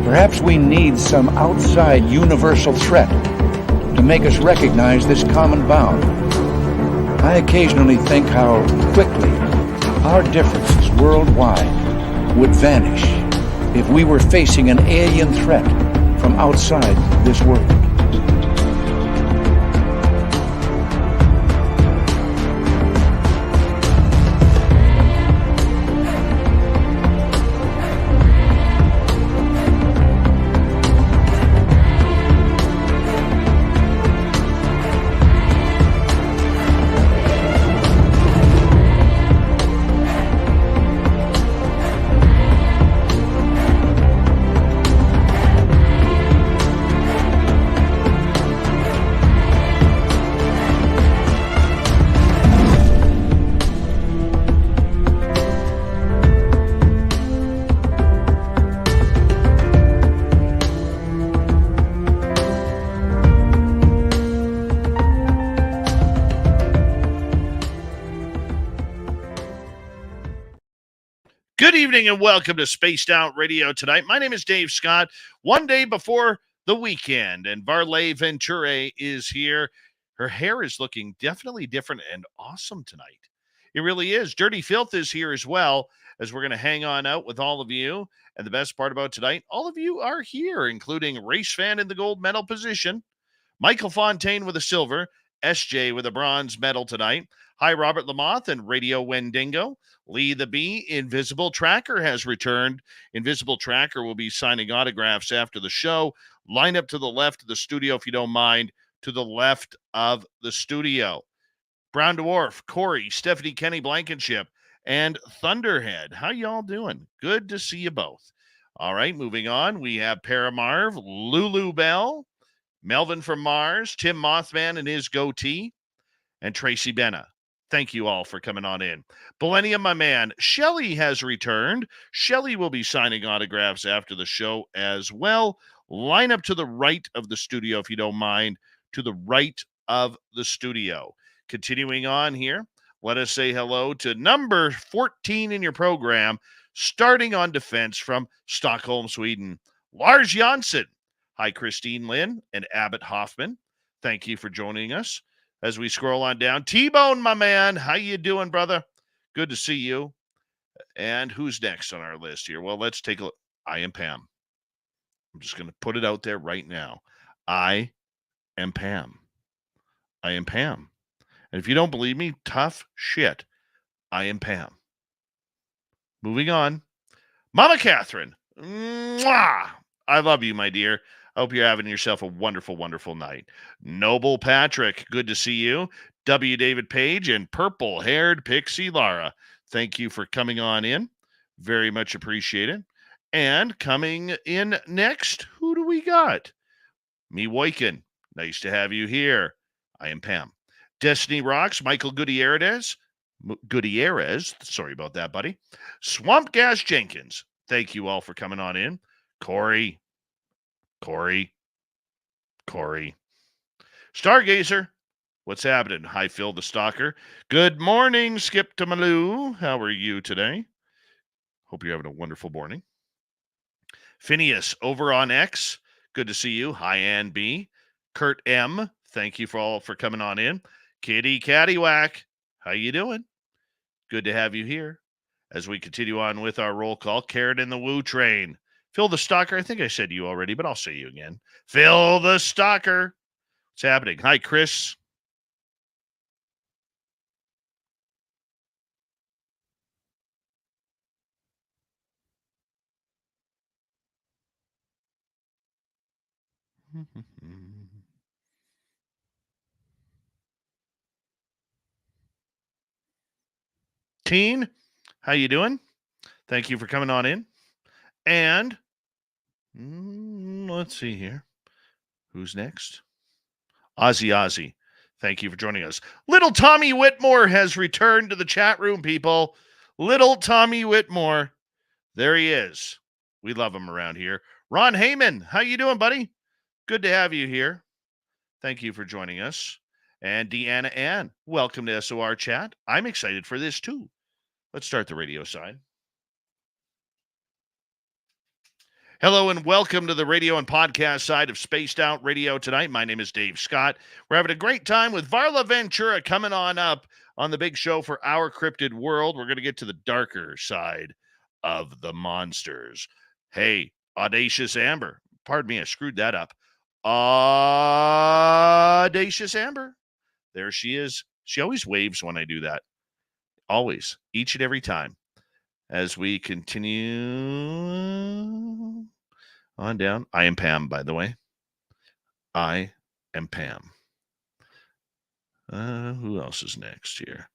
Perhaps we need some outside universal threat to make us recognize this common bound. I occasionally think how quickly our differences worldwide would vanish if we were facing an alien threat from outside this world. Good evening and welcome to Spaced Out Radio tonight. My name is Dave Scott. One day before the weekend, and Varla Ventura is here. Her hair is looking definitely different and awesome tonight. It really is. Dirty Filth is here as well, as we're going to hang on out with all of you. And the best part about tonight, all of you are here, including Race Fan in the gold medal position, Michael Fontaine with a silver, SJ with a bronze medal tonight. Hi, Robert Lamoth and Radio Wendigo. Lee the Bee, Invisible Tracker has returned. Invisible Tracker will be signing autographs after the show. Line up to the left of the studio, if you don't mind, to the left of the studio. Brown Dwarf, Corey, Stephanie Kenny Blankenship, and Thunderhead. How y'all doing? Good to see you both. All right, moving on. We have Paramarv, Lulu Bell, Melvin from Mars, Tim Mothman and his goatee, and Tracy Benna. Thank you all for coming on in. Millennium, my man, Shelly has returned. Shelly will be signing autographs after the show as well. Line up to the right of the studio, if you don't mind, to the right of the studio. Continuing on here, let us say hello to number 14 in your program, starting on defense from Stockholm, Sweden, Lars Jansson. Hi, Christine Lynn and Abbott Hoffman. Thank you for joining us. As we scroll on down, T-Bone, my man, how you doing, brother? Good to see you. And who's next on our list here? Well, let's take a look. I am Pam. I'm just going to put it out there right now. I am Pam. I am Pam. And if you don't believe me, tough shit. I am Pam. Moving on. Mama Catherine. Mwah! I love you, my dear. I hope you're having yourself a wonderful, wonderful night. Noble Patrick, good to see you. W. David Page and purple-haired Pixie Lara. Thank you for coming on in. Very much appreciated. And coming in next, who do we got? Me Woiken. Nice to have you here. I am Pam. Destiny Rocks, Michael Gutierrez. Sorry about that, buddy. Swamp Gas Jenkins. Thank you all for coming on in. Corey. Stargazer, what's happening? Hi, Phil the Stalker. Good morning, Skip to Maloo. How are you today? Hope you're having a wonderful morning. Phineas, over on X. Good to see you. Hi, Ann B. Kurt M. Thank you for coming on in. Kitty Caddywhack, how you doing? Good to have you here. As we continue on with our roll call, Karen in the Woo Train. Phil the Stalker, I think I said you already, but I'll say you again. Phil the Stalker. What's happening? Hi, Chris. Teen, how you doing? Thank you for coming on in. And let's see here. Who's next? Ozzy. Thank you for joining us. Little Tommy Whitmore has returned to the chat room, people. Little Tommy Whitmore. There he is. We love him around here. Ron Heyman, how you doing, buddy? Good to have you here. Thank you for joining us. And Deanna Ann, welcome to SOR Chat. I'm excited for this, too. Let's start the radio side. Hello and welcome to the radio and podcast side of Spaced Out Radio tonight. My name is Dave Scott. We're having a great time with Varla Ventura coming on up on the big show for Our Cryptid World. We're going to get to the darker side of the monsters. Hey, Audacious Amber. Pardon me, I screwed that up. Audacious Amber. There she is. She always waves when I do that. Always. Each and every time. As we continue on down. I am Pam, by the way. I am Pam. Who else is next here?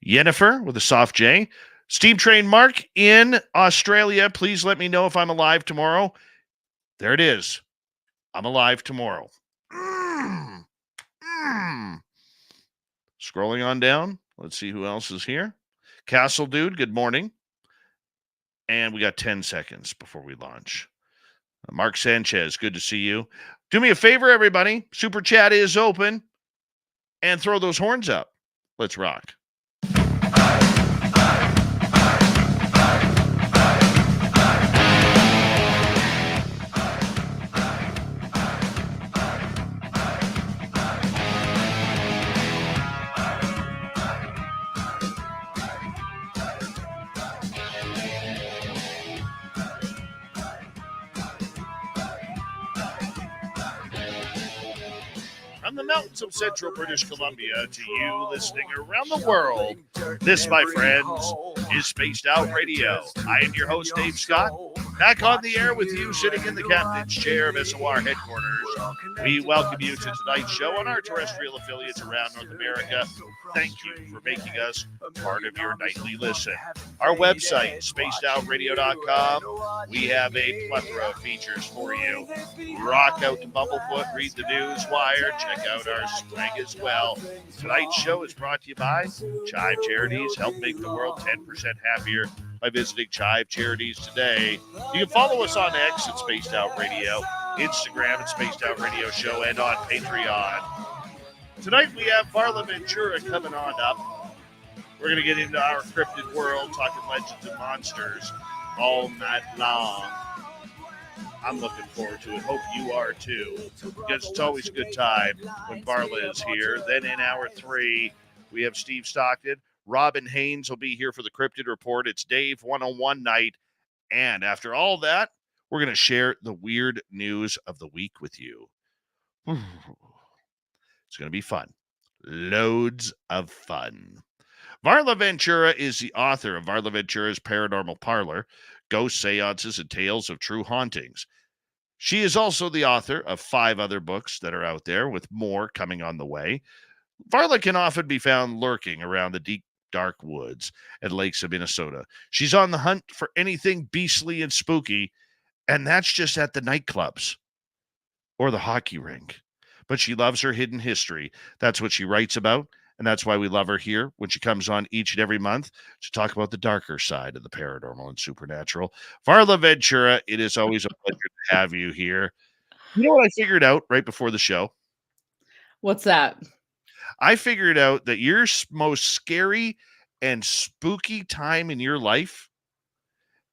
Yennefer with a soft J. Steam Train Mark in Australia. Please let me know if I'm alive tomorrow. There it is. I'm alive tomorrow. Scrolling on down. Let's see who else is here. Castle Dude, good morning. And we got 10 seconds before we launch. Mark Sanchez, good to see you. Do me a favor, everybody. Super chat is open. And throw those horns up. Let's rock. From the mountains of central British Columbia to you listening around the world, this, my friends, is Spaced Out Radio. I am your host, Dave Scott, back on the air with you sitting in the captain's chair of SOR headquarters. We welcome you to tonight's show on our terrestrial affiliates around North America. Thank you for making us part of your nightly listen. Our website, spacedoutradio.com. We have a plethora of features for you. Rock out to Bumblefoot, read the news wire, check out our swag as well. Tonight's show is brought to you by Chive Charities. Help make the world 10% happier by visiting Chive Charities today. You can follow us on X at Spaced Out Radio, Instagram at Spaced Out Radio Show, and on Patreon. Tonight we have Varla Ventura coming on up. We're going to get into Our Cryptid World, talking legends and monsters all night long. I'm looking forward to it. Hope you are too, because it's always a good time when Varla is here. Then in hour 3, we have Steve Stockton. Robin Haynes will be here for the Cryptid Report. It's Dave 101 night. And after all that, we're going to share the weird news of the week with you. It's going to be fun. Loads of fun. Varla Ventura is the author of Varla Ventura's Paranormal Parlor, Ghosts, Seances, and Tales of True Hauntings. She is also the author of 5 other books that are out there, with more coming on the way. Varla can often be found lurking around the deep, dark woods and lakes of Minnesota. She's on the hunt for anything beastly and spooky, and that's just at the nightclubs or the hockey rink. But she loves her hidden history. That's what she writes about, and that's why we love her here when she comes on each and every month to talk about the darker side of the paranormal and supernatural. Varla Ventura, it is always a pleasure to have you here. You know what I figured out right before the show? What's that? I figured out that your most scary and spooky time in your life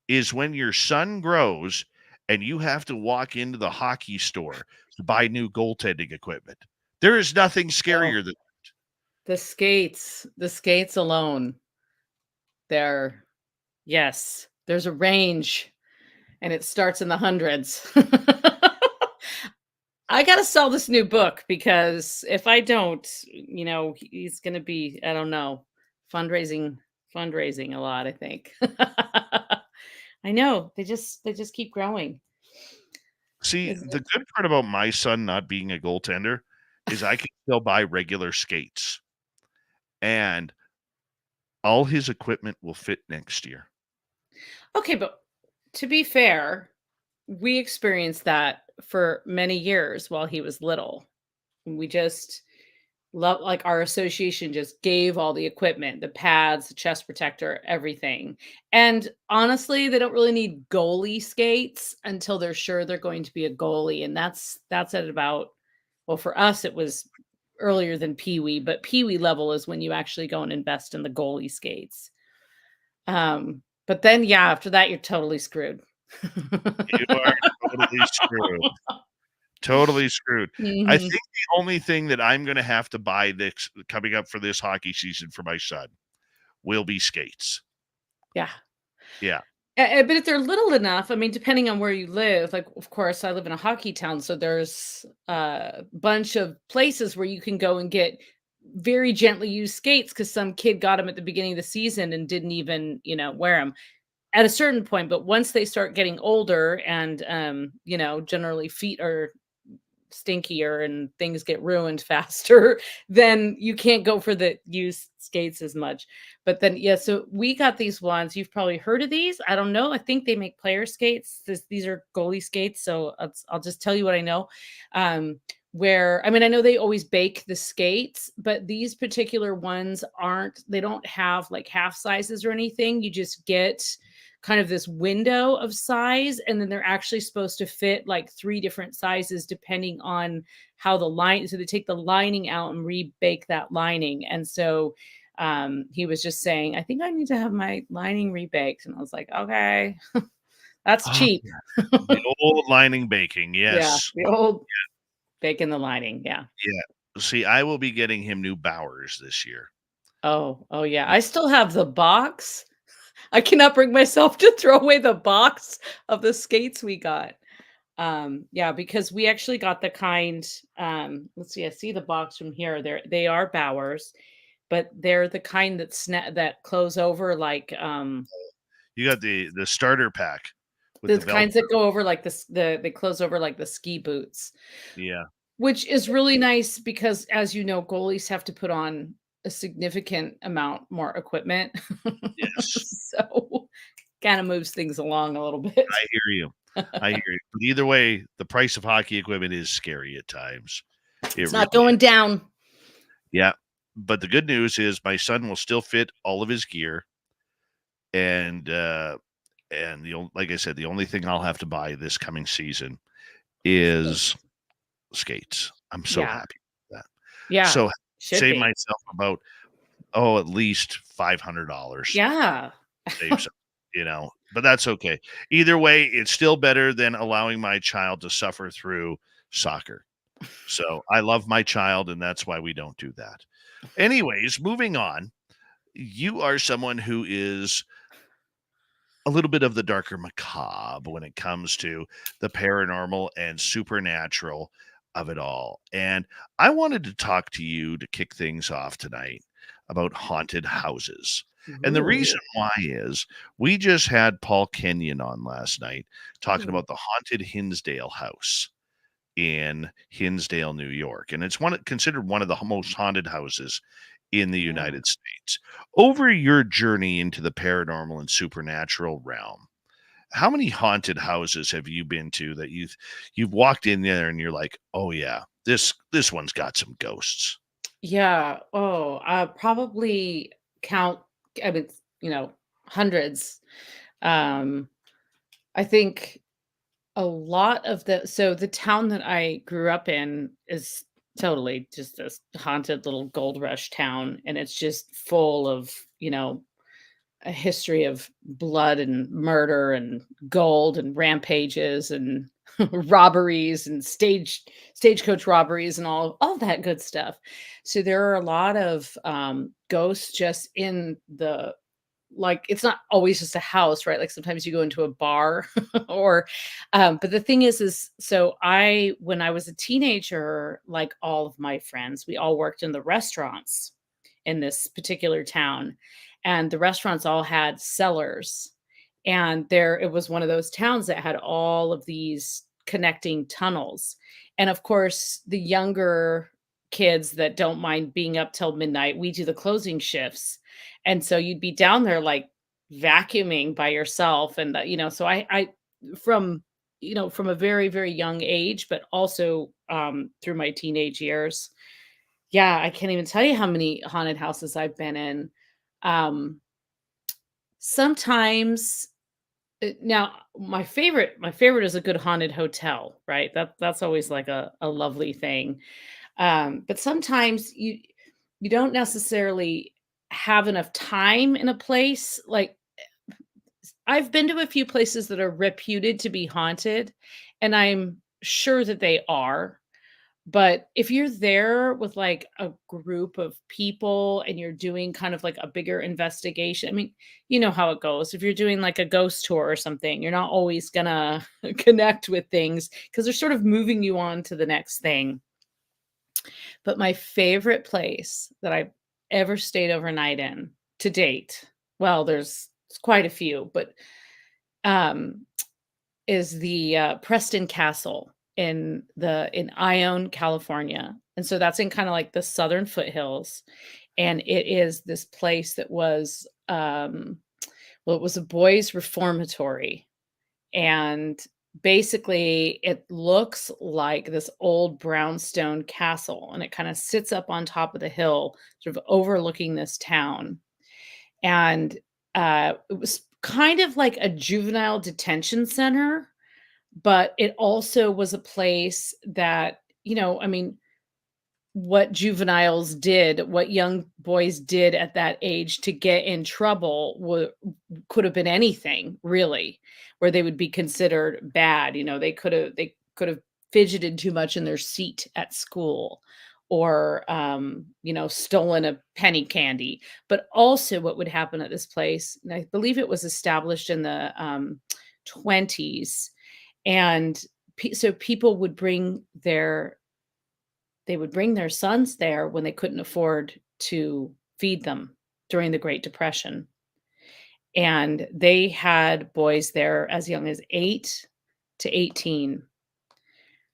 is when your son grows and you have to walk into the hockey store to buy new goaltending equipment. There is nothing scarier than the skates alone. Yes, there's a range and it starts in the hundreds. I got to sell this new book, because if I don't, he's going to be, I don't know, fundraising a lot, I think. I know, they just keep growing. See, the good part about my son not being a goaltender is I can still buy regular skates, and all his equipment will fit next year. Okay, but to be fair, we experienced that for many years while he was little. We just love, like, our association just gave all the equipment, the pads, the chest protector, everything. And honestly, they don't really need goalie skates until they're sure they're going to be a goalie. And that's at about, well, for us, it was earlier than Pee-wee, but Pee-wee level is when you actually go and invest in the goalie skates. But then, yeah, after that, you're totally screwed. You are totally screwed. Totally screwed. I Mhm. think the only thing that I'm gonna have to buy this coming up for this hockey season for my son will be skates. Yeah. Yeah. But if they're little enough, I mean, depending on where you live, like, of course, I live in a hockey town, so there's a bunch of places where you can go and get very gently used skates because some kid got them at the beginning of the season and didn't even, wear them at a certain point. But once they start getting older and, generally feet are stinkier and things get ruined faster, then you can't go for the used skates as much. But then, yeah, so we got these ones. You've probably heard of these. I don't know. I think they make player skates. These are goalie skates. So I'll just tell you what I know. Where, I mean, I know they always bake the skates, but these particular ones they don't have like half sizes or anything. You just get kind of this window of size, and then they're actually supposed to fit like 3 different sizes depending on how so they take the lining out and rebake that lining. And so he was just saying, I think I need to have my lining rebaked, and I was like, okay. That's Oh, cheap. the old lining baking, Yeah, yes. the old baking the lining. Yeah. Yeah. See, I will be getting him new Bowers this year. Oh yeah, I still have the box. I cannot bring myself to throw away the box of the skates we got. Yeah, because we actually got the kind, let's see, I see the box from here. They are Bowers, but they're the kind that close over like You got the starter pack with the the kinds that Velcro. go over like they close over like the ski boots, Yeah. which is really nice because, as you know, goalies have to put on a significant amount more equipment. Yes. So kind of moves things along a little bit. I hear you. I hear you. But either way, the price of hockey equipment is scary at times. It It's really not going is. down. Yeah. But the good news is my son will still fit all of his gear. And like I said, the only thing I'll have to buy this coming season is skates. I'm so Yeah. happy with that. Yeah. So Should save be. myself about at least $500. Yeah. Save some, but that's okay. Either way, it's still better than allowing my child to suffer through soccer. So I love my child, and that's why we don't do that. Anyways, moving on. You are someone who is a little bit of the darker macabre when it comes to the paranormal and supernatural of it all. And I wanted to talk to you to kick things off tonight about haunted houses. And the reason Ooh. why is we just had Paul Kenyon on last night talking Ooh. about the haunted Hinsdale house in Hinsdale, New York. And it's considered one of the most haunted houses in the Yeah. United States. Over your journey into the paranormal and supernatural realm, how many haunted houses have you been to that you've walked in there and you're like, "Oh yeah, this one's got some ghosts." Yeah. Oh, probably count, I mean, hundreds. Um, I think a lot of the town that I grew up in is totally just this haunted little gold rush town, and it's just full of, a history of blood and murder and gold and rampages and robberies and stagecoach robberies and all that good stuff. So there are a lot of ghosts just in the, like, it's not always just a house, right? Like sometimes you go into a bar or but the thing is so when I was a teenager, like all of my friends, we all worked in the restaurants in this particular town, and the restaurants all had cellars. And it was one of those towns that had all of these connecting tunnels. And of course, the younger kids that don't mind being up till midnight, we do the closing shifts. And so you'd be down there like vacuuming by yourself. And so I from from a very, very young age, but also through my teenage years, yeah, I can't even tell you how many haunted houses I've been in. Um, Sometimes now my favorite is a good haunted hotel, right? That's always like a lovely thing. But sometimes you don't necessarily have enough time in a place. Like I've been to a few places that are reputed to be haunted, and I'm sure that they are. But if you're there with like a group of people and you're doing kind of like a bigger investigation, I mean, you know how it goes. If you're doing like a ghost tour or something, you're not always gonna connect with things because they're sort of moving you on to the next thing. But my favorite place that I've ever stayed overnight in to date, well, there's quite a few, but um, is the Preston Castle in Ione, California. And so that's in kind of like the southern foothills. And it is this place that was well, it was a boys' reformatory. And basically it looks like this old brownstone castle, and it kind of sits up on top of the hill, sort of overlooking this town. And it was kind of like a juvenile detention center, but it also was a place that, I mean, what juveniles did, what young boys did at that age to get in trouble could have been anything really, where they would be considered bad. They could have fidgeted too much in their seat at school, or stolen a penny candy. But also what would happen at this place, and I believe it was established in the 20s, and so people would bring their sons there when they couldn't afford to feed them during the Great Depression. And they had boys there as young as 8 to 18.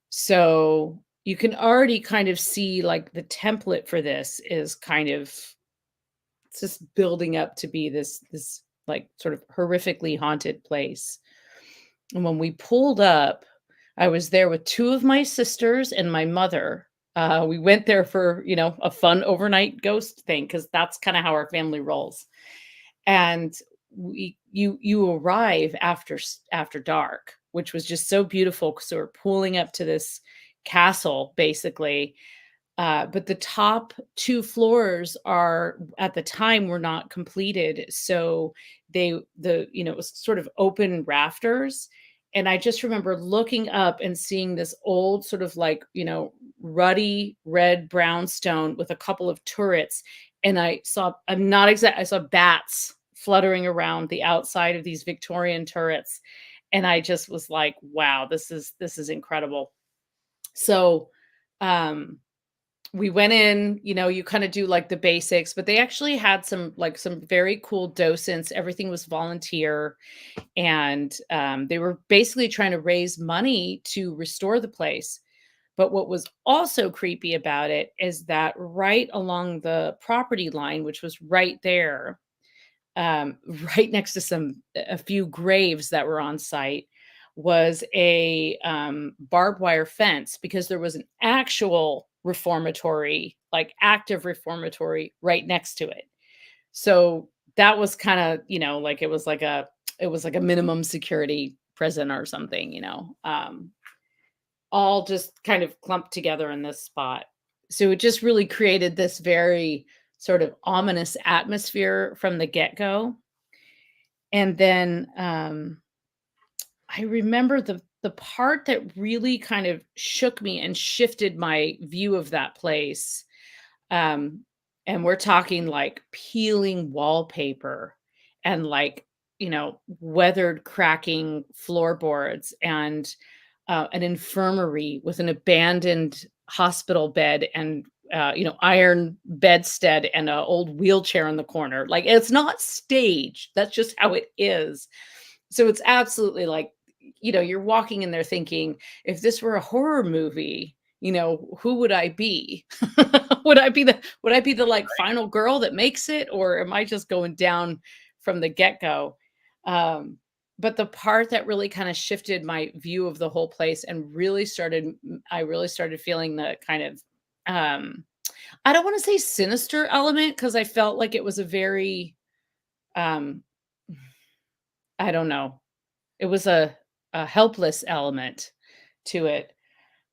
So you can already kind of see like the template for this is kind of, it's just building up to be this like sort of horrifically haunted place. And when we pulled up, I was there with 2 of my sisters and my mother. We went there for, a fun overnight ghost thing, because that's kind of how our family rolls. And you arrive after dark, which was just so beautiful, because we're pulling up to this castle basically. But the top 2 floors are, at the time, were not completed, so it was sort of open rafters. And I just remember looking up and seeing this old sort of like, ruddy red brownstone with a couple of turrets. And I saw bats fluttering around the outside of these Victorian turrets. And I just was like, wow, this is incredible. So we went in, you kind of do like the basics, but they actually had some very cool docents. Everything was volunteer. And they were basically trying to raise money to restore the place. But what was also creepy about it is that right along the property line, which was right there, right next to a few graves that were on site, was a barbed wire fence, because there was an actual reformatory, like active reformatory, right next to it. So that was kind of, like it was like a minimum security prison or something, all just kind of clumped together in this spot. So it just really created this very sort of ominous atmosphere from the get-go. And then I remember the part that really kind of shook me and shifted my view of that place. And we're talking like peeling wallpaper, and like, weathered, cracking floorboards, and an infirmary with an abandoned hospital bed, and iron bedstead, and an old wheelchair in the corner. Like, it's not staged. That's just how it is. So it's absolutely like, you're walking in there thinking, if this were a horror movie, who would I be? would I be the like final girl that makes it, or am I just going down from the get-go? But the part that really kind of shifted my view of the whole place, and I really started feeling the kind of, I don't want to say sinister element, because I felt like it was a very, I don't know, it was a helpless element to it.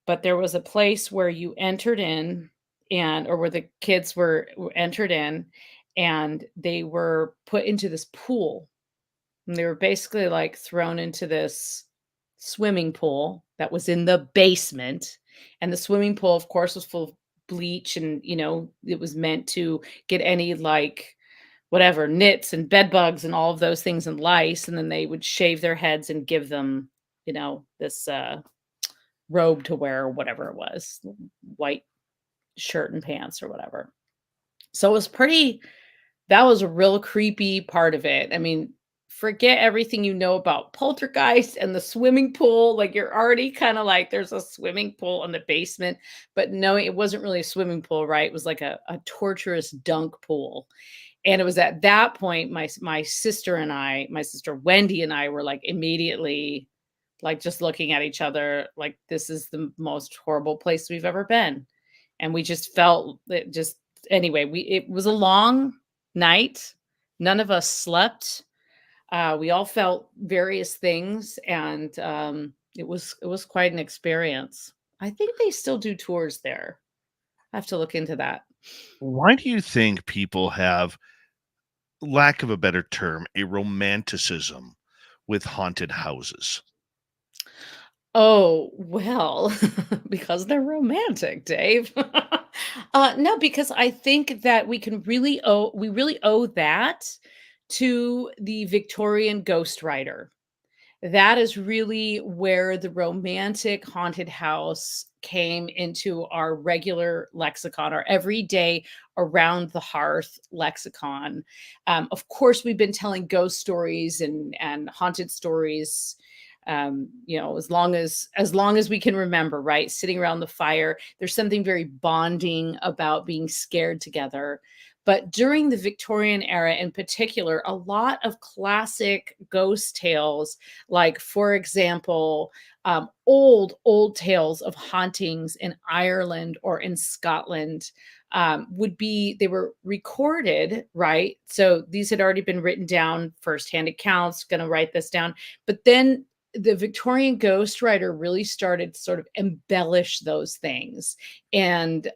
But there was a place where you entered in, or where the kids were entered in, and they were put into this pool. And they were basically like thrown into this swimming pool that was in the basement. And the swimming pool, of course, was full of bleach and, it was meant to get any like whatever nits and bed bugs and all of those things and lice. And then they would shave their heads and give them, this robe to wear or whatever it was, white shirt and pants or whatever. So it was pretty that was a real creepy part of it. I mean, forget everything you know about poltergeist and the swimming pool. Like you're already kind of like, there's a swimming pool in the basement, but no, it wasn't really a swimming pool, right? It was like a torturous dunk pool. And it was at that point, my sister and my sister Wendy and I were like immediately like just looking at each other like this is the most horrible place we've ever been. And we just felt it just anyway, it was a long night. None of us slept. We all felt various things, and it was quite an experience. I think they still do tours there. I have to look into that. Why do you think people have, lack of a better term, a romanticism with haunted houses? Oh, well, because they're romantic, Dave. No, because I think that we really owe that to the Victorian ghostwriter. That is really where the romantic haunted house came into our regular lexicon, our everyday around the hearth lexicon. Of course, we've been telling ghost stories and haunted stories, as long as we can remember, right? Sitting around the fire, there's something very bonding about being scared together. But during the Victorian era in particular, a lot of classic ghost tales, like, for example, old tales of hauntings in Ireland or in Scotland, they were recorded, right? So these had already been written down, firsthand accounts, going to write this down. But then the Victorian ghostwriter really started to sort of embellish those things and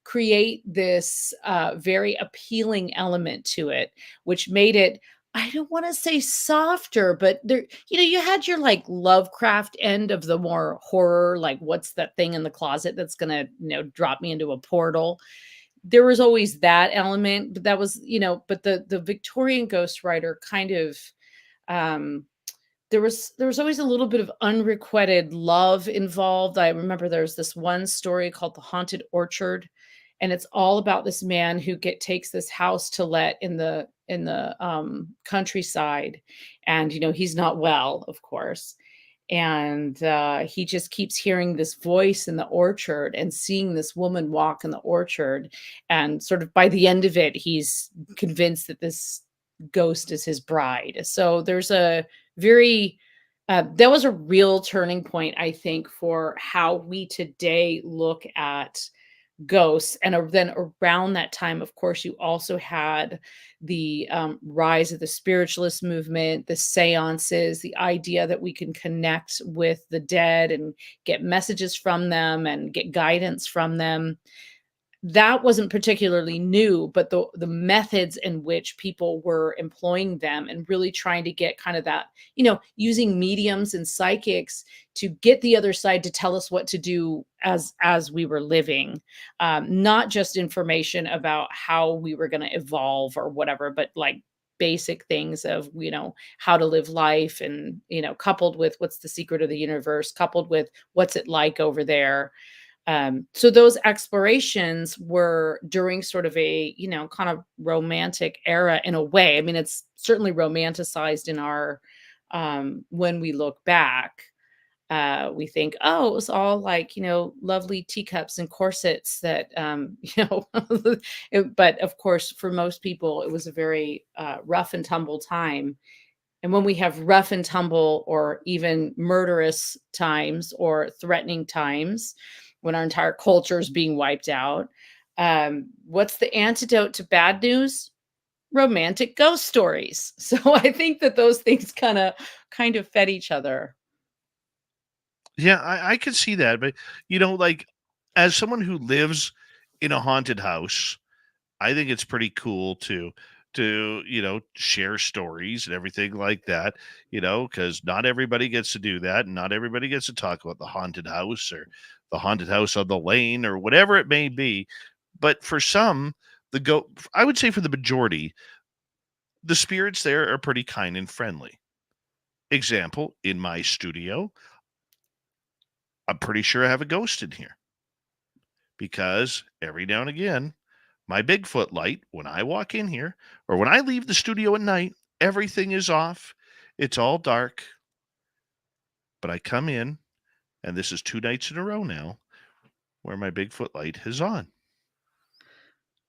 create this very appealing element to it, which made it, I don't want to say softer, but there, you had your like Lovecraft end of the more horror, like what's that thing in the closet that's gonna, drop me into a portal. There was always that element, but that was, but the Victorian ghostwriter kind of um there was always a little bit of unrequited love involved. I remember there's this one story called The Haunted Orchard, and it's all about this man who takes this house to let in the countryside, and he's not well, of course, and he just keeps hearing this voice in the orchard and seeing this woman walk in the orchard, and sort of by the end of it, he's convinced that this ghost is his bride. So there's a very that was a real turning point, I think, for how we today look at ghosts. And then around that time, of course, you also had the rise of the spiritualist movement, the seances, the idea that we can connect with the dead and get messages from them and get guidance from them. That wasn't particularly new, but the methods in which people were employing them and really trying to get kind of that, using mediums and psychics to get the other side to tell us what to do as we were living, not just information about how we were going to evolve or whatever, but like basic things of how to live life, and coupled with what's the secret of the universe, coupled with what's it like over there. So those explorations were during sort of a, kind of romantic era in a way. I mean, it's certainly romanticized in our, when we look back, we think, oh, it was all like, lovely teacups and corsets that, but of course, for most people, it was a very rough and tumble time. And when we have rough and tumble or even murderous times or threatening times, when our entire culture is being wiped out, what's the antidote to bad news? Romantic ghost stories. So I think that those things kind of fed each other. Yeah, I could see that, but like, as someone who lives in a haunted house, I think it's pretty cool to to, share stories and everything like that, because not everybody gets to do that. And not everybody gets to talk about the haunted house or the haunted house on the lane or whatever it may be. But for some, I would say for the majority, the spirits there are pretty kind and friendly. Example, in my studio, I'm pretty sure I have a ghost in here because every now and again, my Bigfoot light, when I walk in here or when I leave the studio at night, everything is off. It's all dark. But I come in, and this is 2 nights in a row now where my Bigfoot light is on.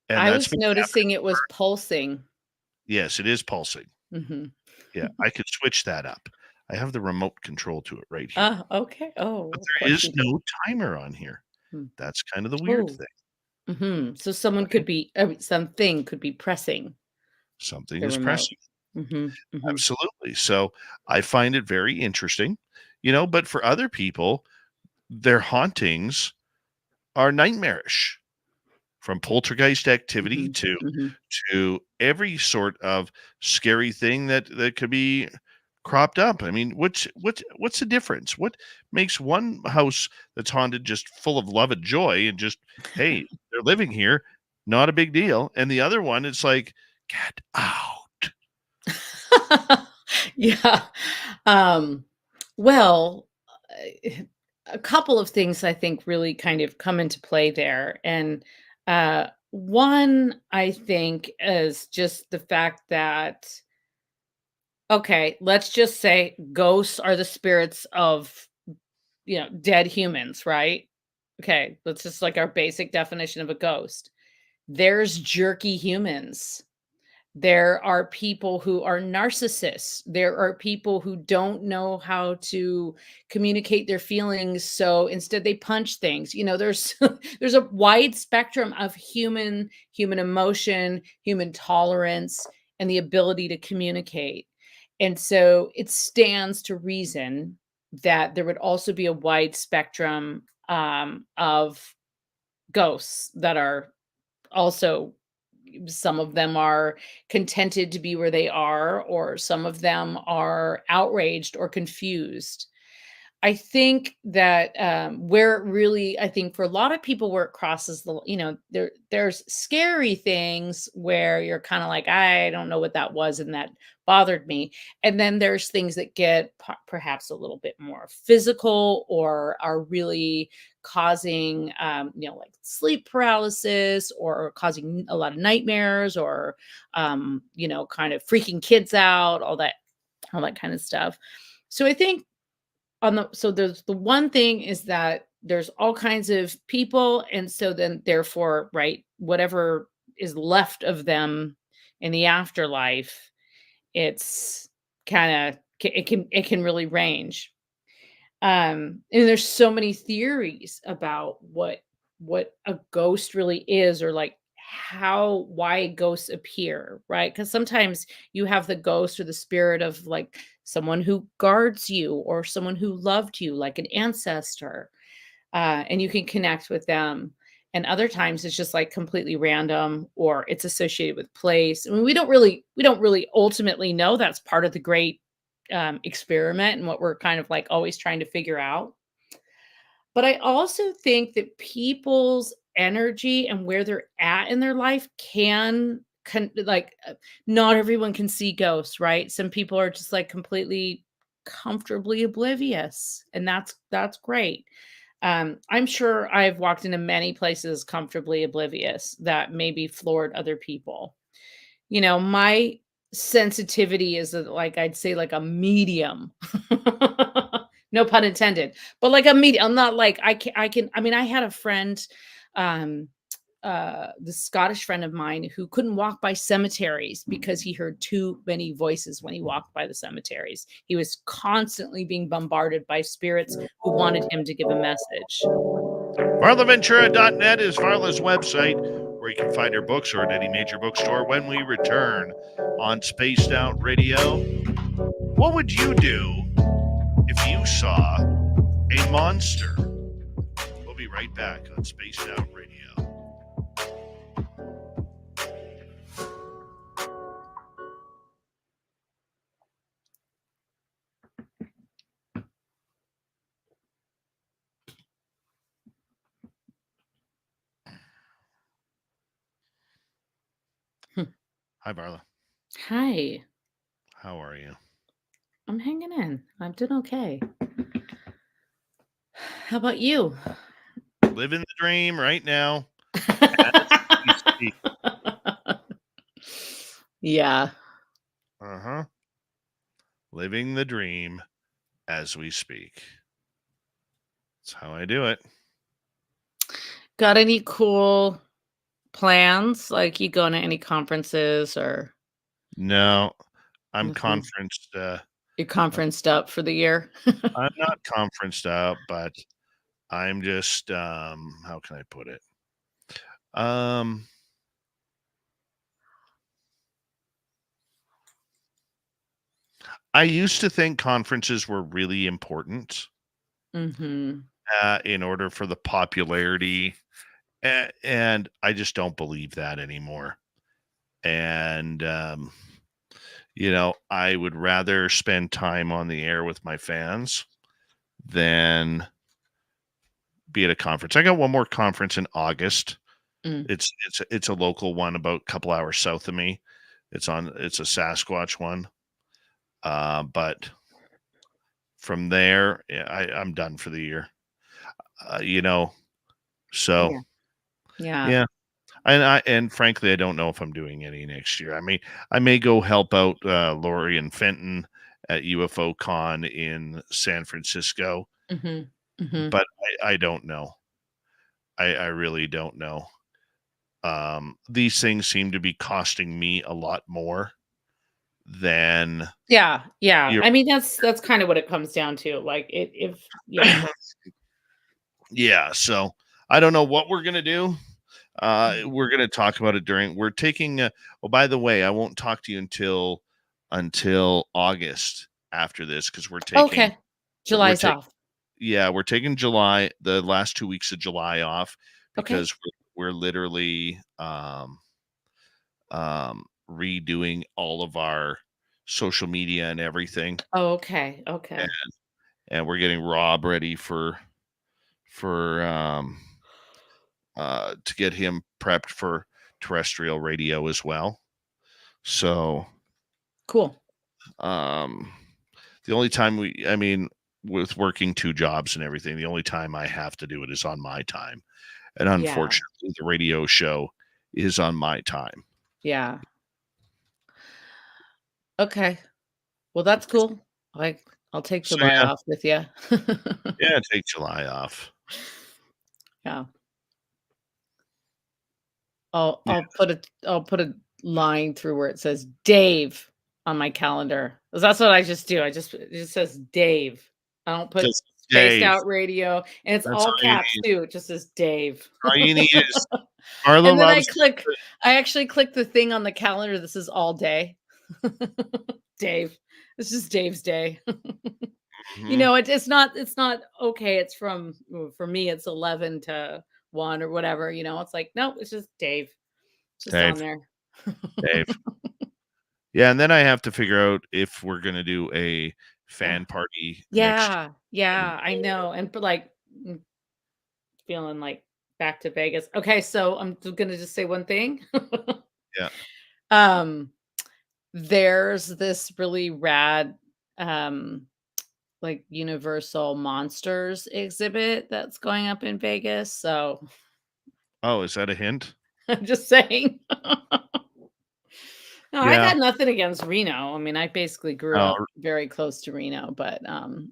And I that's was been happening. noticing it was pulsing. Yes, it is pulsing. Hmm. Yeah, I could switch that up. I have the remote control to it right here. Ah, okay. Oh, But of there course is you do. no timer on here. Hmm. That's kind of the weird Oh, thing. so someone could Right? be, something could be pressing Something the is remote. pressing. Hmm. Hmm. Absolutely. So I find it very interesting, but for other people, their hauntings are nightmarish, from poltergeist activity Hmm. to Hmm. every sort of scary thing that could be cropped up. I mean, what's the difference? What makes one house that's haunted just full of love and joy and just, hey, they're living here, not a big deal, and the other one, it's like, get out. Yeah. Um, well, a couple of things I think really kind of come into play there. And one, I think, is just the fact that, okay, let's just say ghosts are the spirits of, dead humans, right? Okay, that's just like our basic definition of a ghost. There's jerky humans. There are people who are narcissists. There are people who don't know how to communicate their feelings, so instead they punch things. There's there's a wide spectrum of human emotion, human tolerance, and the ability to communicate. And so it stands to reason that there would also be a wide spectrum of ghosts that are also, some of them are contented to be where they are, or some of them are outraged or confused. I think that, where it really, I think for a lot of people, where it crosses there's scary things where you're kind of like, I don't know what that was, and that bothered me. And then there's things that get perhaps a little bit more physical, or are really causing, like sleep paralysis, or causing a lot of nightmares, or, kind of freaking kids out, all that kind of stuff. So I think, there's the one thing is that there's all kinds of people, and so then therefore, right, whatever is left of them in the afterlife, it's kind of, it can really range. And there's so many theories about what a ghost really is, or like why ghosts appear, right? Because sometimes you have the ghost or the spirit of like someone who guards you, or someone who loved you, like an ancestor, and you can connect with them. And other times it's just like completely random, or it's associated with place. I mean, we don't really ultimately know. That's part of the great experiment, and what we're kind of like always trying to figure out. But I also think that people's energy and where they're at in their life not everyone can see ghosts, right? Some people are just like completely comfortably oblivious, and that's great. I'm sure I've walked into many places comfortably oblivious that maybe floored other people. My sensitivity is like, I'd say like a medium. No pun intended. But like a medium. I'm not like I mean, I had a friend, um the Scottish friend of mine, who couldn't walk by cemeteries because he heard too many voices when he walked by the cemeteries. He was constantly being bombarded by spirits who wanted him to give a message. VarlaVentura.net is Varla's website, where you can find her books, or at any major bookstore. When we return on Spaced Out Radio, what would you do if you saw a monster? We'll be right back on Spaced Out Radio. Hi, Varla. Hi. How are you? I'm hanging in. I'm doing okay. How about you? Living the dream right now as we speak. Yeah. Uh-huh. Living the dream as we speak. That's how I do it. Got any cool plans? Like you going to any conferences or No, I'm nothing? conferenced. You're conferenced up for the year? I'm not conferenced out, but I'm just how can I put it? Um I used to think conferences were really important Mm-hmm. in order for the popularity, and I just don't believe that anymore. And I would rather spend time on the air with my fans than be at a conference. I got one more conference in August. Mm. It's a local one about a couple hours south of me. It's a Sasquatch one. But from there, yeah, I'm done for the year. So Yeah. Yeah. yeah. And frankly, I don't know if I'm doing any next year. I mean, I may go help out Lori and Fenton at UFO Con in San Francisco, Mm-hmm. Mm-hmm. but I don't know. I really don't know. These things seem to be costing me a lot more than Yeah. Yeah. your. I mean, that's kind of what it comes down to. Like if yeah. Yeah. So I don't know what we're gonna do. Mm. We're gonna talk about it during. We're taking. Oh, by the way, I won't talk to you until August after this because Okay. we're July's taking off. yeah, we're taking July, the last 2 weeks of July off Okay. because we're literally redoing all of our social media and everything, Oh, okay. and, Okay. and we're getting Rob ready for to get him prepped for terrestrial radio as well. So Cool. um the only time I mean, with working two jobs and everything, the only time I have to do it is on my time. And Yeah. unfortunately, the radio show is on my time. Yeah. Okay. Well, that's cool. Like, I'll take So July yeah, off with you. yeah, take July off. Yeah. Yeah, I'll put a line through where it says Dave on my calendar. 'Cause that's what I just do. It just says Dave. I don't put just spaced Dave. out radio, and it's That's all all you caps need. too. It just says Dave. All you need is Marla And then loves. I actually click the thing on the calendar. This is all day. Dave. It's just Dave's day. Mhm. It's not okay. It's from for me, it's 11 to 1 or whatever, It's like, no, it's just Dave. It's just on Dave, there. Dave. Yeah, and then I have to figure out if we're gonna do a Yeah. fan party next Yeah. year. Yeah. I know. And but like feeling like back to Vegas. Okay, so I'm gonna just say one thing. Yeah. um there's this really rad um like Universal Monsters exhibit that's going up in Vegas. So Oh, is that a hint? I'm just saying. No, I Yeah. got nothing against Reno. I mean, I basically grew No, up very close to Reno, but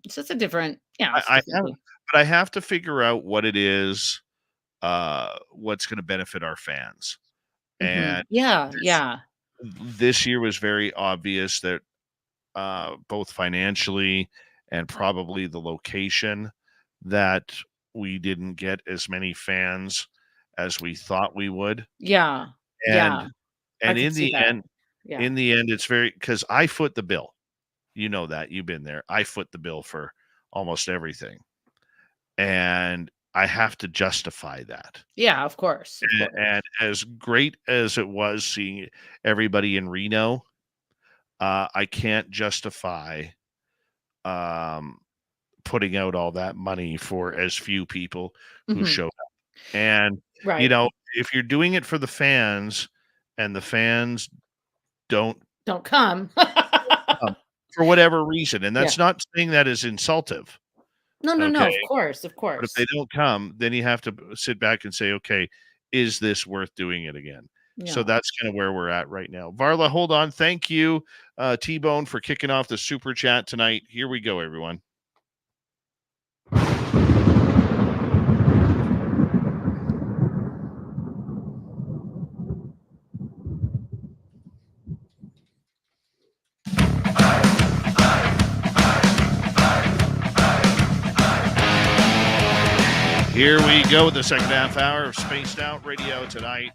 it's just a different, it's a I different have, thing. but I have to figure out what it is, what's gonna benefit our fans. And Yeah, this yeah, this year was very obvious that both financially and probably the location that we didn't get as many fans as we thought we would. yeah, yeah. And I and could see that. Yeah. in the end, it's very because I foot the bill. You know that you've been there. I foot the bill for almost everything, and I have to justify that. Yeah, of course, of course. And as great as it was seeing everybody in Reno, I can't justify um, putting out all that money for as few people who Mhm. showed up. And, Right. if you're doing it for the fans and the fans don't come. for whatever reason. And Yeah. that's not saying that is insultive. No, Okay. of course, of But if course. they don't come, then you have to sit back and say, okay, is this worth doing it again? So No. that's kind of where we're at right now. Varla, hold on. Thank you, T-Bone, for kicking off the super chat tonight. Here we go, everyone. Here we go with the second half hour of Spaced Out Radio tonight.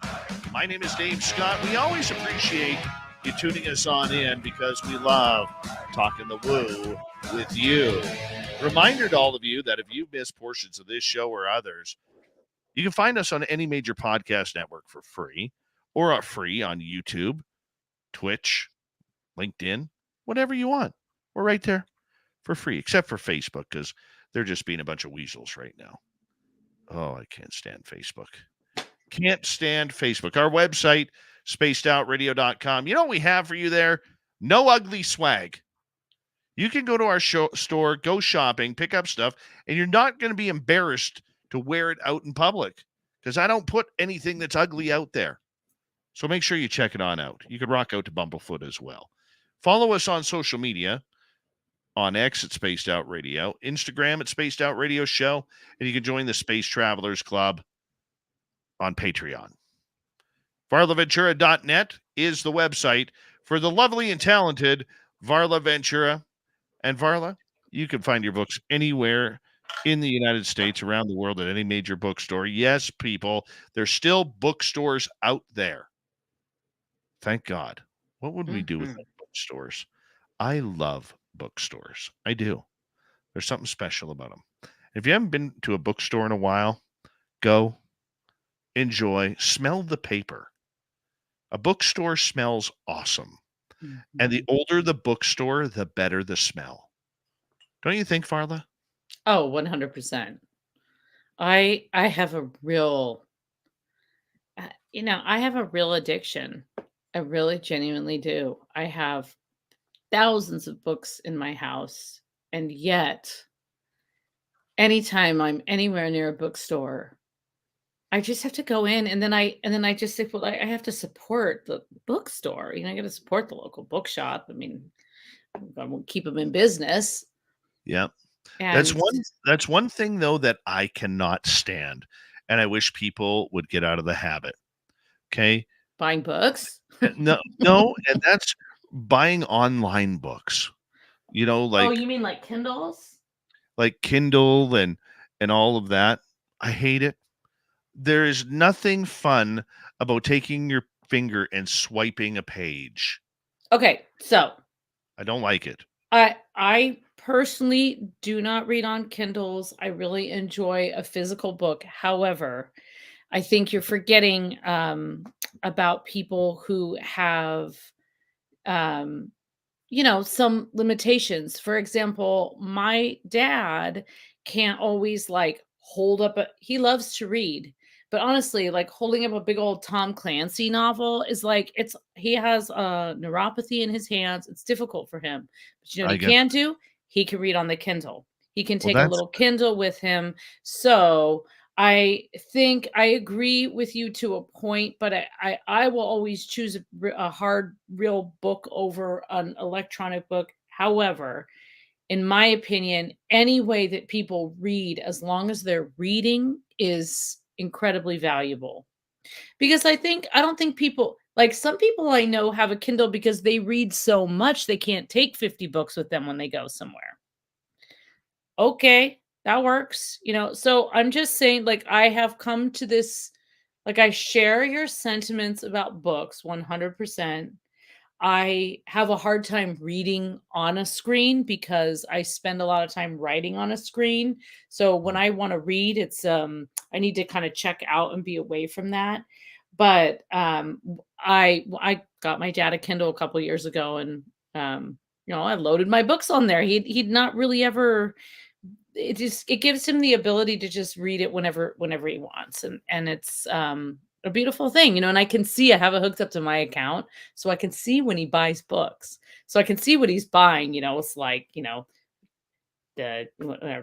My name is Dave Scott. We always appreciate you tuning us on in because we love talking the woo with you. Reminder to all of you that if you've missed portions of this show or others, you can find us on any major podcast network for free or free on YouTube, Twitch, LinkedIn, whatever you want. We're right there for free, except for Facebook because they're just being a bunch of weasels right now. Oh, I can't stand Facebook. Can't stand Facebook. Our website, spacedoutradio.com. You know what we have for you there? No ugly swag. You can go to our store, go shopping, pick up stuff, and you're not going to be embarrassed to wear it out in public because I don't put anything that's ugly out there. So make sure you check it on out. You can rock out to Bumblefoot as well. Follow us on social media. On X at Spaced Out Radio, Instagram at Spaced Out Radio Show, and you can join the Space Travelers Club on Patreon. VarlaVentura.net is the website for the lovely and talented Varla Ventura. And Varla, you can find your books anywhere in the United States, around the world, at any major bookstore. Yes, people, there's still bookstores out there. Thank God. What would we do without bookstores? I love bookstores. I do. There's something special about them. If you haven't been to a bookstore in a while, go, enjoy, smell the paper. A bookstore smells awesome. Mm-hmm. And the older the bookstore, the better the smell. Don't you think, Varla? Oh, 100%. I have a real, I have a real addiction. I really genuinely do. I have thousands of books in my house, and yet anytime I'm anywhere near a bookstore, I just have to go in, and then I just say, well, I have to support the bookstore. I got to support the local bookshop. I mean, I won't keep them in business. Yeah. That's one thing though that I cannot stand, and I wish people would get out of the habit. Okay? Buying books? No, and that's buying online books. Like, oh, you mean like Kindles? Like Kindle and all of that. I hate it. There is nothing fun about taking your finger and swiping a page. Okay, so I don't like it. I personally do not read on Kindles. I really enjoy a physical book. However, I think you're forgetting about people who have some limitations. For example, my dad can't always hold up he loves to read, but honestly, holding up a big old Tom Clancy novel is he has a neuropathy in his hands. It's difficult for him. But he can read on the Kindle. He can take a little Kindle with him. So I think I agree with you to a point, but I will always choose a hard, real book over an electronic book. However, in my opinion, any way that people read, as long as they're reading, is incredibly valuable. Because I don't think people, some people I know have a Kindle because they read so much they can't take 50 books with them when they go somewhere. Okay. That works, so I'm just saying, I have come to this, I share your sentiments about books 100%. I have a hard time reading on a screen because I spend a lot of time writing on a screen. So when I want to read, it's I need to kind of check out and be away from that. But I got my dad a Kindle a couple years ago, and I loaded my books on there. He'd not really ever. It gives him the ability to just read it whenever he wants, and it's a beautiful thing, and I can see I have it hooked up to my account, so I can see when he buys books. So I can see what he's buying, it's like, the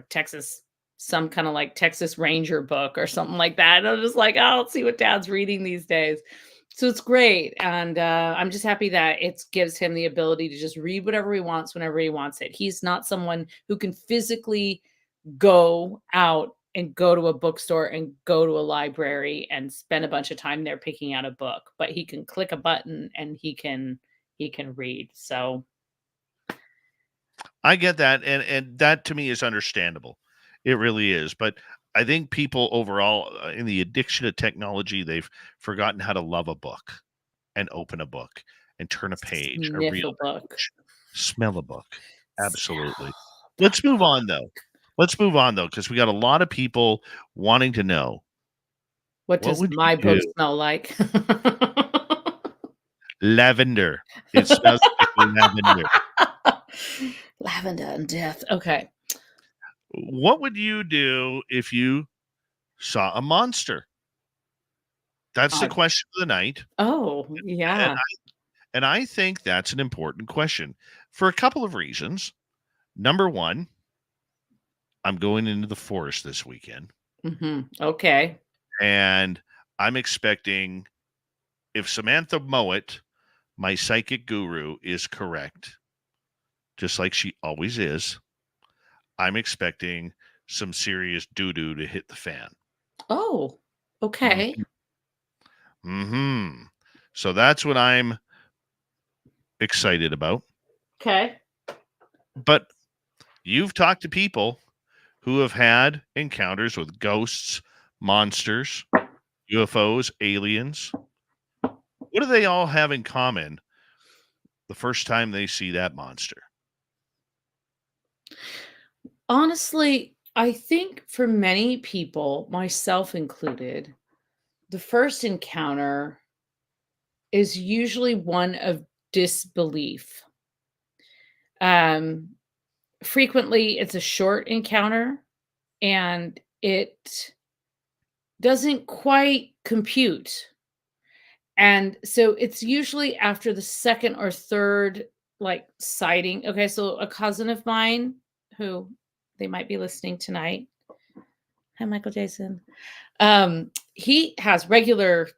Texas, some kind of like Texas Ranger book or something like that. And I'm just like, oh, let's see what dad's reading these days. So it's great. And I'm just happy that it gives him the ability to just read whatever he wants whenever he wants it. He's not someone who can physically go out and go to a bookstore and go to a library and spend a bunch of time there picking out a book, but he can click a button and he can read. So I get that, and that to me is understandable. It really is. But I think people overall, in the addiction to technology, they've forgotten how to love a book and open a book and turn a page, a sniff a real book. page, smell a book. Absolutely. Smell Let's the move on, book. though. Let's move on, though, because we got a lot of people wanting to know, What what does would you my book do? smell like? Lavender. It smells like lavender. Lavender and death. Okay. What would you do if you saw a monster? That's the Uh, question of the night. oh, And yeah. I think that's an important question for a couple of reasons. Number one, I'm going into the forest this weekend, Okay. and I'm expecting, if Samantha Mowat, my psychic guru, is correct, just like she always is, I'm expecting some serious doo-doo to hit the fan. Oh, okay. Mm-hmm. So that's what I'm excited about. Okay. But you've talked to people who have had encounters with ghosts, monsters, UFOs, aliens. What do they all have in common the first time they see that monster? Honestly, I think for many people, myself included, the first encounter is usually one of disbelief. Um, Frequently, it's a short encounter and it doesn't quite compute. And so it's usually after the second or third like sighting. Okay, so a cousin of mine who they might be listening tonight. Hi, Michael Jason. He has regular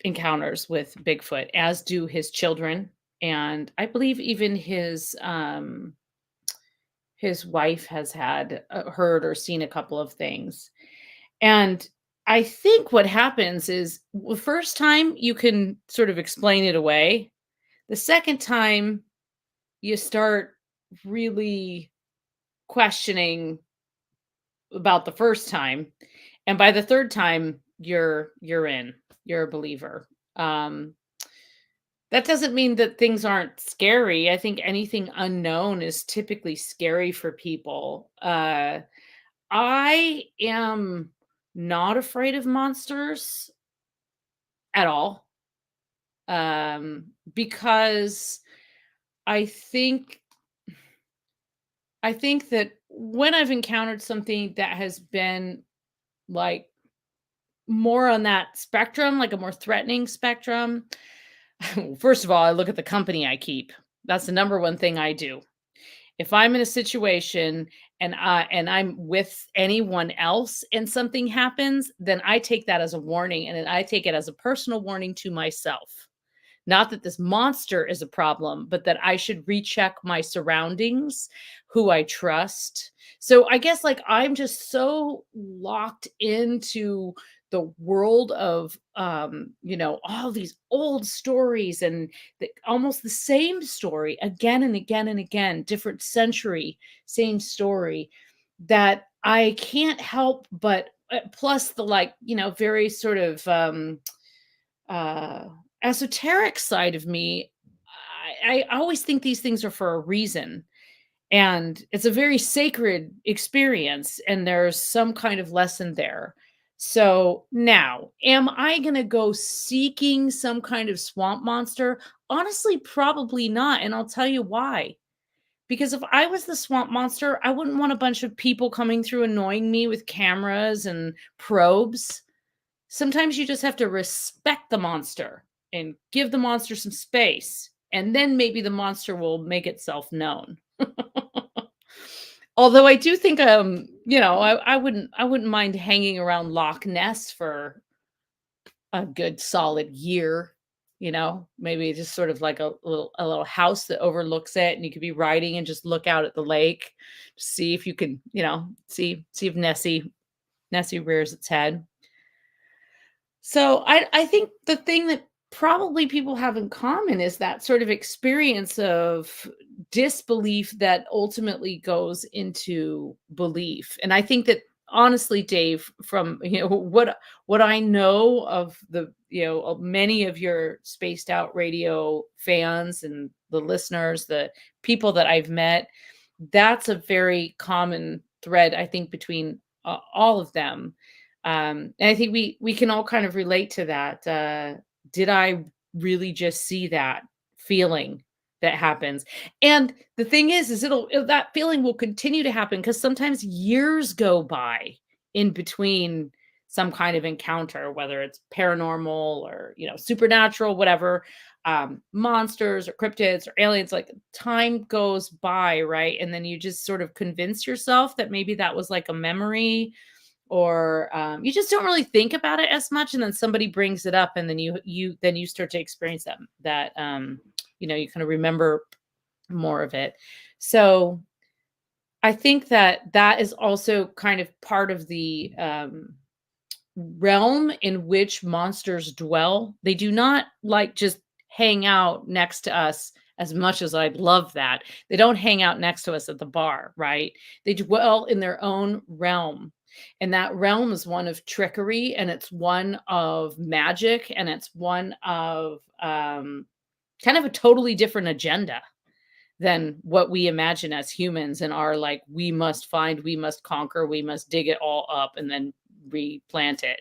encounters with Bigfoot, as do his children, and I believe even his wife has had heard or seen a couple of things. And I think what happens is the first time you can sort of explain it away. The second time you start really questioning about the first time, and by the third time you're in. You're a believer. That doesn't mean that things aren't scary. I think anything unknown is typically scary for people. I am not afraid of monsters at all. Because I think I think that when I've encountered something that has been like more on that spectrum, like a more threatening spectrum, first of all, I look at the company I keep. That's the number one thing I do. If I'm in a situation and I'm with anyone else and something happens, then I take that as a warning and then I take it as a personal warning to myself. Not that this monster is a problem, but that I should recheck my surroundings, who I trust. So I guess like I'm just so locked into the world of all these old stories and almost the same story again and again and again, different century, same story, that I can't help but plus the very sort of uh esoteric side of me. I always think these things are for a reason, and it's a very sacred experience, and there's some kind of lesson there. So now, am I going to go seeking some kind of swamp monster? Honestly, probably not, and I'll tell you why. Because if I was the swamp monster, I wouldn't want a bunch of people coming through annoying me with cameras and probes. sometimes you just have to respect the monster and give the monster some space, and then maybe the monster will make itself known. Although I do think, I wouldn't mind hanging around Loch Ness for a good solid year, maybe just sort of like a little house that overlooks it, and you could be riding and just look out at the lake, see if you can, see if Nessie rears its head. So I think the thing that probably people have in common is that sort of experience of disbelief that ultimately goes into belief. And I think that honestly, Dave, from what I know of of many of your spaced out radio fans and the listeners, the people that I've met, that's a very common thread, I think, between all of them. And I think we can all kind of relate to that. Did I really just see that feeling that happens? And the thing is that feeling will continue to happen because sometimes years go by in between some kind of encounter, whether it's paranormal or supernatural, whatever, monsters or cryptids or aliens. Like, time goes by, right? And then you just sort of convince yourself that maybe that was like a memory, or you just don't really think about it as much, and then somebody brings it up, and then you start to experience you kind of remember more of it. So I think that is also kind of part of the realm in which monsters dwell. They do not like just hang out next to us as much as I'd love that. They don't hang out next to us at the bar, right? They dwell in their own realm. And that realm is one of trickery, and it's one of magic, and it's one of kind of a totally different agenda than what we imagine as humans, and are like, we must find, we must conquer, we must dig it all up and then replant it.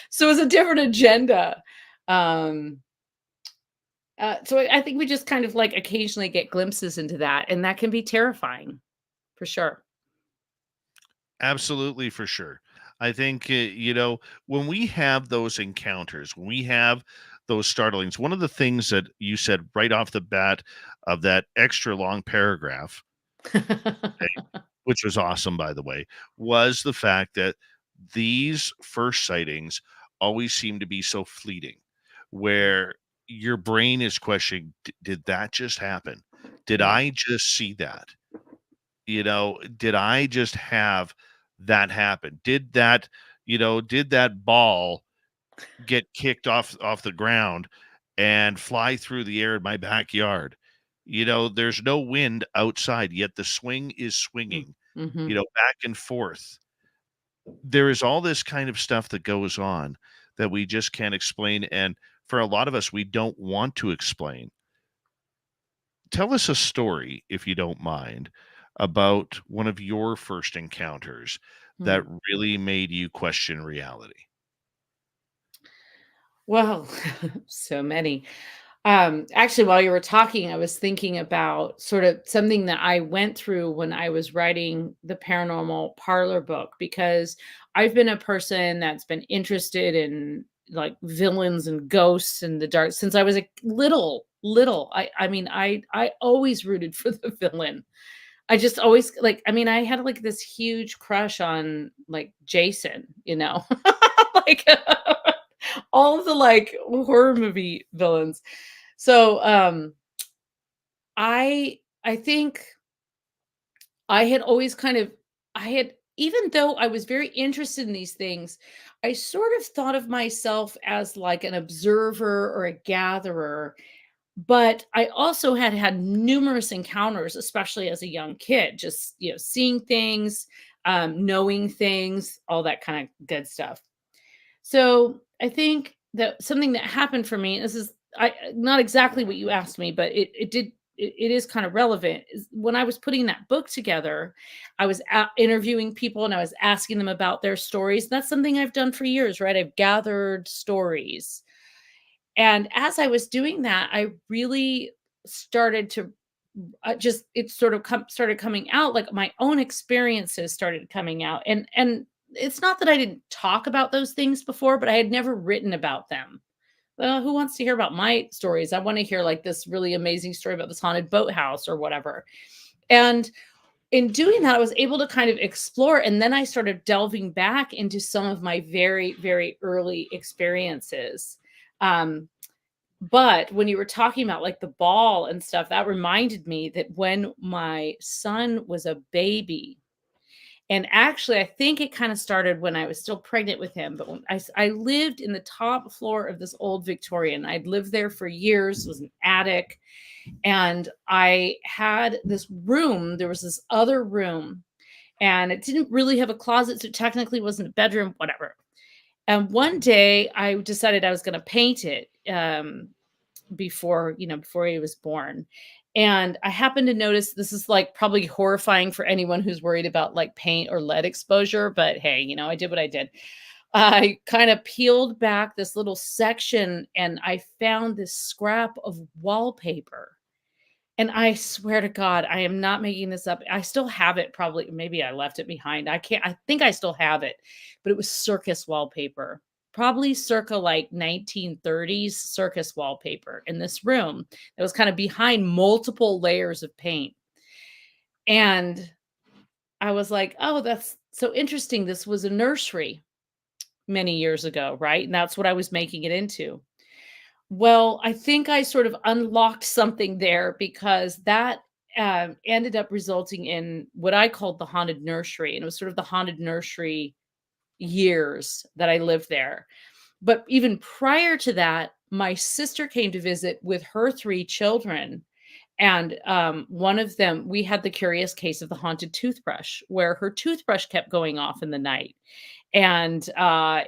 So it's a different agenda. So I think we just kind of like occasionally get glimpses into that, and that can be terrifying for sure. Absolutely, for sure. I think, when we have those encounters, when we have those startlings, one of the things that you said right off the bat of that extra long paragraph, which was awesome, by the way, was the fact that these first sightings always seem to be so fleeting, where your brain is questioning, Did that just happen? Did Yeah. I just see that? Did I just have that happen? Did that ball get kicked off the ground and fly through the air in my backyard? There's no wind outside, yet the swing is swinging, Mm-hmm. back and forth. There is all this kind of stuff that goes on that we just can't explain, and for a lot of us, we don't want to explain. Tell us a story, if you don't mind, about one of your first encounters that really made you question reality. Well, so many. Actually, while you were talking, I was thinking about sort of something that I went through when I was writing the paranormal Parlor book, because I've been a person that's been interested in like villains and ghosts and the dark since I was a little. I mean, I always rooted for the villain. I just always like, I mean, I had like this huge crush on like Jason, like all of the like horror movie villains. So I think I had always kind of I had even though I was very interested in these things, I sort of thought of myself as like an observer or a gatherer, but I also had had numerous encounters, especially as a young kid, just seeing things, knowing things, all that kind of good stuff. So I think that something that happened for me, this is not exactly what you asked me, but it is kind of relevant. Is when I was putting that book together, I was interviewing people and I was asking them about their stories. That's something I've done for years, right? I've gathered stories, and as I was doing that, I really started to just it sort of started coming out, like my own experiences started coming out, and it's not that I didn't talk about those things before, but I had never written about them. Well, who wants to hear about my stories? I want to hear like this really amazing story about this haunted boathouse or whatever. And in doing that, I was able to kind of explore. And then I started delving back into some of my very, very early experiences. Um, but when you were talking about like the ball and stuff, that reminded me that when my son was a baby, and actually, I think it kind of started when I was still pregnant with him. But when I lived in the top floor of this old Victorian. I'd lived there for years. It was an attic. And I had this room. There was this other room. And it didn't really have a closet. So it technically wasn't a bedroom, whatever. And one day I decided I was going to paint it. Before he was born. And I happened to notice, this is like probably horrifying for anyone who's worried about like paint or lead exposure, but hey, I did what I did. I kind of peeled back this little section and I found this scrap of wallpaper. And I swear to God, I am not making this up. I still have it, probably. Maybe I left it behind. I think I still have it, but it was circus wallpaper, probably circa like 1930s circus wallpaper in this room that was kind of behind multiple layers of paint. And I was like, oh, that's so interesting. This was a nursery many years ago, right? And that's what I was making it into. Well, I think I sort of unlocked something there because that ended up resulting in what I called the haunted nursery. And it was sort of the haunted nursery years that I lived there. But even prior to that, my sister came to visit with her 3 children. And one of them, we had the curious case of the haunted toothbrush, where her toothbrush kept going off in the night. And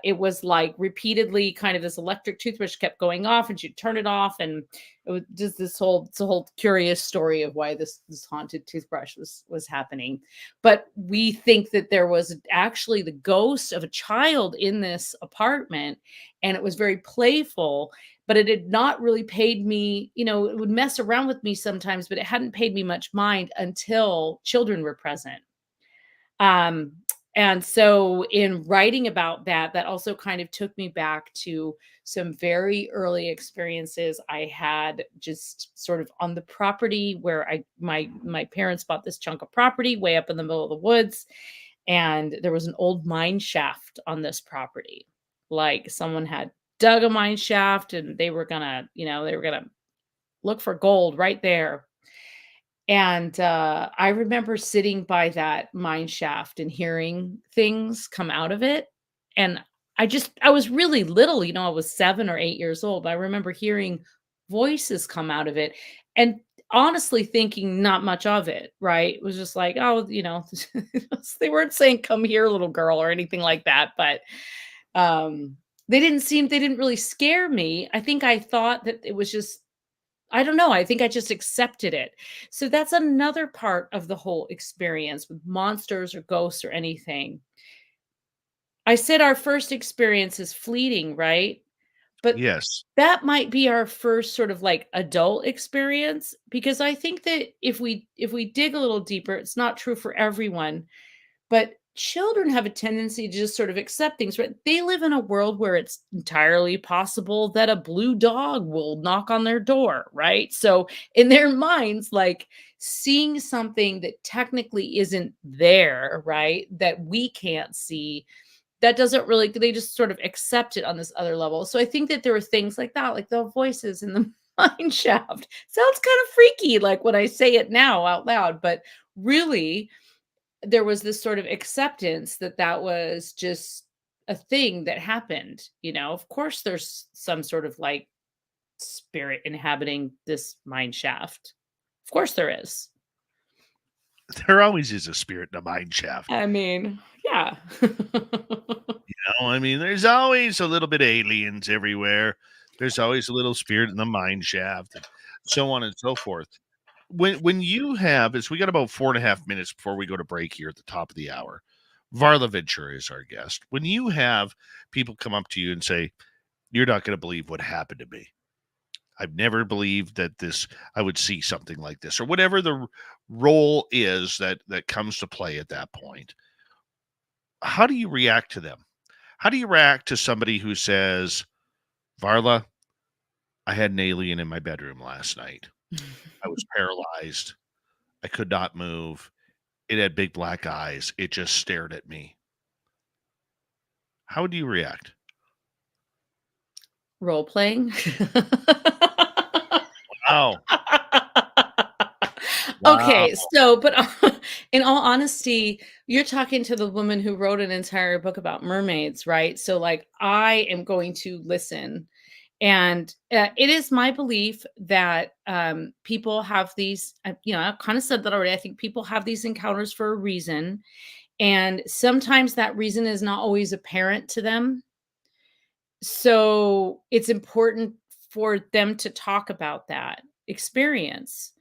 it was like repeatedly kind of this electric toothbrush kept going off and she'd turn it off. And it was just it's a whole curious story of why this haunted toothbrush was happening. But we think that there was actually the ghost of a child in this apartment, and it was very playful, but it had not really paid me, it would mess around with me sometimes, but it hadn't paid me much mind until children were present. Um, and so in writing about that, that also kind of took me back to some very early experiences I had just sort of on the property where my parents bought this chunk of property way up in the middle of the woods. And there was an old mine shaft on this property. Like someone had dug a mine shaft and they were gonna look for gold right there. And I remember sitting by that mine shaft and hearing things come out of it. And I was really little, I was 7 or 8 years old. But I remember hearing voices come out of it and honestly thinking not much of it, right? It was just like, oh, they weren't saying, come here, little girl, or anything like that. But they didn't really scare me. I think I thought that it was just, I don't know. I think I just accepted it. So that's another part of the whole experience with monsters or ghosts or anything. I said our first experience is fleeting, right? But Yes. that might be our first sort of like adult experience, because I think that if we dig a little deeper, it's not true for everyone, but children have a tendency to just sort of accept things, right? They live in a world where it's entirely possible that a blue dog will knock on their door, right? So in their minds, like seeing something that technically isn't there, right? That we can't see, that doesn't really, they just sort of accept it on this other level. So I think that there were things like that, like the voices in the mine shaft. Sounds kind of freaky, like when I say it now out loud, but really, there was this sort of acceptance that that was just a thing that happened. Of course there's some sort of like spirit inhabiting this mine shaft. Of course there is. There always is a spirit in a mine shaft. I mean, yeah. There's always a little bit of aliens everywhere. There's always a little spirit in the mine shaft, and so on and so forth. When you have, as we got about 4.5 minutes before we go to break here at the top of the hour, Varla Ventura is our guest. When you have people come up to you and say, "You're not going to believe what happened to me. I've never believed that I would see something like this," or whatever the role is that comes to play at that point. how do you react to them? How do you react to somebody who says, Varla, I had an alien in my bedroom last night. I was paralyzed. I could not move. It had big black eyes. It just stared at me. How do you react? Role playing. Wow. Wow. Okay, so but in all honesty, you're talking to the woman who wrote an entire book about mermaids, right? So like I am going to listen. And it is my belief that people have these, I've kind of said that already. I think people have these encounters for a reason. And sometimes that reason is not always apparent to them. So it's important for them to talk about that experience.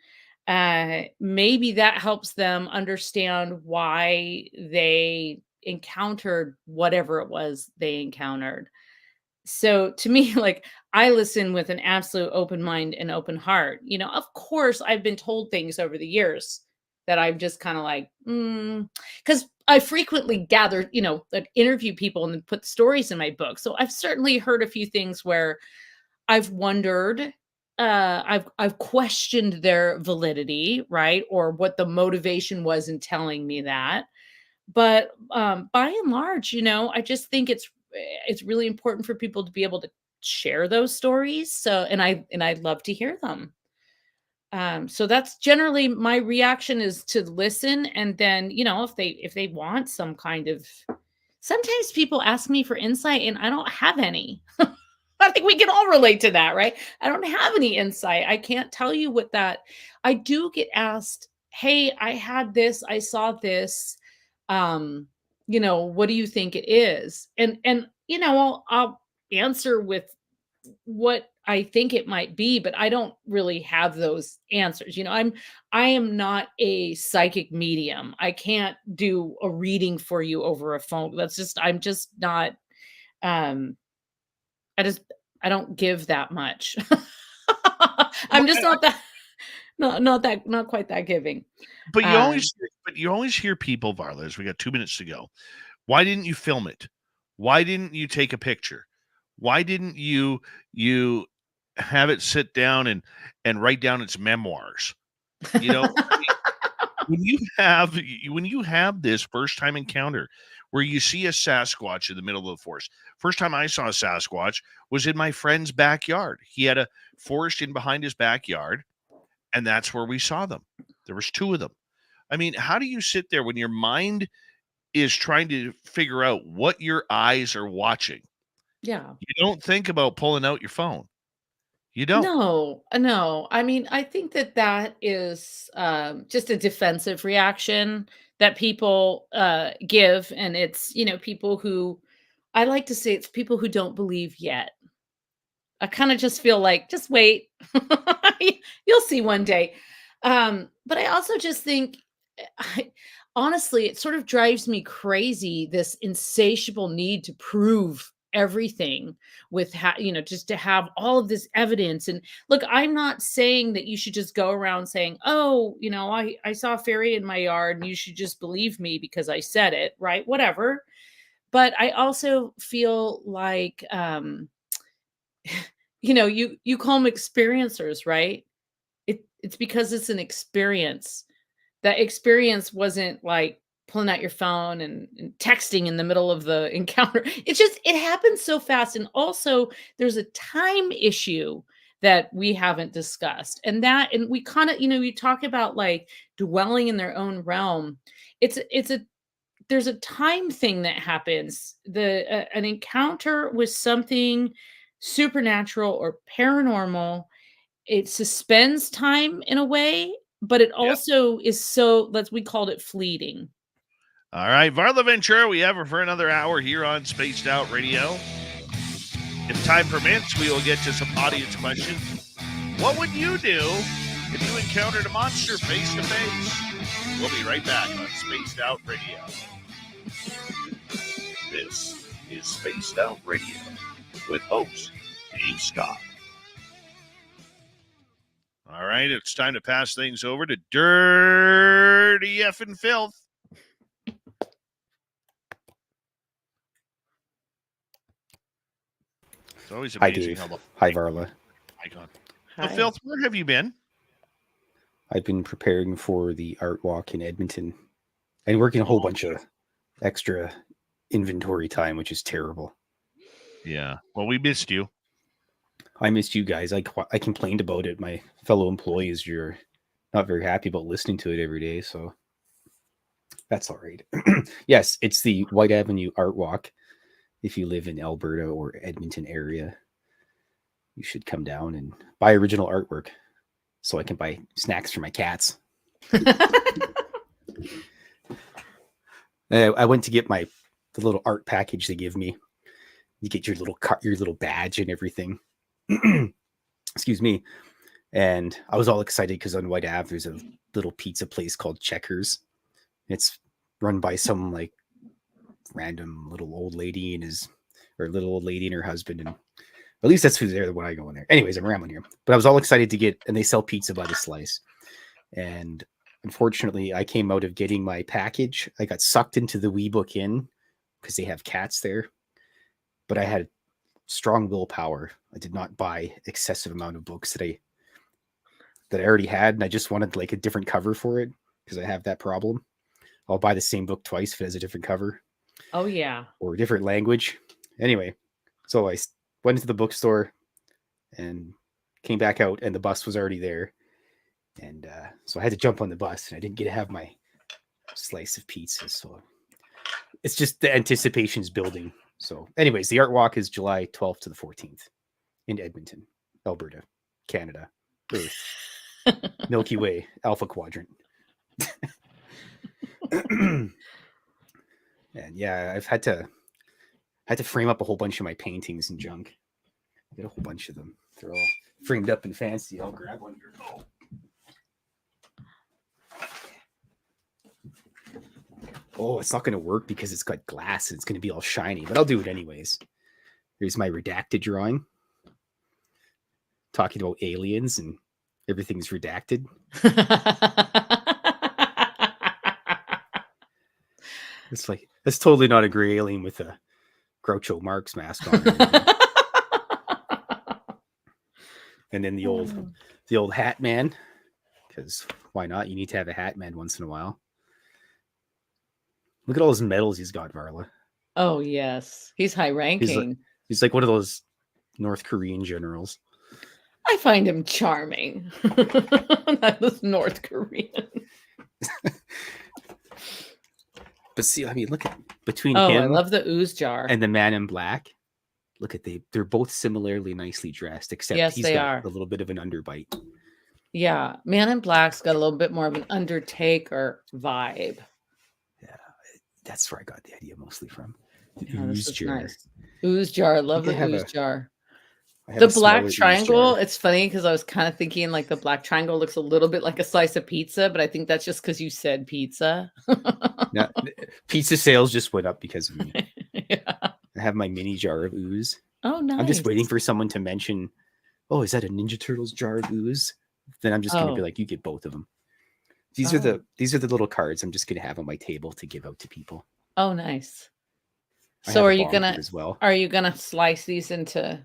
Maybe that helps them understand why they encountered whatever it was they encountered. So to me, like I listen with an absolute open mind and open heart. Of course, I've been told things over the years that I'm just kind of like, because I frequently gather, like interview people and then put stories in my book. So I've certainly heard a few things where I've wondered, I've questioned their validity, right? Or what the motivation was in telling me that. But by and large, I just think it's really important for people to be able to share those stories. So and I love to hear them. So that's generally my reaction is to listen, and then if they want some kind of, sometimes people ask me for insight and I don't have any. I think we can all relate to that, right? I don't have any insight. I can't tell you what that. I do get asked, "Hey, I had this, I saw this. What do you think it is?" And I'll answer with what I think it might be, but I don't really have those answers. I am not a psychic medium. I can't do a reading for you over a phone. I'm just not um I just I don't give that much. I'm Well, just not that not quite that giving. But Um, you always hear people, Varla, as we got 2 minutes to go. Why didn't you film it? Why didn't you take a picture? Why didn't you have it sit down and write down its memoirs? You know, when you have this first time encounter where you see a Sasquatch in the middle of the forest. First time I saw a Sasquatch was in my friend's backyard. He had a forest in behind his backyard, and that's where we saw them. There was two of them. I mean, how do you sit there when your mind is trying to figure out what your eyes are watching? yeah. You don't think about pulling out your phone. You don't. No, no. I mean, I think that is just a defensive reaction that people give, and it's people who, I like to say, it's people who don't believe yet. I kind of just feel like, just wait. You'll see one day. But I also just think, honestly, it sort of drives me crazy, this insatiable need to prove everything with, just to have all of this evidence. And look, I'm not saying that you should just go around saying, oh, I saw a fairy in my yard and you should just believe me because I said it, right? Whatever. But I also feel like, you call them experiencers, right? It's because it's an experience. That experience wasn't like pulling out your phone and texting in the middle of the encounter. It happens so fast. And also there's a time issue that we haven't discussed. And we kind of, you talk about like dwelling in their own realm. It's a there's a time thing that happens. An encounter with something supernatural or paranormal, it suspends time in a way, but it Yep. also is so, we called it fleeting. All right, Varla Ventura, we have her for another hour here on Spaced Out Radio. If time permits, we will get to some audience questions. What would you do if you encountered a monster face to face? We'll be right back on Spaced Out Radio. This is Spaced Out Radio with host Dave Scott. All right, it's time to pass things over to Dirty Effing Filth. It's always Hi, amazing Dave. how the Hi, Varla. my God. Hi. Phil, where have you been? I've been preparing for the art walk in Edmonton and working a whole bunch of extra inventory time, which is terrible. Yeah. Well, we missed you. I missed you guys. I complained about it. My fellow employees, you're not very happy about listening to it every day, so that's all right. Yes, it's the White Avenue Art Walk. If you live in Alberta or Edmonton area, you should come down and buy original artwork so I can buy snacks for my cats. I went to get the little art package they give me. You get your little badge and everything. Excuse me. And I was all excited because on White Ave there's a little pizza place called Checkers. It's run by some like random little old lady and her husband, and at least that's who's there when I go in there. Anyways, I'm rambling here. But I was all excited to get, and they sell pizza by the slice. And unfortunately, I came out of getting my package. I got sucked into the WeBook Inn because they have cats there. But I had strong willpower. I did not buy excessive amount of books that I already had, and I just wanted like a different cover for it because I have that problem. I'll buy the same book twice if it has a different cover. Oh, yeah. Or a different language. Anyway, so I went into the bookstore and came back out, and the bus was already there. And so I had to jump on the bus, and I didn't get to have my slice of pizza. So it's just the anticipation's building. So anyways, the art walk is July 12th to the 14th in Edmonton, Alberta, Canada, Earth, Milky Way, Alpha Quadrant. And yeah, I've had to frame up a whole bunch of my paintings and junk. I get a whole bunch of them. They're all framed up and fancy. I'll grab one here. Oh, it's not going to work because it's got glass and it's going to be all shiny, but I'll do it anyways. Here's my redacted drawing. Talking about aliens and everything's redacted. It's like, that's totally not a gray alien with a Groucho Marx mask on. And then the old hat man, because why not? You need to have a hat man once in a while. Look at all his medals he's got, Varla. Oh, yes. He's high ranking. He's like one of those North Korean generals. I find him charming. That was North Korean. But see, I mean, look at between him. I love the ooze jar. And the man in black. Look at they're both similarly nicely dressed, except he's got a little bit of an underbite. Yeah, Man in Black's got a little bit more of an Undertaker vibe. Yeah, that's where I got the idea mostly from. The ooze jar. Nice. Ooze jar. Love the ooze jar. The black triangle, it's funny because I was kind of thinking like the black triangle looks a little bit like a slice of pizza, but I think that's just because you said pizza. No, pizza sales just went up because of me. Yeah. I have my mini jar of ooze. Oh, nice. I'm just waiting for someone to mention, oh, is that a Ninja Turtles jar of ooze? Then I'm just going to be like, you get both of them. These are the little cards I'm just going to have on my table to give out to people. Oh, nice. So are you gonna slice these into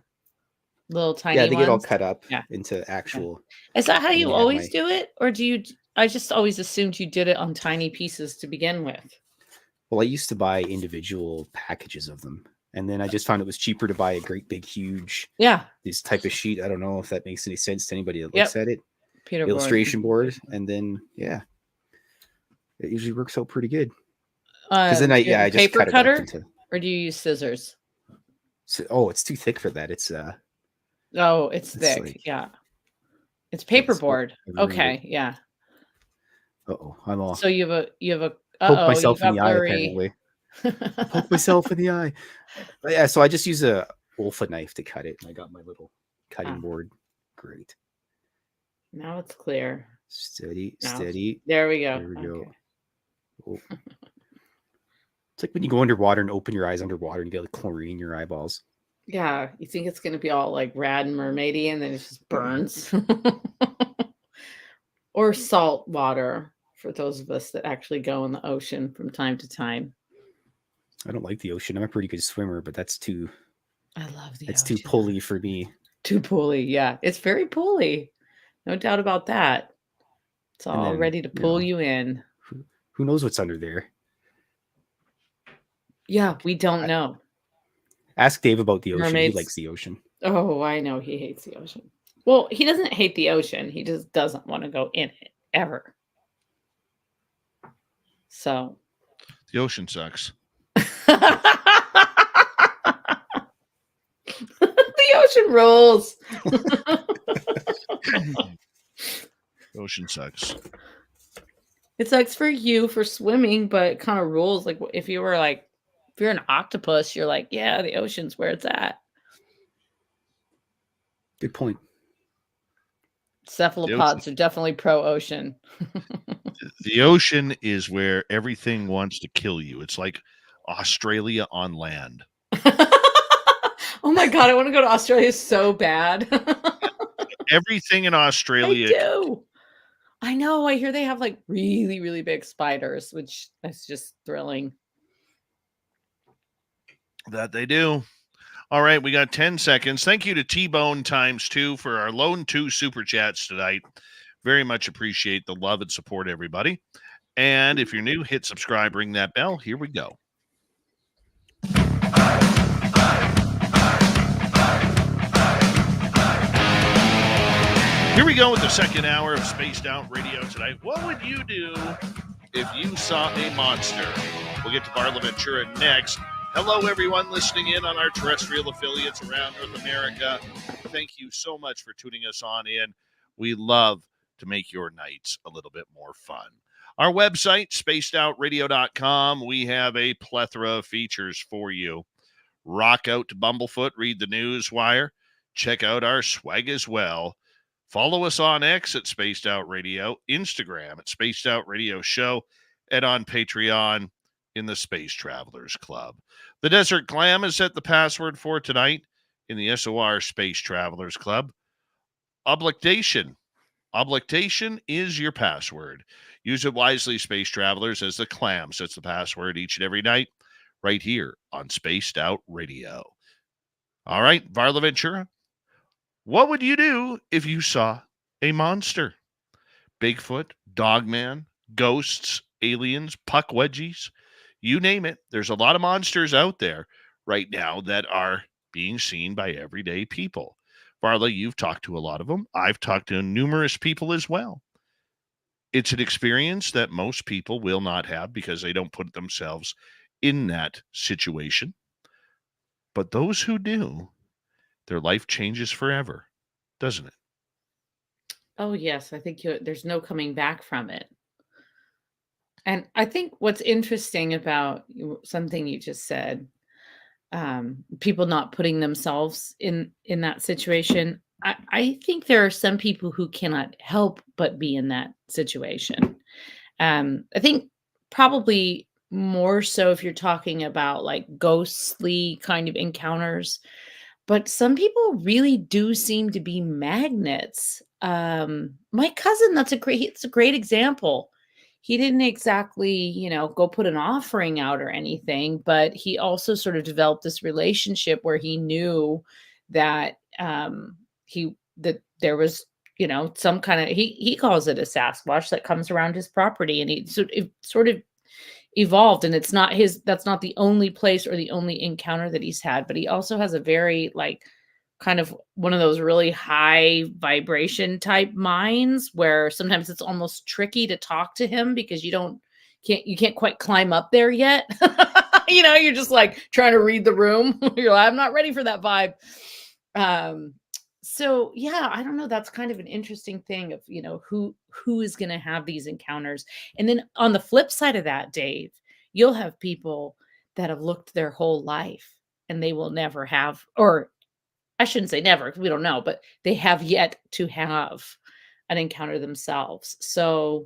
little tiny ones? Yeah, they get all cut up into actual. Is that how you always do it? Or do you, I just always assumed you did it on tiny pieces to begin with. Well, I used to buy individual packages of them. And then I just found it was cheaper to buy a great big, huge, this type of sheet. I don't know if that makes any sense to anybody that looks at it. Illustration board. And then, it usually works out pretty good. Because then I just paper cut cutter, it up into, or do you use scissors? So, it's too thick for that. It's it's thick. It's paperboard. Okay, yeah. I'm all. So you have a. Poke myself in the eye, apparently. Poke myself in the eye. But yeah, so I just use a Wolfa knife to cut it. And I got my little cutting board. Great. Now it's clear. Steady. There we go. There we go. Oh. It's like when you go underwater and open your eyes underwater and you get like chlorine in your eyeballs. Yeah, you think it's going to be all like rad and mermaidy, and then it just burns. Or salt water for those of us that actually go in the ocean from time to time. I don't like the ocean. I'm a pretty good swimmer, but that's too I love the It's ocean. too pulley for me. Too pulley. Yeah. It's very pulley. No doubt about that. It's And all then, ready to pull you in. Who knows what's under there? Yeah. We don't know. Ask Dave about the ocean. He Mermaids. likes the ocean. Oh, I know he hates the ocean. Well, he doesn't hate the ocean. He just doesn't want to go in it ever. So The ocean sucks. the ocean rolls. The ocean sucks. It sucks for you for swimming, but it kind of rules. Like if you're an octopus, you're like, yeah, the ocean's where it's at. Good point. Cephalopods are definitely pro-ocean. The ocean is where everything wants to kill you. It's like Australia on land. Oh my God, I want to go to Australia so bad. Everything in Australia. I do. I know. I hear they have like really, really big spiders, which is just thrilling. That they do. All right, we got 10 seconds. Thank you to T-Bone ×2 for our lone 2 super chats tonight. Very much appreciate the love and support, everybody. And if you're new, hit subscribe, ring that bell. Here we go. Here we go with the second hour of Spaced Out Radio tonight. What would you do if you saw a monster? We'll get to Varla Ventura next. Hello, everyone listening in on our terrestrial affiliates around North America. Thank you so much for tuning us on in. We love to make your nights a little bit more fun. Our website, spacedoutradio.com, we have a plethora of features for you. Rock out to Bumblefoot, read the news wire, check out our swag as well. Follow us on X at Spaced Out Radio, Instagram at Spaced Out Radio Show, and on Patreon in the Space Travelers Club. The Desert Glam is set the password for tonight in the SOR Space Travelers Club. Oblictation. Oblictation is your password. Use it wisely, Space Travelers, as the Clam sets the password each and every night right here on Spaced Out Radio. All right, Varla Ventura, what would you do if you saw a monster? Bigfoot, Dogman, ghosts, aliens, puck wedgies, you name it. There's a lot of monsters out there right now that are being seen by everyday people. Varla, you've talked to a lot of them. I've talked to numerous people as well. It's an experience that most people will not have because they don't put themselves in that situation. But those who do, their life changes forever, doesn't it? Oh, yes. I think there's no coming back from it. And I think what's interesting about something you just said, people not putting themselves in that situation. I think there are some people who cannot help but be in that situation. I think probably more so if you're talking about like ghostly kind of encounters, but some people really do seem to be magnets. My cousin, it's a great example. He didn't exactly, go put an offering out or anything, but he also sort of developed this relationship where he knew that that there was, some kind of he calls it a Sasquatch that comes around his property, and it sort of evolved, and that's not the only place or the only encounter that he's had, but he also has a very like kind of one of those really high vibration type minds where sometimes it's almost tricky to talk to him because you can't quite climb up there yet. You're just like trying to read the room. You're like, I'm not ready for that vibe. So yeah, I don't know. That's kind of an interesting thing of, who is going to have these encounters. And then on the flip side of that, Dave, you'll have people that have looked their whole life and they will never have, or I shouldn't say never because we don't know, but they have yet to have an encounter themselves. So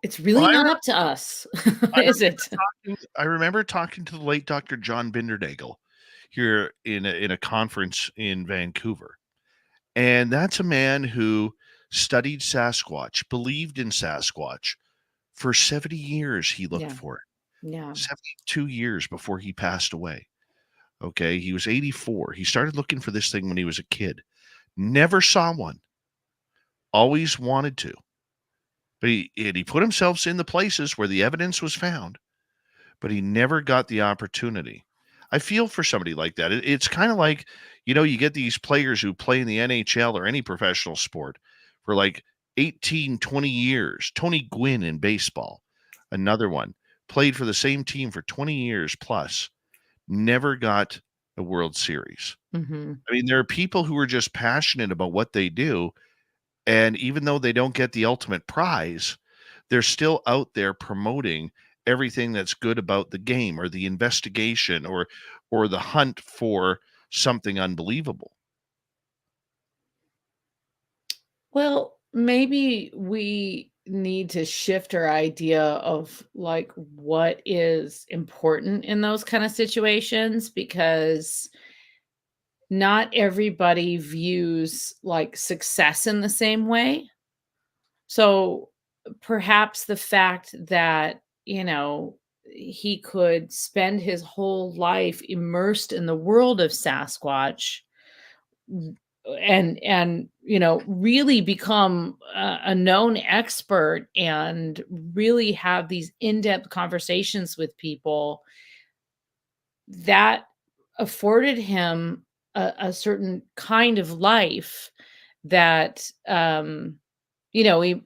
it's really not up to us, is it? I remember talking to the late Dr. John Bindernagel here in a conference in Vancouver. And that's a man who studied Sasquatch, believed in Sasquatch. For 70 years, he looked for it. Yeah. 72 years before he passed away. Okay. He was 84. He started looking for this thing when he was a kid. Never saw one. Always wanted to. But he put himself in the places where the evidence was found, but he never got the opportunity. I feel for somebody like that. It's kind of like, you get these players who play in the NHL or any professional sport for like 18, 20 years. Tony Gwynn in baseball, another one, played for the same team for 20 years plus, never got a World Series. Mhm. I mean, there are people who are just passionate about what they do. And even though they don't get the ultimate prize, they're still out there promoting everything that's good about the game or the investigation or the hunt for something unbelievable. Well, maybe we need to shift our idea of like what is important in those kind of situations, because not everybody views like success in the same way. So perhaps the fact that, he could spend his whole life immersed in the world of Sasquatch, and really become a known expert and really have these in-depth conversations with people, that afforded him a certain kind of life that he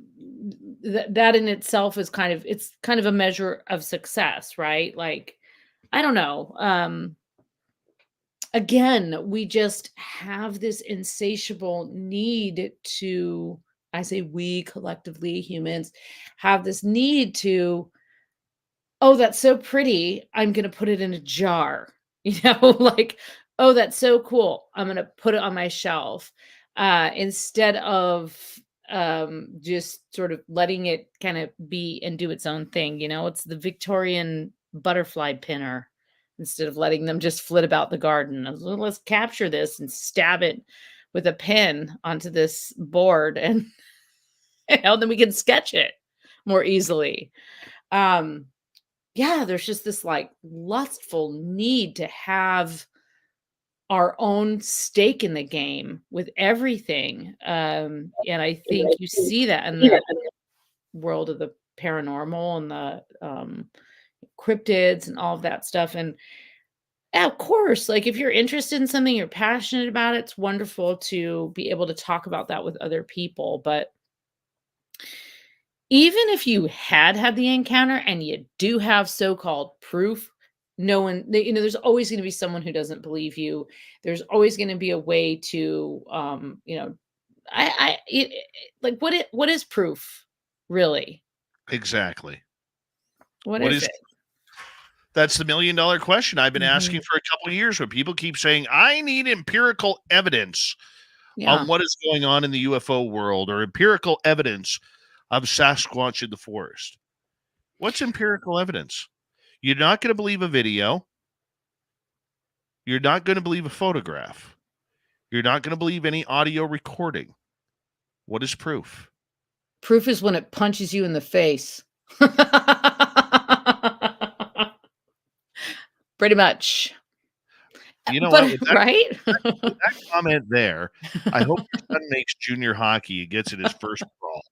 that in itself is it's kind of a measure of success, right? Like, I don't know. Again, we just have this insatiable need to, I say we collectively, humans, have this need to, oh, that's so pretty, I'm gonna put it in a jar. Like, oh, that's so cool, I'm gonna put it on my shelf. Instead of just sort of letting it kind of be and do its own thing. It's the Victorian butterfly pinner. Instead of letting them just flit about the garden, "Well, let's capture this and stab it with a pen onto this board, and then we can sketch it more easily." Um, yeah, there's just this like lustful need to have our own stake in the game with everything. And I think you see that in the world of the paranormal and the cryptids and all of that stuff. And yeah, of course, like if you're interested in something, you're passionate about it, it's wonderful to be able to talk about that with other people. But even if you had the encounter and you do have so-called proof, no one, there's always going to be someone who doesn't believe you. There's always going to be a way to, like what is proof really? Exactly. What What is is it? That's the $1 million question I've been asking Mhm. for a couple of years, when people keep saying, I need empirical evidence Yeah. on what is going on in the UFO world, or empirical evidence of Sasquatch in the forest. What's empirical evidence? You're not going to believe a video. You're not going to believe a photograph. You're not going to believe any audio recording. What is proof? Proof is when it punches you in the face. Pretty much. You know what? But right? With that comment there, I hope your son makes junior hockey and gets in his first brawl.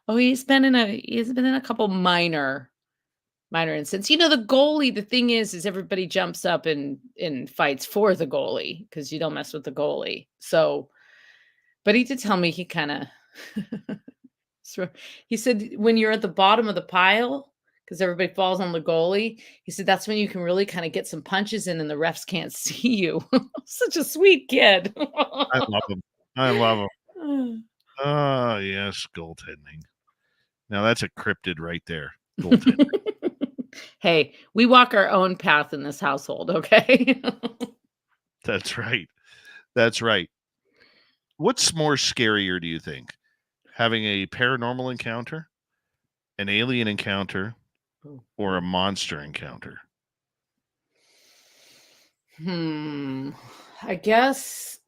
Oh, he's been in a couple minor incidents. The goalie, the thing is everybody jumps up and fights for the goalie because you don't mess with the goalie. So, but he did tell me he kinda he said when you're at the bottom of the pile, because everybody falls on the goalie, he said that's when you can really kinda get some punches in and the refs can't see you. Such a sweet kid. I love him. I love him. Oh, yes, goaltending. Now that's a cryptid right there. Goaltending. Hey, we walk our own path in this household, okay? That's right. That's right. What's more scarier, do you think? Having a paranormal encounter, an alien encounter, or a monster encounter? I guess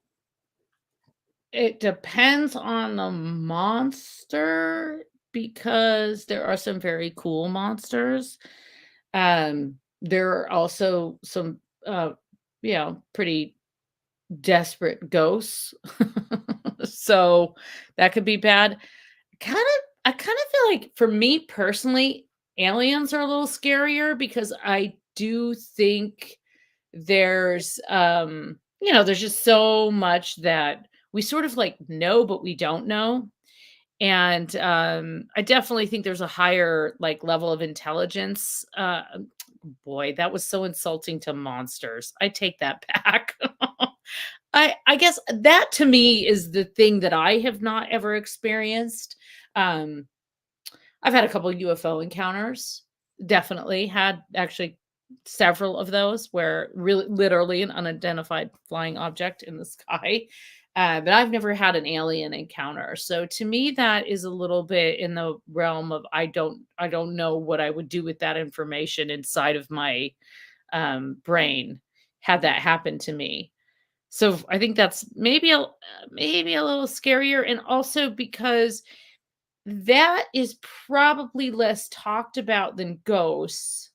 it depends on the monster, because there are some very cool monsters. There are also some pretty desperate ghosts. So that could be bad. I kind of feel like for me personally, aliens are a little scarier because I do think there's just so much that we sort of like know but we don't know. And I definitely think there's a higher like level of intelligence. Boy, that was so insulting to monsters. I take that back. I guess that to me is the thing that I have not ever experienced. Um, I've had a couple UFO encounters. Definitely had actually several of those where really literally an unidentified flying object in the sky. But I've never had an alien encounter. So to me, that is a little bit in the realm of I don't know what I would do with that information inside of my brain had that happen to me. So I think that's maybe a little scarier, and also because that is probably less talked about than ghosts.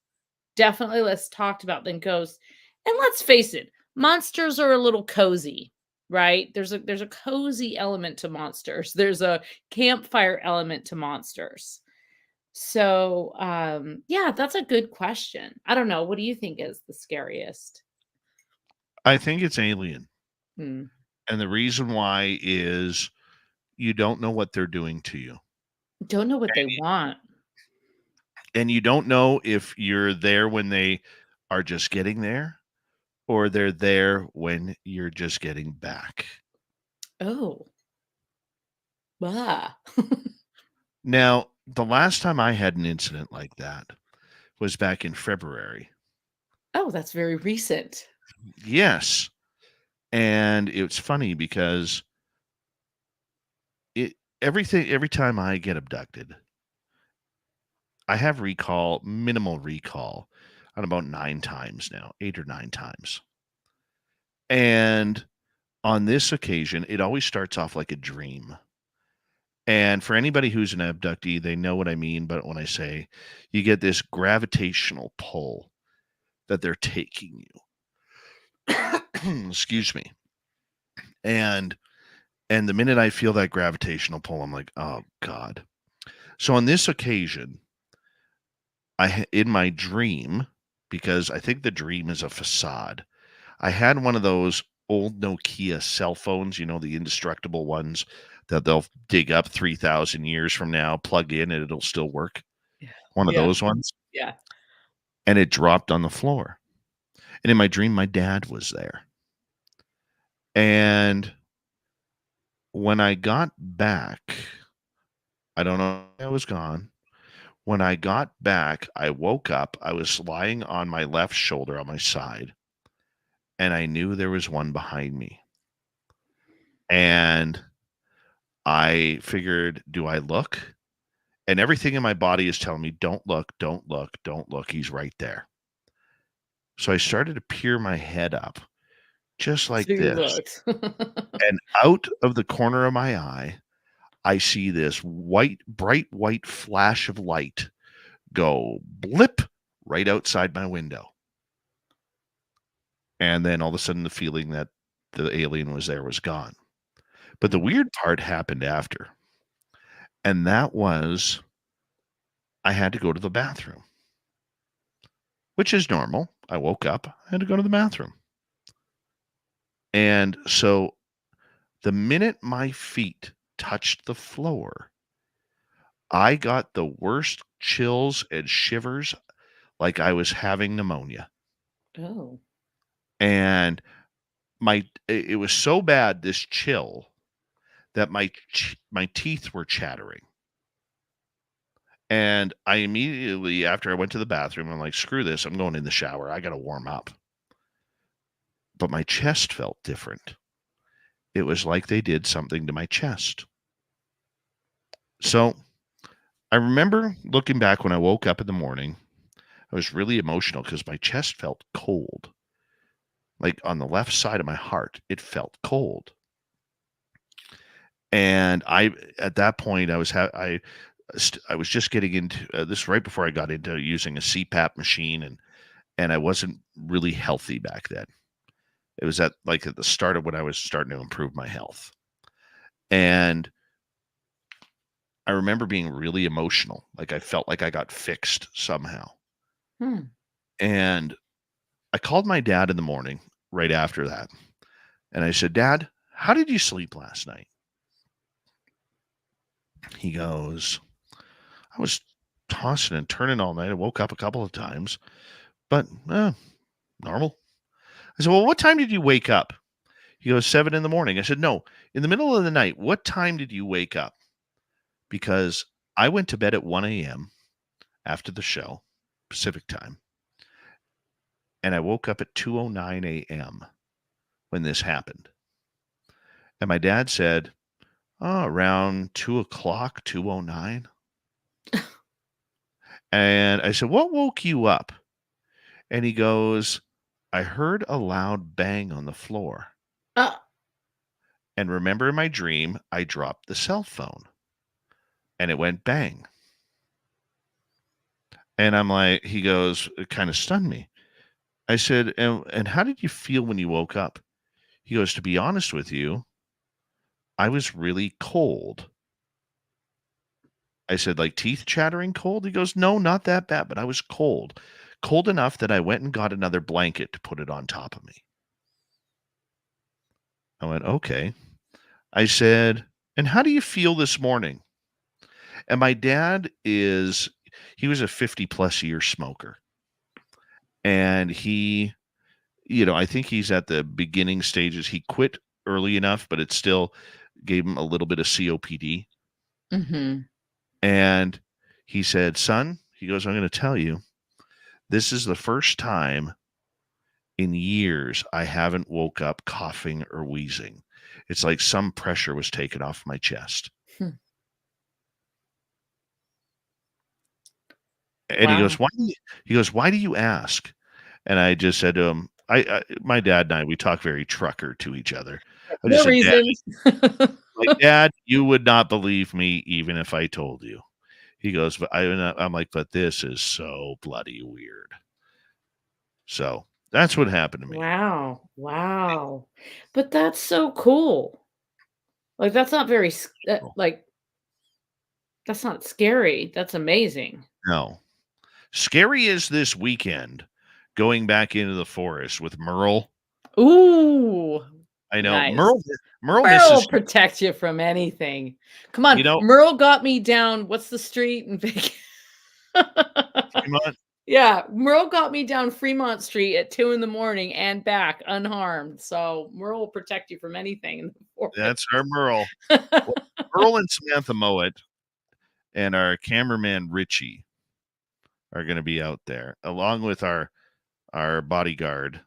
Definitely less talked about than ghosts. And let's face it, monsters are a little cozy, right? There's a cozy element to monsters. There's a campfire element to monsters. So, yeah, that's a good question. I don't know. What do you think is the scariest? I think it's alien. Hmm. And the reason why is you don't know what they're doing to you. Don't know what they want. And you don't know if you're there when they are just getting there or they're there when you're just getting back. Oh. Ah. Now, the last time I had an incident like that was back in February. Oh, that's very recent. Yes. And it's funny because every time I get abducted, I have minimal recall on about 9 times now, 8 or 9 times. And on this occasion, it always starts off like a dream. And for anybody who's an abductee, they know what I mean. But when I say you get this gravitational pull that they're taking you, excuse me. And the minute I feel that gravitational pull, I'm like, oh God. So on this occasion, in my dream, because I think the dream is a facade, I had one of those old Nokia cell phones, the indestructible ones that they'll dig up 3,000 years from now, plug in, and it'll still work. Yeah. One of Yeah. those ones. Yeah. And it dropped on the floor. And in my dream, my dad was there. And when I got back, I don't know, I was gone. When I got back, I woke up. I was lying on my left shoulder on my side, and I knew there was one behind me. And I figured, do I look? And everything in my body is telling me, don't look, don't look, don't look. He's right there. So I started to peer my head up, just like So you this. looked. And out of the corner of my eye, I see this bright white flash of light go blip right outside my window. And then all of a sudden, the feeling that the alien was there was gone. But the weird part happened after. And that was I had to go to the bathroom, which is normal. I woke up, I had to go to the bathroom. And so the minute my feet touched the floor, I got the worst chills and shivers like I was having pneumonia. Oh. And it was so bad, this chill, that my teeth were chattering. And I immediately, after I went to the bathroom, I'm like, screw this, I'm going in the shower. I got to warm up. But my chest felt different. It was like they did something to my chest. So I remember looking back when I woke up in the morning, I was really emotional because my chest felt cold. Like on the left side of my heart, it felt cold. And at that point, I was just getting into this right before I got into using a CPAP machine, and I wasn't really healthy back then. It was at the start of when I was starting to improve my health. And I remember being really emotional. Like I felt like I got fixed somehow. Hmm. And I called my dad in the morning right after that. And I said, Dad, how did you sleep last night? He goes, I was tossing and turning all night. I woke up a couple of times, but normal. I said, well, what time did you wake up? He goes, 7 in the morning. I said, no, in the middle of the night, what time did you wake up? Because I went to bed at 1 a.m. after the show, Pacific time. And I woke up at 2:09 a.m. when this happened. And my dad said, around 2 o'clock, 2:09. And I said, what woke you up? And he goes, I heard a loud bang on the floor. And remember in my dream, I dropped the cell phone. And it went bang. And I'm like, he goes, it kind of stunned me. I said, and how did you feel when you woke up? He goes, to be honest with you, I was really cold. I said, like teeth chattering cold? He goes, no, not that bad, but I was cold. Cold enough that I went and got another blanket to put it on top of me. I went, okay. I said, and how do you feel this morning? And my dad he was a 50+ year smoker. And he, I think he's at the beginning stages. He quit early enough, but it still gave him a little bit of COPD. Mm-hmm. And he said, son, he goes, I'm going to tell you, this is the first time in years I haven't woke up coughing or wheezing. It's like some pressure was taken off my chest. And Wow. he goes, why do you ask? And I just said to him, my dad and I, we talk very trucker to each other. I just No said, reasons. like, Dad, you would not believe me even if I told you. He goes, but I'm like, but this is so bloody weird. So that's what happened to me. Wow. But that's so cool. Like, that's not very, that's not scary. That's amazing. No. Scary is this weekend going back into the forest with Merle. Ooh. I know. Nice. Merle Merle misses will protect you from anything. Come on. Merle got me down. What's the street in Vegas? Fremont? Yeah. Merle got me down Fremont Street at 2 a.m. and back unharmed. So Merle will protect you from anything in the forest. That's our Merle. Well, Merle and Samantha Mowat and our cameraman Richie are going to be out there, along with our bodyguard,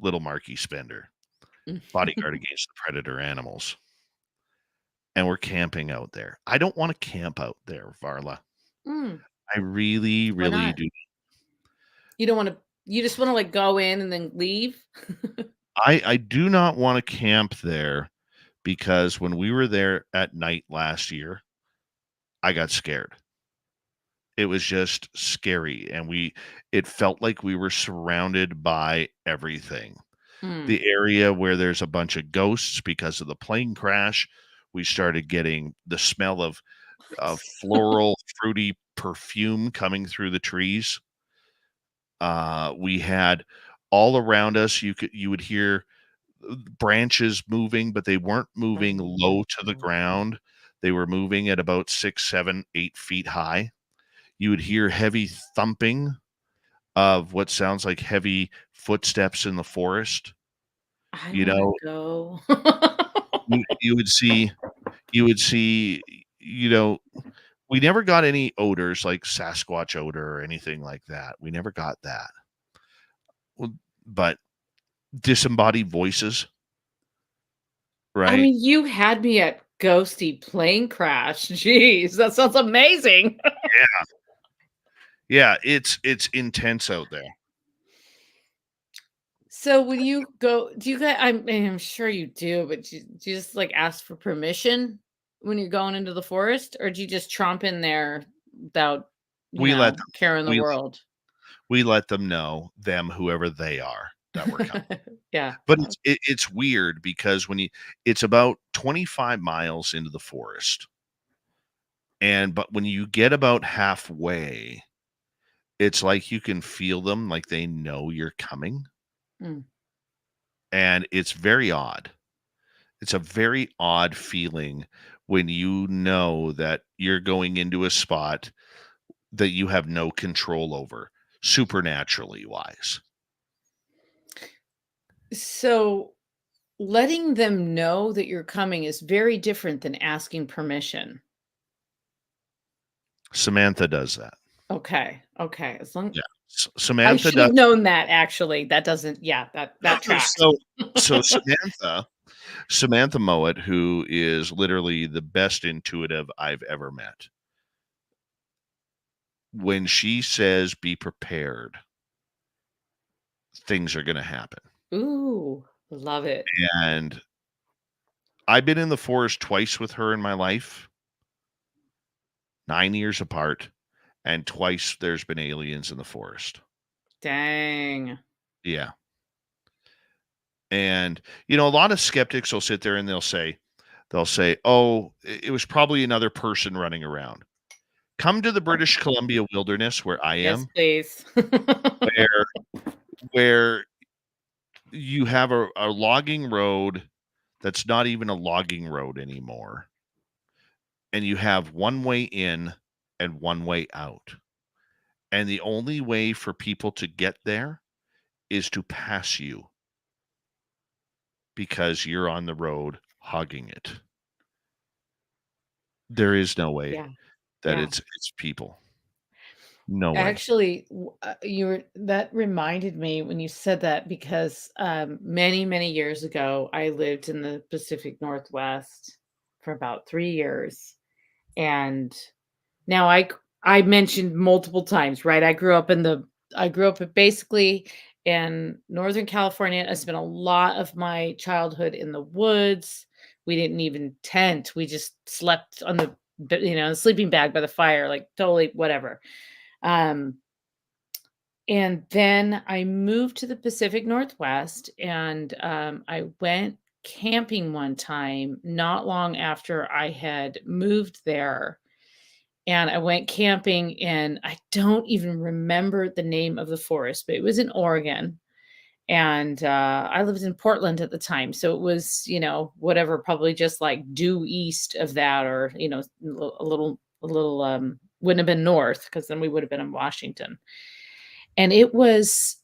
Little Marky Spender, bodyguard against the predator animals. And we're camping out there. I don't want to camp out there, Varla. I really, really do. You don't want to, you just want to like go in and then leave? I do not want to camp there because when we were there at night last year, I got scared. It was just scary. And it felt like we were surrounded by everything. The area where there's a bunch of ghosts because of the plane crash, we started getting the smell of floral, fruity perfume coming through the trees. We had all around us, you would hear branches moving, but they weren't moving low to the ground. They were moving at about 6, 7, 8 feet high. You would hear heavy thumping of what sounds like heavy footsteps in the forest. Go. you would see, we never got any odors like Sasquatch odor or anything like that. We never got that. But disembodied voices, right? I mean, you had me at ghosty plane crash. Jeez, that sounds amazing. Yeah, it's intense out there. So when you go, do you guys, I'm sure you do, but do you just like ask for permission when you're going into the forest, or do you just tromp in there without caring the world? We let them know, whoever they are. that were coming. Yeah. But it's weird because it's about 25 miles into the forest. But when you get about halfway, it's like you can feel them, like they know you're coming. Mm. And it's very odd. It's a very odd feeling when you know that you're going into a spot that you have no control over, supernaturally wise. So letting them know that you're coming is very different than asking permission. Samantha does that. Okay. Okay. As long Yeah. I Samantha should have does. known that actually. That doesn't, yeah, that tracks. So Samantha Mowat, who is literally the best intuitive I've ever met, when she says be prepared, things are going to happen. Ooh, love it. And I've been in the forest twice with her in my life, 9 years apart, and twice there's been aliens in the forest. Dang. Yeah. And, a lot of skeptics will sit there and they'll say, oh, it was probably another person running around. Come to the British Columbia wilderness where I Yes, am, please. where you have a logging road that's not even a logging road anymore. And you have one way in and one way out. And the only way for people to get there is to pass you because you're on the road hogging it. There is no way Yeah. that Yeah. it's people. No way. Actually, that reminded me when you said that because many, many years ago, I lived in the Pacific Northwest for about 3 years. And now I mentioned multiple times, right? I grew up basically in Northern California. I spent a lot of my childhood in the woods. We didn't even tent. We just slept on the sleeping bag by the fire, like totally whatever. Um, and then I moved to the Pacific Northwest and I went camping one time not long after I had moved there. And I went camping and I don't even remember the name of the forest, but it was in Oregon. And I lived in Portland at the time. So it was, whatever, probably just like due east of that or, a little, wouldn't have been north because then we would have been in Washington. And it was,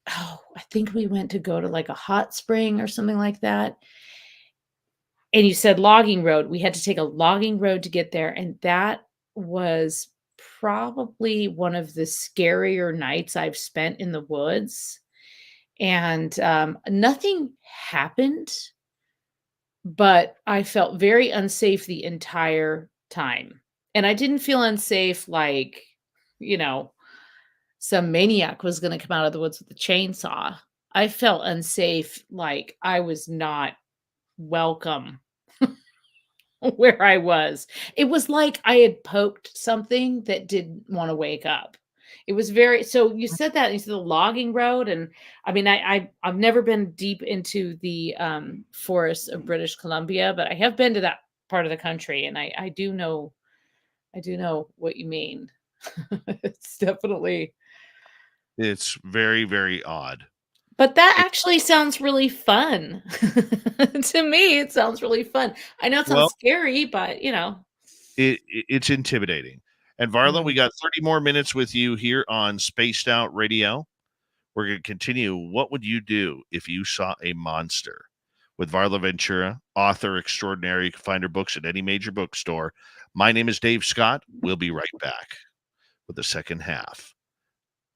I think we went to go to like a hot spring or something like that. And you said logging road. We had to take a logging road to get there. And that was probably one of the scarier nights I've spent in the woods. And nothing happened, but I felt very unsafe the entire time. And I didn't feel unsafe like, you know, some maniac was going to come out of the woods with a chainsaw. I felt unsafe like I was not welcome where I was. It was like I had poked something that didn't want to wake up. It was very so you said that into the logging road, and I mean I've never been deep into the forests of British Columbia, but I have been to that part of the country, and I do know what you mean. It's definitely. It's very, very odd. But that actually sounds really fun. To me, it sounds really fun. I know it Well, sounds scary, but it's intimidating. And Varla, we Mm. got 30 more minutes with you here on Spaced Out Radio. We're going to continue. What would you do if you saw a monster? With Varla Ventura, author extraordinary. You can find her books at any major bookstore. My name is Dave Scott. We'll be right back with the second half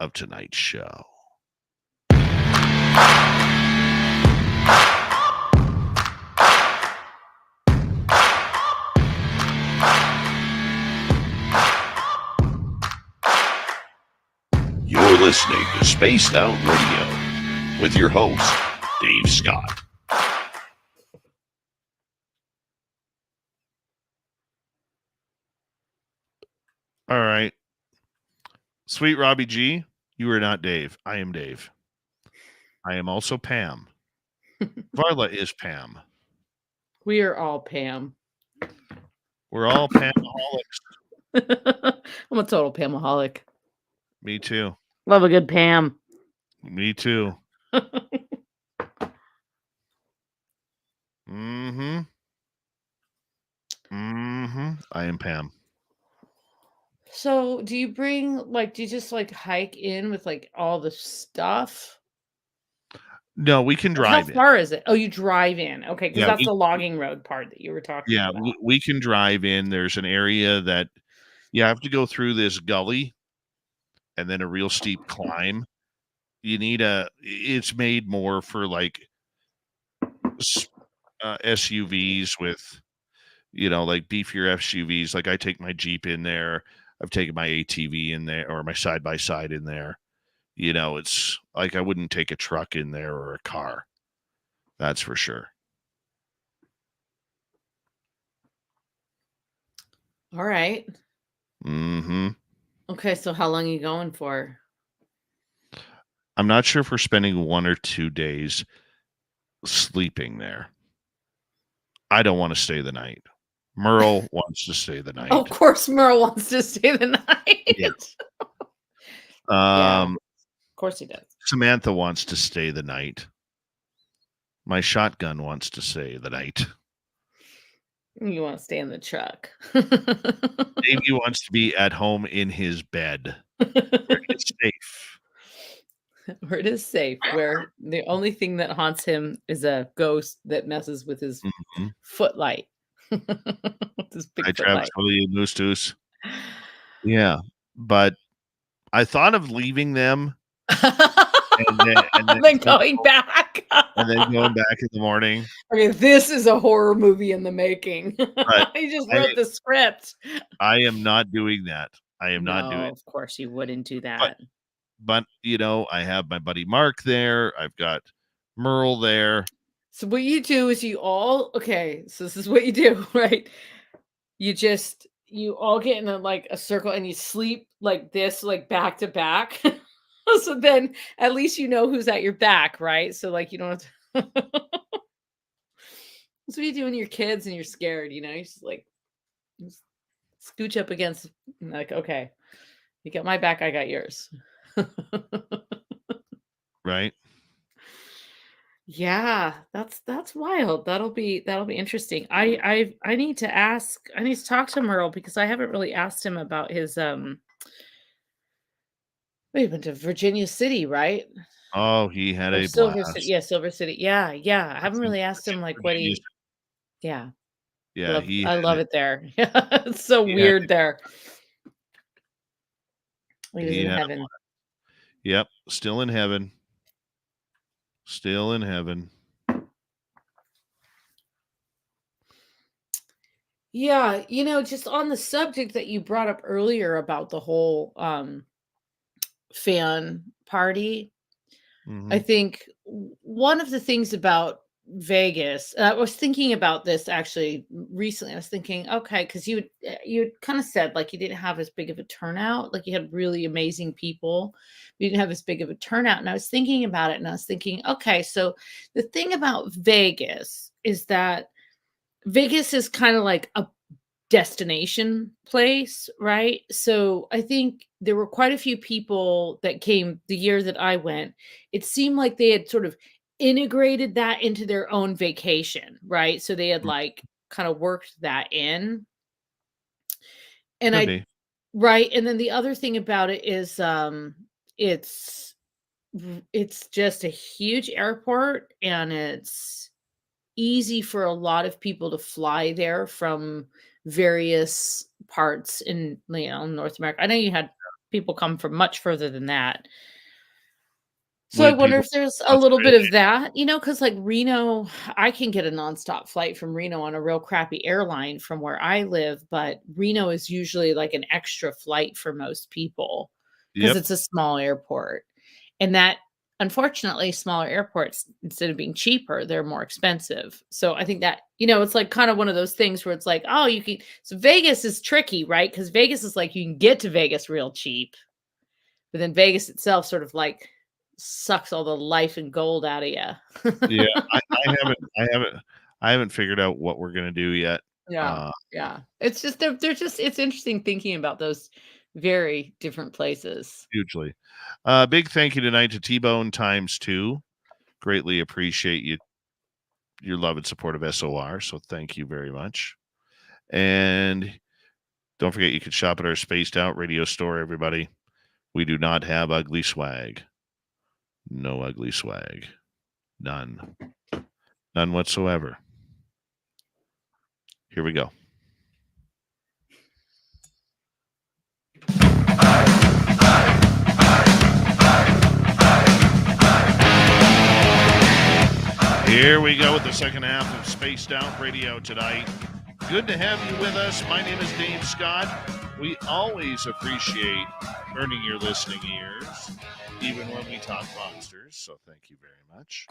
of tonight's show. You're listening to Spaced Out Radio with your host, Dave Scott. All right. Sweet Robbie G, you are not Dave. I am Dave. I am also Pam. Varla is Pam. We are all Pam. We're all Pamaholics. I'm a total Pamaholic. Me too. Love a good Pam. Me too. Mm-hmm. Mm-hmm. I am Pam. So do you bring do you just hike in with all the stuff? No, we can How drive in. far is it? Oh, you drive in. Okay, because Yeah, that's the logging road part that you were talking Yeah, about. we can drive in. There's an area that you have to go through this gully and then a real steep climb. You need it's made more for SUVs with, like beefier SUVs. Like I take my Jeep in there. I've taken my ATV in there or my side by side in there. It's like I wouldn't take a truck in there or a car. That's for sure. All right. Mm-hmm. Okay, so how long are you going for? I'm not sure if we're spending 1 or 2 days sleeping there. I don't want to stay the night. Merle wants to stay the night. Oh, of course, Merle wants to stay the night. Yeah. Yeah, of course he does. Samantha wants to stay the night. My shotgun wants to stay the night. You want to stay in the truck. Davey wants to be at home in his bed. Where it's safe. Where it is safe, where the only thing that haunts him is a ghost that messes with his footlight. This big I footlight. Travis Moose. Yeah, but I thought of leaving them and then going back. and then going back in the morning. Okay, this is a horror movie in the making. But He just wrote the script. I am not doing that. I am not doing it. Of course you wouldn't do that. But I have my buddy Mark there. I've got Merle there. So what you do is so this is what you do, right? You all get in a circle and you sleep like this, back to back. So then at least you know who's at your back, right? So you don't have to that's what you do when you're kids and you're scared, you just just scooch up against okay, you got my back, I got yours. Right. Yeah, that's wild. That'll be interesting. I need to talk to Merle because I haven't really asked him about his he went to Virginia City, right? Oh, he had a Silver blast. City. Yeah, Silver City. Yeah. I haven't really asked him what he Yeah. Yeah, I love it there. Yeah, it's so weird there. He was in heaven. Yep, still in heaven. Still in heaven. Yeah, just on the subject that you brought up earlier about the whole fan party, I think one of the things about Vegas, I was thinking about this actually recently. I was thinking, okay, because you kind of said you didn't have as big of a turnout, you had really amazing people, you didn't have as big of a turnout. And I was thinking about it, and I was thinking, okay, so the thing about Vegas is that Vegas is kind of like a destination place, right? So I think there were quite a few people that came the year that I went. It seemed like they had sort of integrated that into their own vacation, right? So they had kind of worked that in. And right. And then the other thing about it is it's just a huge airport, and it's easy for a lot of people to fly there from various parts in North America. I know you had people come from much further than that. So I wonder if there's a little bit of that, because Reno, I can get a nonstop flight from Reno on a real crappy airline from where I live, but Reno is usually an extra flight for most people because it's a small airport. And that, unfortunately, smaller airports, instead of being cheaper, they're more expensive. So I think that, it's kind of one of those things where it's oh, you can, so Vegas is tricky, right? Because Vegas is you can get to Vegas real cheap, but then Vegas itself sort of sucks all the life and gold out of you. Yeah, I haven't figured out what we're gonna do yet. Yeah, yeah. It's just they're just it's interesting thinking about those very different places. Hugely. Big thank you tonight to T-Bone times 2. Greatly appreciate your love and support of SOR. So thank you very much. And don't forget you can shop at our Spaced Out Radio store, everybody. We do not have ugly swag. No ugly swag. None. None whatsoever. Here we go. Here we go with the second half of Spaced Out Radio tonight. Good to have you with us. My name is Dave Scott. We always appreciate earning your listening ears, even when we talk monsters. So thank you very much.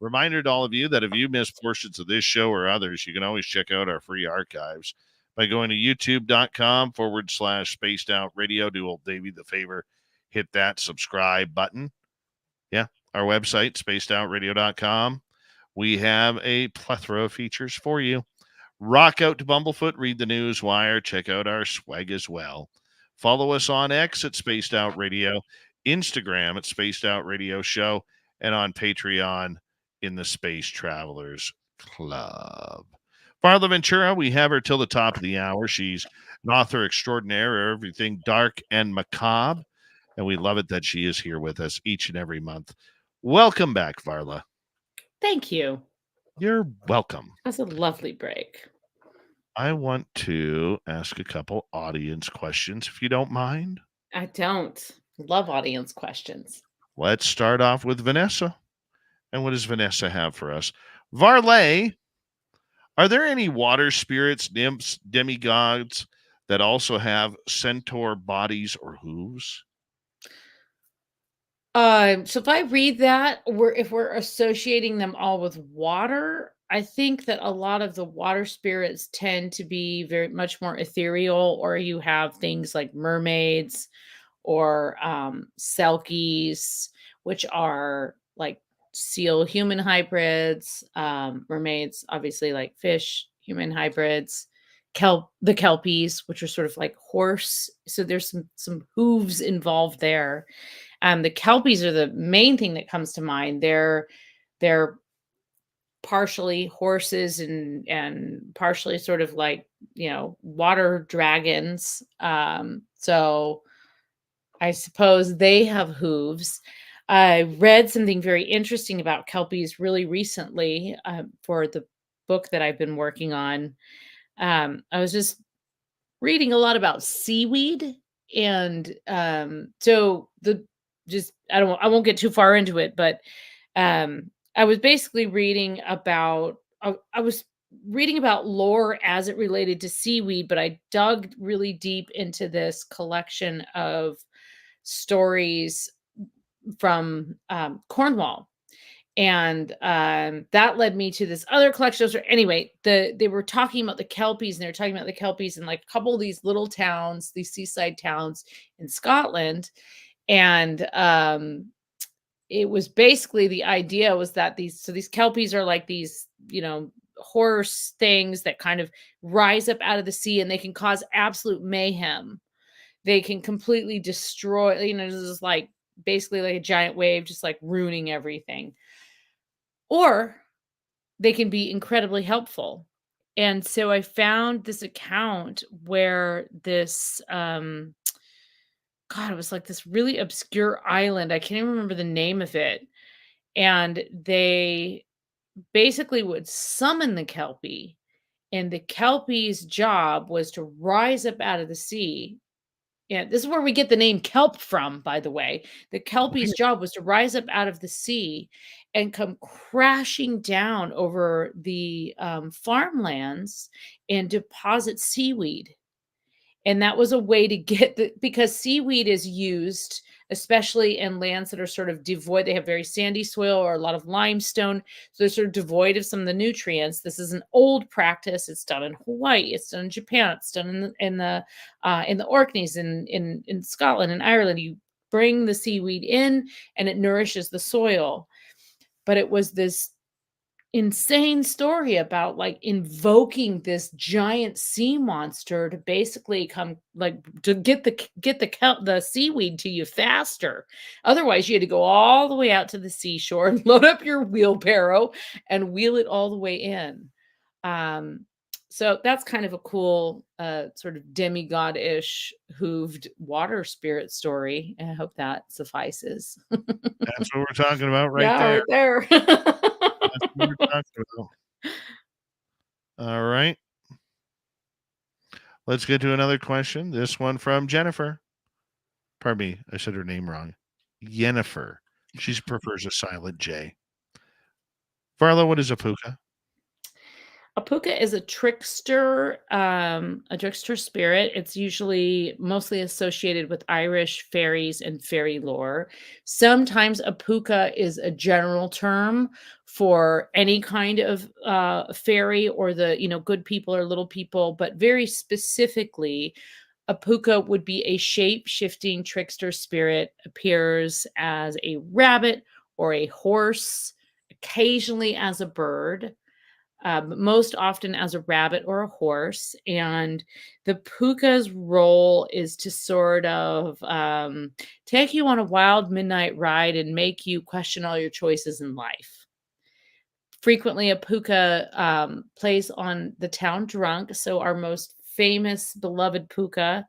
Reminder to all of you that if you missed portions of this show or others, you can always check out our free archives by going to youtube.com/spaced out radio. Do old Davey the favor, hit that subscribe button. Yeah, our website, spacedoutradio.com. We have a plethora of features for you. Rock out to Bumblefoot, read the news wire, check out our swag as well. Follow us on X at Spaced Out Radio, Instagram at Spaced Out Radio Show, and on Patreon in the Space Travelers Club. Varla Ventura, we have her till the top of the hour. She's an author extraordinaire of everything dark and macabre, and we love it that she is here with us each and every month. Welcome back, Varla. Thank you. You're welcome. That's a lovely break. I want to ask a couple audience questions, if you don't mind. I don't love audience questions. Let's start off with Vanessa. And what does Vanessa have for us? Varley, are there any water spirits, nymphs, demigods that also have centaur bodies or hooves? So if I read that, if we're associating them all with water, I think that a lot of the water spirits tend to be very much more ethereal, or you have things like mermaids or selkies, which are like seal human hybrids, mermaids, obviously like fish human hybrids, the kelpies, which are sort of like horse. So there's some hooves involved there. The kelpies are the main thing that comes to mind. They're partially horses and partially sort of like, water dragons. So I suppose they have hooves. I read something very interesting about kelpies really recently for the book that I've been working on. I was just reading a lot about seaweed, and I won't get too far into it, but I was basically reading about lore as it related to seaweed, but I dug really deep into this collection of stories from Cornwall. And that led me to this other collection. Anyway, they were talking about the kelpies, and they were talking about the kelpies in like a couple of these little towns, these seaside towns in Scotland. And it was basically, the idea was that these kelpies are like these, horse things that kind of rise up out of the sea, and they can cause absolute mayhem. They can completely destroy, this is like basically like a giant wave, just like ruining everything. Or they can be incredibly helpful. And so I found this account where this, it was like this really obscure island. I can't even remember the name of it. And they basically would summon the kelpie, and the kelpie's job was to rise up out of the sea. Yeah, this is where we get the name kelp from, by the way. The kelpie's job was to rise up out of the sea and come crashing down over the farmlands and deposit seaweed. And that was a way to get because seaweed is used, especially in lands that are sort of devoid. They have very sandy soil or a lot of limestone. So they're sort of devoid of some of the nutrients. This is an old practice. It's done in Hawaii. It's done in Japan. It's done in the Orkneys in Scotland and Ireland. You bring the seaweed in and it nourishes the soil. But it was this insane story about like invoking this giant sea monster to basically come like to get the seaweed to you faster. Otherwise, you had to go all the way out to the seashore and load up your wheelbarrow and wheel it all the way in. So that's kind of a cool sort of demigod-ish hooved water spirit story. And I hope that suffices. That's what we're talking about right Yeah, there. right there. That's what we're talking about. All right. Let's get to another question. This one from Jennifer. Pardon me, I said her name wrong. Yennefer. She prefers a silent J. Varla, what is a puka? A Puka is a trickster spirit. It's usually mostly associated with Irish fairies and fairy lore. Sometimes a Puka is a general term for any kind of fairy or the, good people or little people, but very specifically, a Puka would be a shape-shifting trickster spirit, appears as a rabbit or a horse, occasionally as a bird. But most often as a rabbit or a horse. And the Puka's role is to sort of take you on a wild midnight ride and make you question all your choices in life. Frequently, a Puka plays on the town drunk. So our most famous, beloved Puka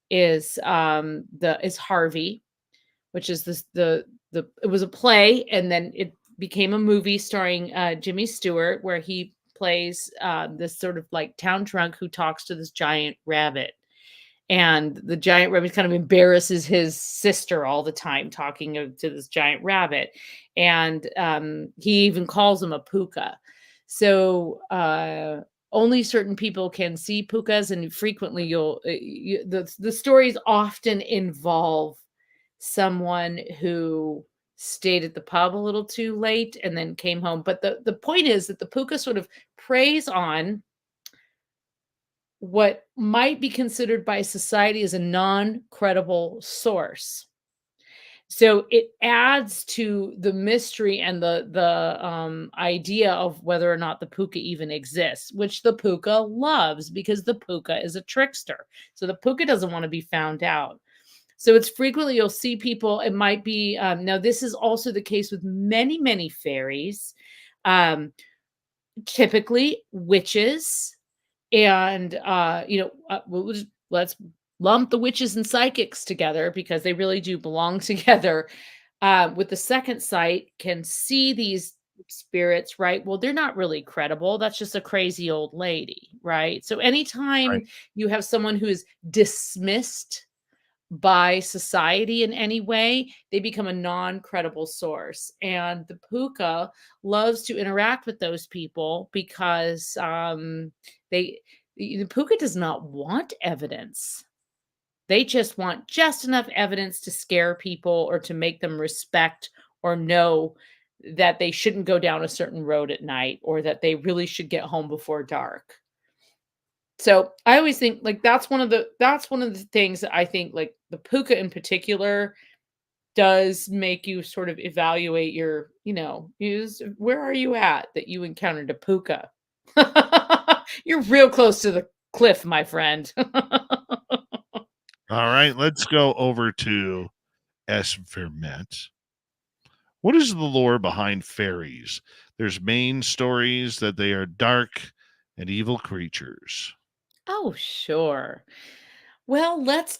is Harvey, which is it was a play, and then it became a movie starring Jimmy Stewart, where he plays this sort of like town drunk who talks to this giant rabbit. And the giant rabbit kind of embarrasses his sister all the time, talking to this giant rabbit. And he even calls him a Puka. So only certain people can see Pukas, and frequently the stories often involve someone who stayed at the pub a little too late and then came home. But the point is that the Puka sort of preys on what might be considered by society as a non-credible source. So it adds to the mystery and the idea of whether or not the Puka even exists, which the Puka loves because the Puka is a trickster. So the Puka doesn't want to be found out. So it's frequently you'll see people, it might be, now this is also the case with many, many fairies, typically witches, and, let's lump the witches and psychics together because they really do belong together. With the second sight can see these spirits, right? Well, they're not really credible. That's just a crazy old lady, right? So anytime you have someone who is dismissed by society in any way, they become a non-credible source. And the Puka loves to interact with those people because the Puka does not want evidence. They just want just enough evidence to scare people or to make them respect or know that they shouldn't go down a certain road at night or that they really should get home before dark. So I always think like that's one of the things that I think like the Puka in particular does make you sort of evaluate your, where are you at that you encountered a Puka? You're real close to the cliff, my friend. All right, let's go over to S. Vermette. What is the lore behind fairies? There's main stories that they are dark and evil creatures. Oh, sure. Well, let's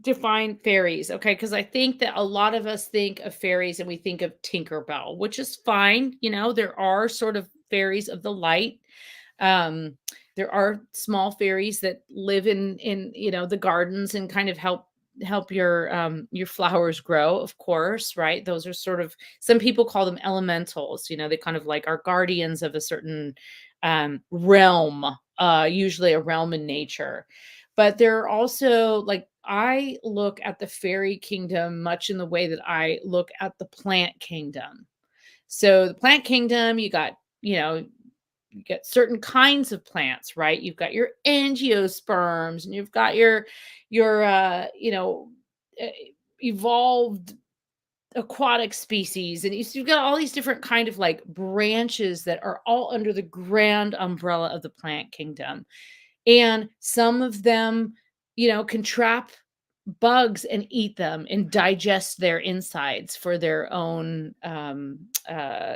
define fairies, okay? Because I think that a lot of us think of fairies and we think of Tinkerbell, which is fine. There are sort of fairies of the light. There are small fairies that live in the gardens and kind of help your flowers grow, of course, right? Those are sort of, some people call them elementals. They kind of like are guardians of a certain realm, usually a realm in nature. But there are also like, I look at the fairy kingdom much in the way that I look at the plant kingdom. So the plant kingdom, you got, you get certain kinds of plants, right? You've got your angiosperms, and you've got your evolved aquatic species, and you've got all these different kind of like branches that are all under the grand umbrella of the plant kingdom. And some of them, can trap bugs and eat them and digest their insides for their own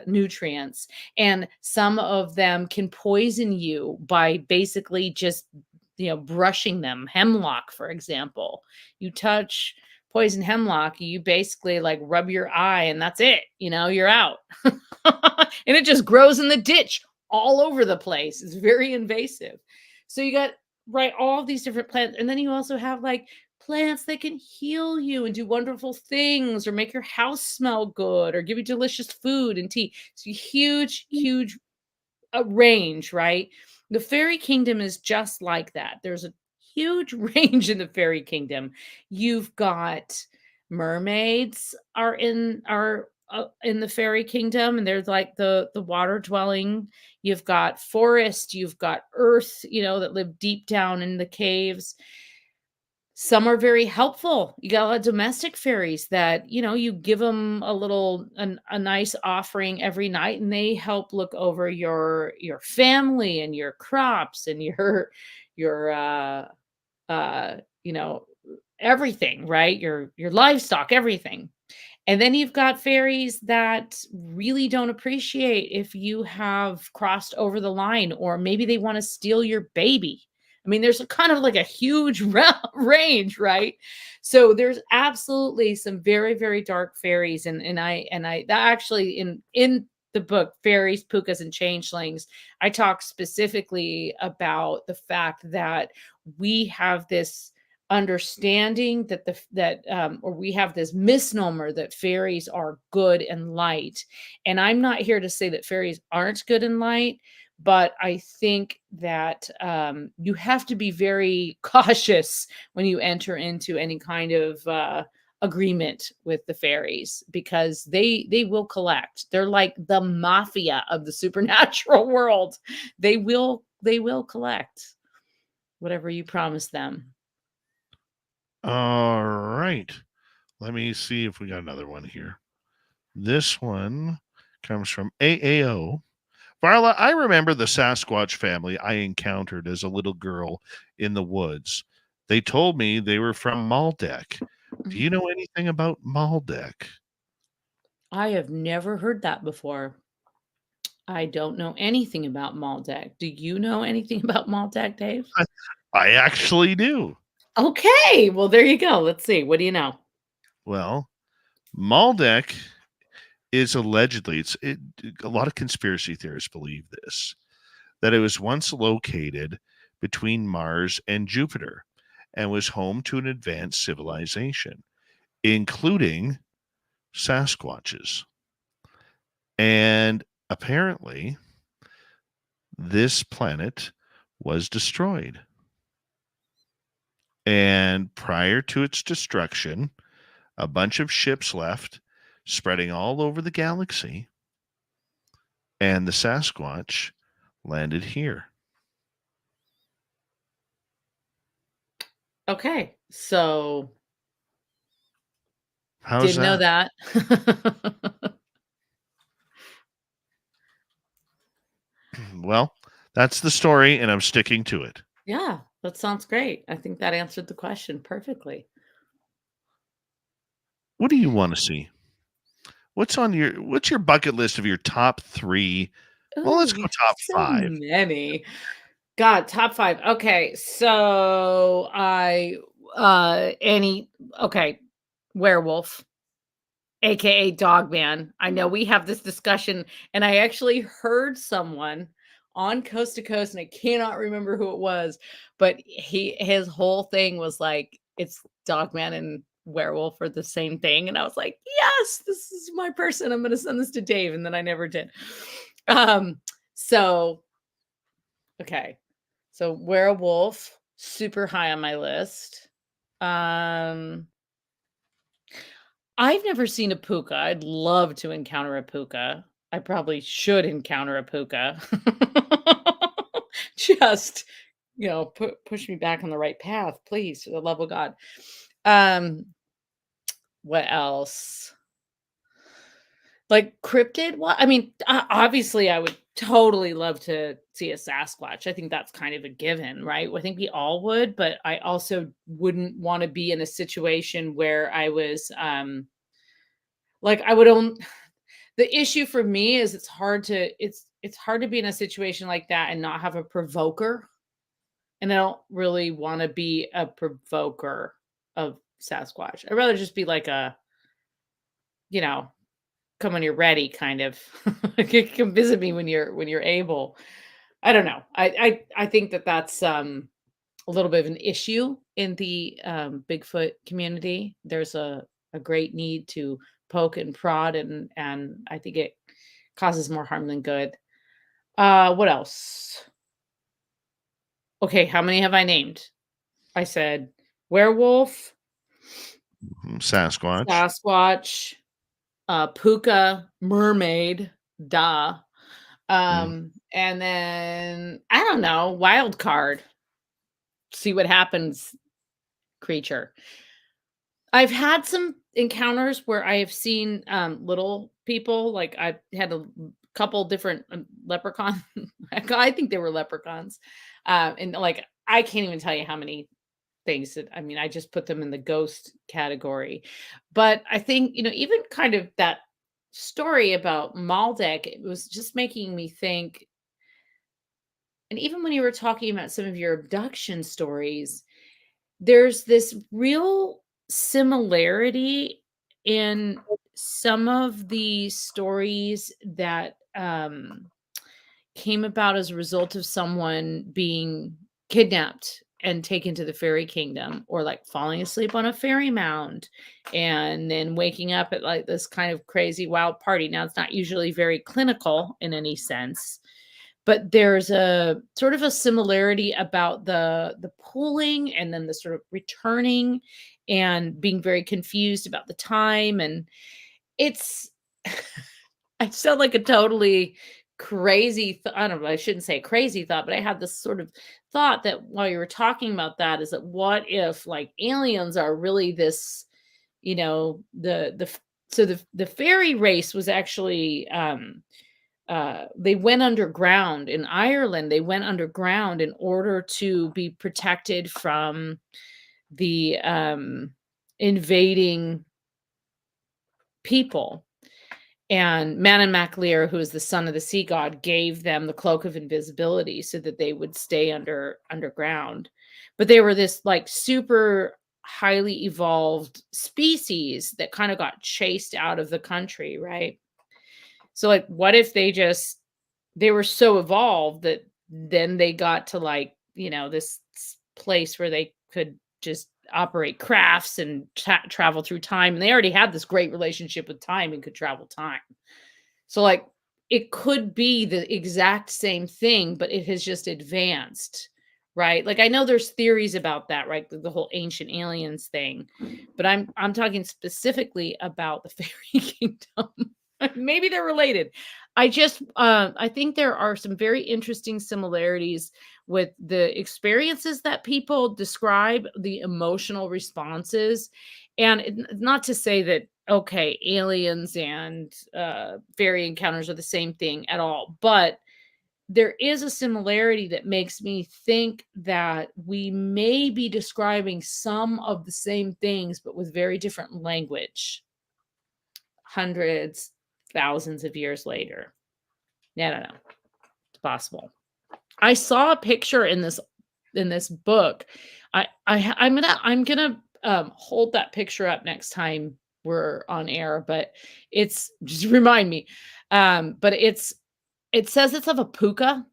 nutrients. And some of them can poison you by basically just, brushing them. Hemlock, for example. You touch poison hemlock, you basically like rub your eye and that's it. You're out. And it just grows in the ditch all over the place. It's very invasive. So you got, right, all of these different plants. And then you also have like plants that can heal you and do wonderful things or make your house smell good or give you delicious food and tea. It's a huge, huge range, right? The fairy kingdom is just like that. There's a huge range in the fairy kingdom. You've got mermaids are in the fairy kingdom, and there's like the water dwelling. You've got forest, you've got earth, that live deep down in the caves. Some are very helpful. You got a lot of domestic fairies that, you give them a nice offering every night, and they help look over your family and your crops and your everything, right? Your livestock, everything. And then you've got fairies that really don't appreciate if you have crossed over the line, or maybe they want to steal your baby. I mean, there's a kind of like a huge range, right? So there's absolutely some very, very dark fairies. And I that actually in the book, Fairies, Pookas, and Changelings, I talk specifically about the fact that we have this understanding or we have this misnomer that fairies are good and light. And I'm not here to say that fairies aren't good and light, but I think that you have to be very cautious when you enter into any kind of agreement with the fairies, because they will collect. They're like the mafia of the supernatural world. They will collect whatever you promise them. All right. Let me see if we got another one here. This one comes from AAO. Varla, I remember the Sasquatch family I encountered as a little girl in the woods. They told me they were from Maldek. Do you know anything about Maldek? I have never heard that before. I don't know anything about Maldek. Do you know anything about Maldek, Dave? I actually do. Okay, well, there you go. Let's see. What do you know? Well, Maldek is allegedly, a lot of conspiracy theorists believe this, that it was once located between Mars and Jupiter and was home to an advanced civilization, including Sasquatches. And apparently, this planet was destroyed. And prior to its destruction, a bunch of ships left, spreading all over the galaxy, and the Sasquatch landed here. Okay, so How's didn't know that. Well, that's the story, and I'm sticking to it. Yeah, that sounds great. I think that answered the question perfectly. What do you want to see? What's your bucket list of your top 3? Well, let's go Ooh, top so 5. many. God, top 5. Okay, so werewolf, aka Dogman. I know we have this discussion, and I actually heard someone on Coast to Coast, and I cannot remember who it was, but his whole thing was like, it's Dogman and werewolf are the same thing. And I was like, yes, this is my person. I'm gonna send this to Dave, and then I never did. So okay. So werewolf, super high on my list. I've never seen a puka. I'd love to encounter a puka. I probably should encounter a Puka. Just, push me back on the right path, please, for the love of God. What else? Like cryptid? What? I mean, obviously, I would totally love to see a Sasquatch. I think that's kind of a given, right? I think we all would, but I also wouldn't want to be in a situation where I was, like, I would own. The issue for me is it's hard to be in a situation like that and not have a provoker. And I don't really want to be a provoker of Sasquatch. I'd rather just be like a, come when you're ready kind of. Come visit me when you're able. I don't know. I think that's a little bit of an issue in the Bigfoot community. There's a great need to poke and prod, and I think it causes more harm than good. What else? Okay, how many have I named? I said werewolf, Sasquatch, Puka, mermaid, duh. And then I don't know, wild card. See what happens, creature. I've had some encounters where I have seen little people. Like I had a couple different leprechaun. I think they were leprechauns, and like I can't even tell you how many things that, I mean, I just put them in the ghost category. But I think even kind of that story about Maldek, it was just making me think. And even when you were talking about some of your abduction stories, there's this real similarity in some of the stories that came about as a result of someone being kidnapped and taken to the fairy kingdom, or like falling asleep on a fairy mound and then waking up at like this kind of crazy wild party. Now, it's not usually very clinical in any sense, but there's a sort of a similarity about the pulling and then the sort of returning and being very confused about the time. And it's I sound like a totally crazy I don't know, I shouldn't say crazy thought, but I had this sort of thought that while you were talking about that, is that what if like aliens are really this, the fairy race was actually they went underground in Ireland. They went underground in order to be protected from the invading people. And Manon MacLear, who is the son of the sea god, gave them the cloak of invisibility so that they would stay underground. But they were this like super highly evolved species that kind of got chased out of the country, right? So like, what if they were so evolved that then they got to like, this place where they could just operate crafts and travel through time. And they already had this great relationship with time and could travel time. So like, it could be the exact same thing, but it has just advanced, right? Like I know there's theories about that, right? The whole ancient aliens thing, but I'm talking specifically about the fairy kingdom. Maybe they're related. I think there are some very interesting similarities with the experiences that people describe, the emotional responses. And not to say that, okay, aliens and fairy encounters are the same thing at all, but there is a similarity that makes me think that we may be describing some of the same things, but with very different language. Hundreds, thousands of years later. Yeah, I don't know. It's possible. I saw a picture in this book. I'm gonna hold that picture up next time we're on air, but it's just remind me. But it says it's of a Puka,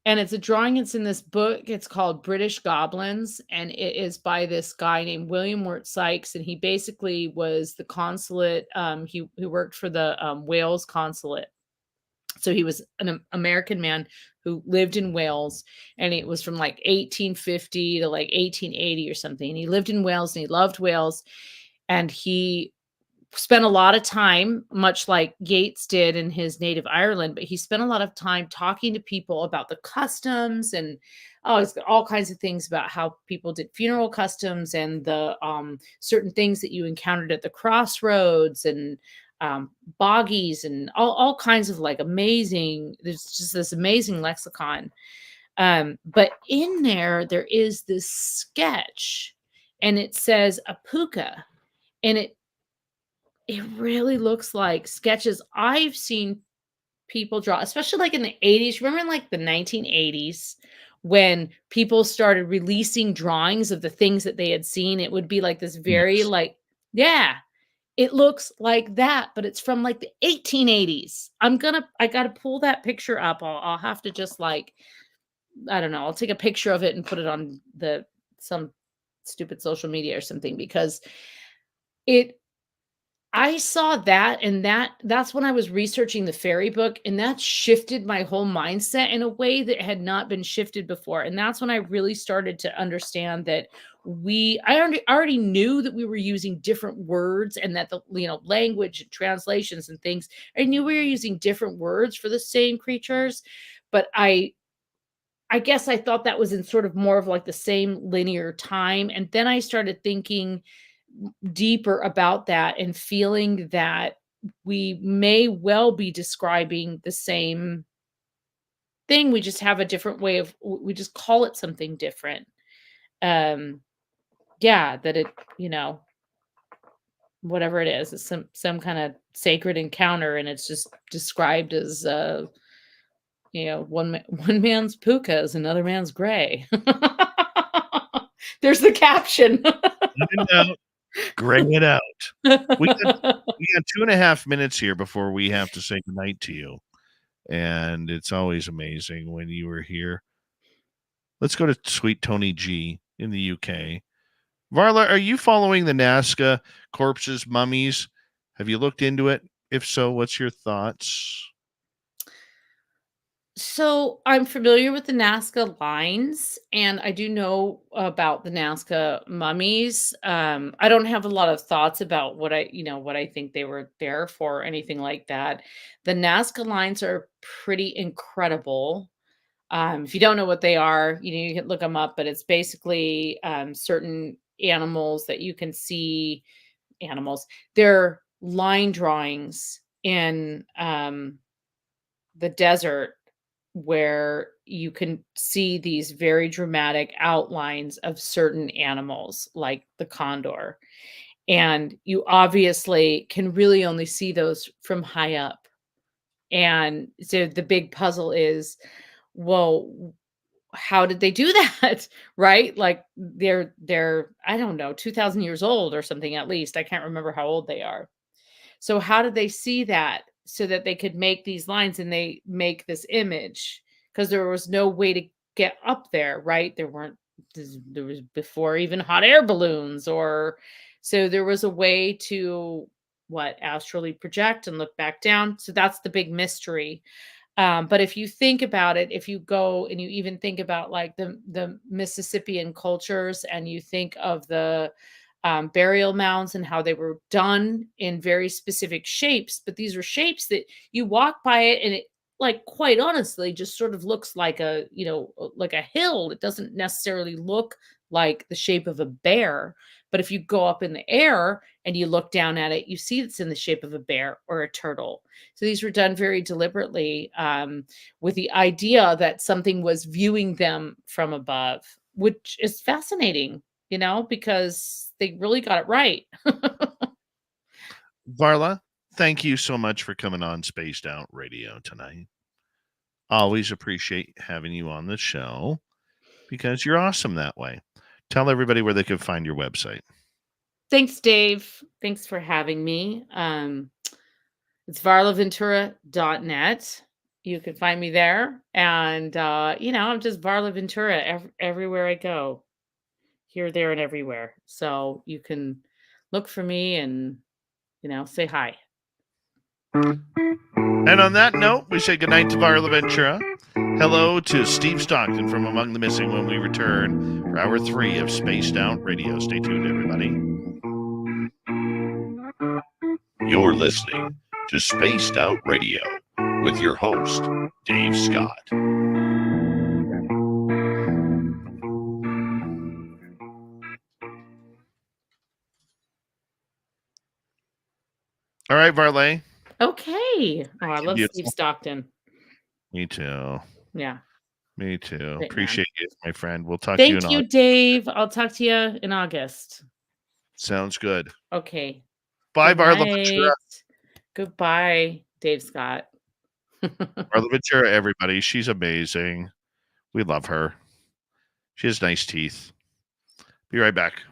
and it's a drawing. It's in this book. It's called British Goblins, and it is by this guy named William Wirt Sykes, and he basically was the consulate. He worked for the Wales consulate. So he was an American man who lived in Wales, and it was from like 1850 to like 1880 or something. And he lived in Wales and he loved Wales, and he spent a lot of time, much like Yeats did in his native Ireland, but he spent a lot of time talking to people about the customs and it's got all kinds of things about how people did funeral customs and the certain things that you encountered at the crossroads and boggies and all kinds of like amazing. There's just this amazing lexicon. But in there is this sketch, and it says a puka, and it really looks like sketches I've seen people draw, especially like in the 80s. Remember in like the 1980s when people started releasing drawings of the things that they had seen? It would be like this very it looks like that, but it's from like the 1880s. I gotta pull that picture up. I'll have to just like, I don't know, I'll take a picture of it and put it on some stupid social media or something, because I saw that, and that's when I was researching the fairy book, and that shifted my whole mindset in a way that had not been shifted before. And that's when I really started to understand that I already knew that we were using different words, and that the language and translations and things, I knew we were using different words for the same creatures, but I guess I thought that was in sort of more of like the same linear time. And then I started thinking deeper about that and feeling that we may well be describing the same thing. We just have a different way we just call it something different. That it, whatever it is, it's some kind of sacred encounter, and it's just described as one man's puka is another man's gray. There's the caption. Gray it out. We got 2.5 minutes here before we have to say goodnight to you. And it's always amazing when you were here. Let's go to Sweet Tony G in the UK. Varla, are you following the Nazca corpses, mummies? Have you looked into it? If so, what's your thoughts? So I'm familiar with the Nazca lines, and I do know about the Nazca mummies. I don't have a lot of thoughts about what I think they were there for or anything like that. The Nazca lines are pretty incredible. If you don't know what they are, you can look them up, but it's basically certain animals that you can see. They're line drawings in the desert, where you can see these very dramatic outlines of certain animals like the condor. And you obviously can really only see those from high up. And so the big puzzle is, well, how did they do that? Right? Like they're, I don't know, 2,000 years old or something, at least. I can't remember how old they are. So how did they see that so that they could make these lines and they make this image? Because there was no way to get up there, right? There was before even hot air balloons, so there was a way to astrally project and look back down. So that's the big mystery. But if you think about it, if you go and you even think about like the Mississippian cultures, and you think of the burial mounds and how they were done in very specific shapes, but these were shapes that you walk by it and it, like, quite honestly, just sort of looks like like a hill. It doesn't necessarily look like the shape of a bear, but if you go up in the air and you look down at it, you see it's in the shape of a bear or a turtle. So these were done very deliberately, with the idea that something was viewing them from above, which is fascinating, because they really got it right. Varla, thank you so much for coming on Spaced Out Radio tonight. Always appreciate having you on the show, because you're awesome that way. Tell everybody where they can find your website. Thanks, Dave. Thanks for having me. It's varlaventura.net. You can find me there. And, I'm just Varla Ventura everywhere I go. Here, there, and everywhere. So you can look for me and, say hi. And on that note, we say goodnight to Varla Ventura. Hello to Steve Stockton from Among the Missing when we return for Hour 3 of Spaced Out Radio. Stay tuned, everybody. You're listening to Spaced Out Radio with your host, Dave Scott. All right, Varla. Okay. Oh, I love Beautiful. Steve Stockton. Me too. Yeah. Me too. Great Appreciate it, my friend. We'll talk to you in Thank you, August. Dave. I'll talk to you in August. Sounds good. Okay. Bye, Good Varla night. Ventura. Goodbye, Dave Scott. Varla Ventura, everybody. She's amazing. We love her. She has nice teeth. Be right back.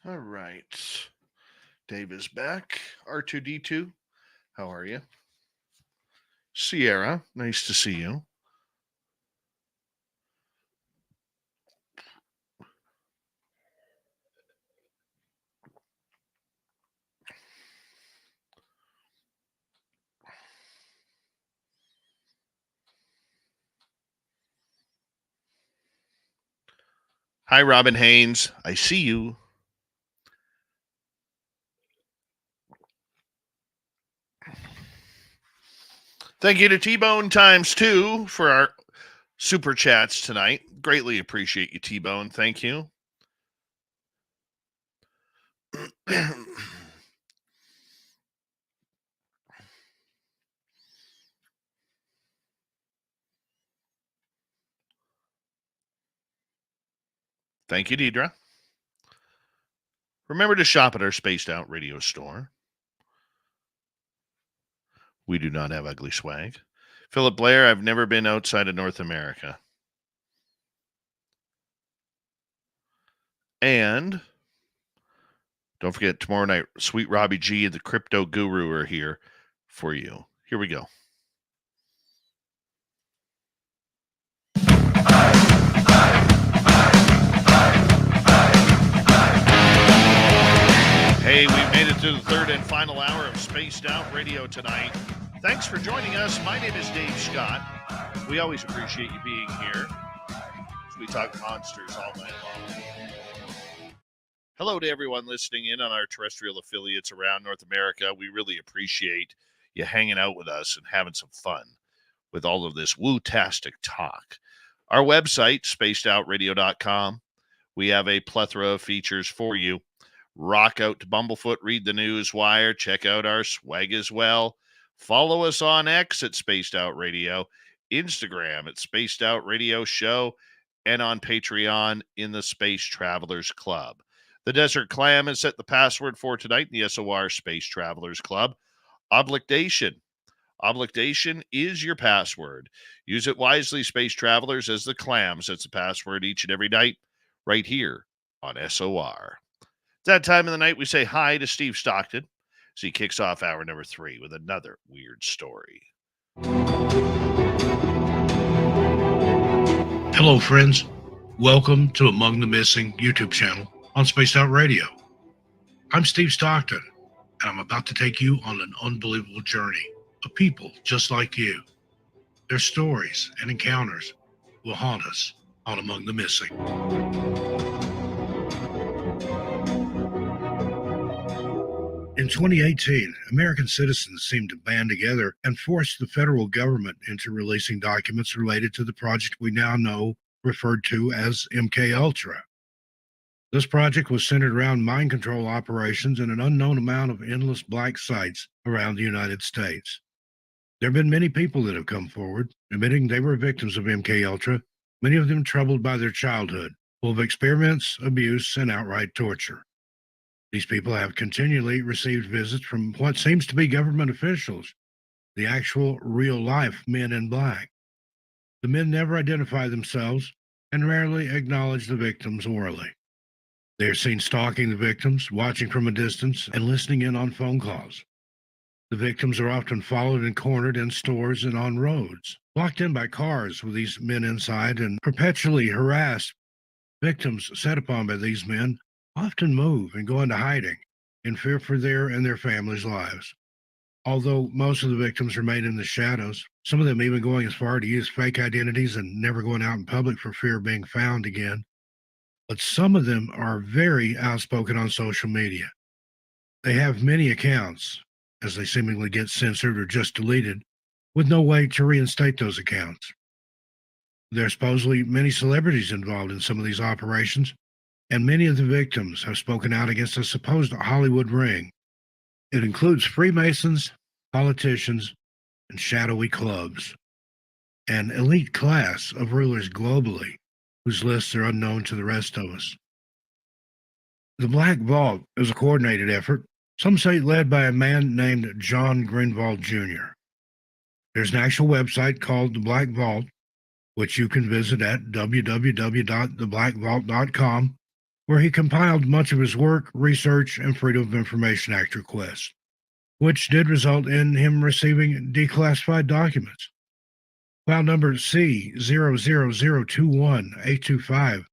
All right. Dave is back. R2D2, how are you? Sierra, nice to see you. Hi, Robin Haynes. I see you. Thank you to T-Bone ×2 for our super chats tonight. Greatly appreciate you, T-Bone. Thank you. Thank you, Deidre. Remember to shop at our Spaced Out Radio store. We do not have ugly swag. Philip Blair, I've never been outside of North America. And don't forget, tomorrow night, Sweet Robbie G and the Crypto Guru are here for you. Here we go. Hey, we've made it to the third and final hour of Spaced Out Radio tonight. Thanks for joining us. My name is Dave Scott. We always appreciate you being here. We talk monsters all night long. Hello to everyone listening in on our terrestrial affiliates around North America. We really appreciate you hanging out with us and having some fun with all of this woo-tastic talk. Our website, spacedoutradio.com. We have a plethora of features for you. Rock out to Bumblefoot, read the news wire, check out our swag as well. Follow us on X at Spaced Out Radio, Instagram at Spaced Out Radio Show, and on Patreon in the Space Travelers Club. The Desert Clam has set the password for tonight in the SOR Space Travelers Club. Oblictation. Oblictation is your password. Use it wisely, Space Travelers, as the Clam sets the password each and every night right here on SOR. That time of the night, we say hi to Steve Stockton as he kicks off hour number 3 with another weird story. Hello, friends. Welcome to Among the Missing YouTube channel on Spaced Out Radio. I'm Steve Stockton, and I'm about to take you on an unbelievable journey of people just like you. Their stories and encounters will haunt us on Among the Missing. In 2018, American citizens seemed to band together and force the federal government into releasing documents related to the project we now know referred to as MKUltra. This project was centered around mind control operations in an unknown amount of endless black sites around the United States. There have been many people that have come forward, admitting they were victims of MKUltra, many of them troubled by their childhood, full of experiments, abuse, and outright torture. These people have continually received visits from what seems to be government officials, the actual real-life men in black. The men never identify themselves and rarely acknowledge the victims orally. They are seen stalking the victims, watching from a distance, and listening in on phone calls. The victims are often followed and cornered in stores and on roads, locked in by cars with these men inside and perpetually harassed. Victims set upon by these men often move and go into hiding in fear for their and their families' lives. Although most of the victims remain in the shadows, some of them even going as far to use fake identities and never going out in public for fear of being found again. But some of them are very outspoken on social media. They have many accounts, as they seemingly get censored or just deleted, with no way to reinstate those accounts. There are supposedly many celebrities involved in some of these operations, and many of the victims have spoken out against a supposed Hollywood ring. It includes Freemasons, politicians, and shadowy clubs, an elite class of rulers globally whose lists are unknown to the rest of us. The Black Vault is a coordinated effort, some say led by a man named John Greenwald Jr. There's an actual website called The Black Vault, which you can visit at www.theblackvault.com. where he compiled much of his work, research, and Freedom of Information Act requests, which did result in him receiving declassified documents. File number C00021825,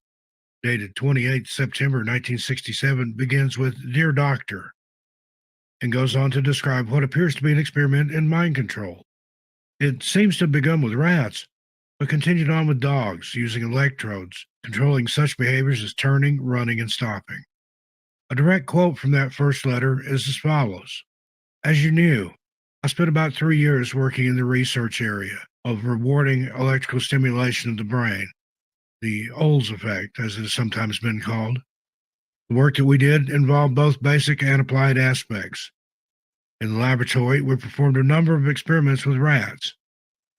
dated 28 September 1967, begins with Dear Doctor, and goes on to describe what appears to be an experiment in mind control. It seems to have begun with rats, but continued on with dogs, using electrodes, controlling such behaviors as turning, running, and stopping. A direct quote from that first letter is as follows. As you knew, I spent about 3 years working in the research area of rewarding electrical stimulation of the brain, the Olds effect, as it has sometimes been called. The work that we did involved both basic and applied aspects. In the laboratory, we performed a number of experiments with rats.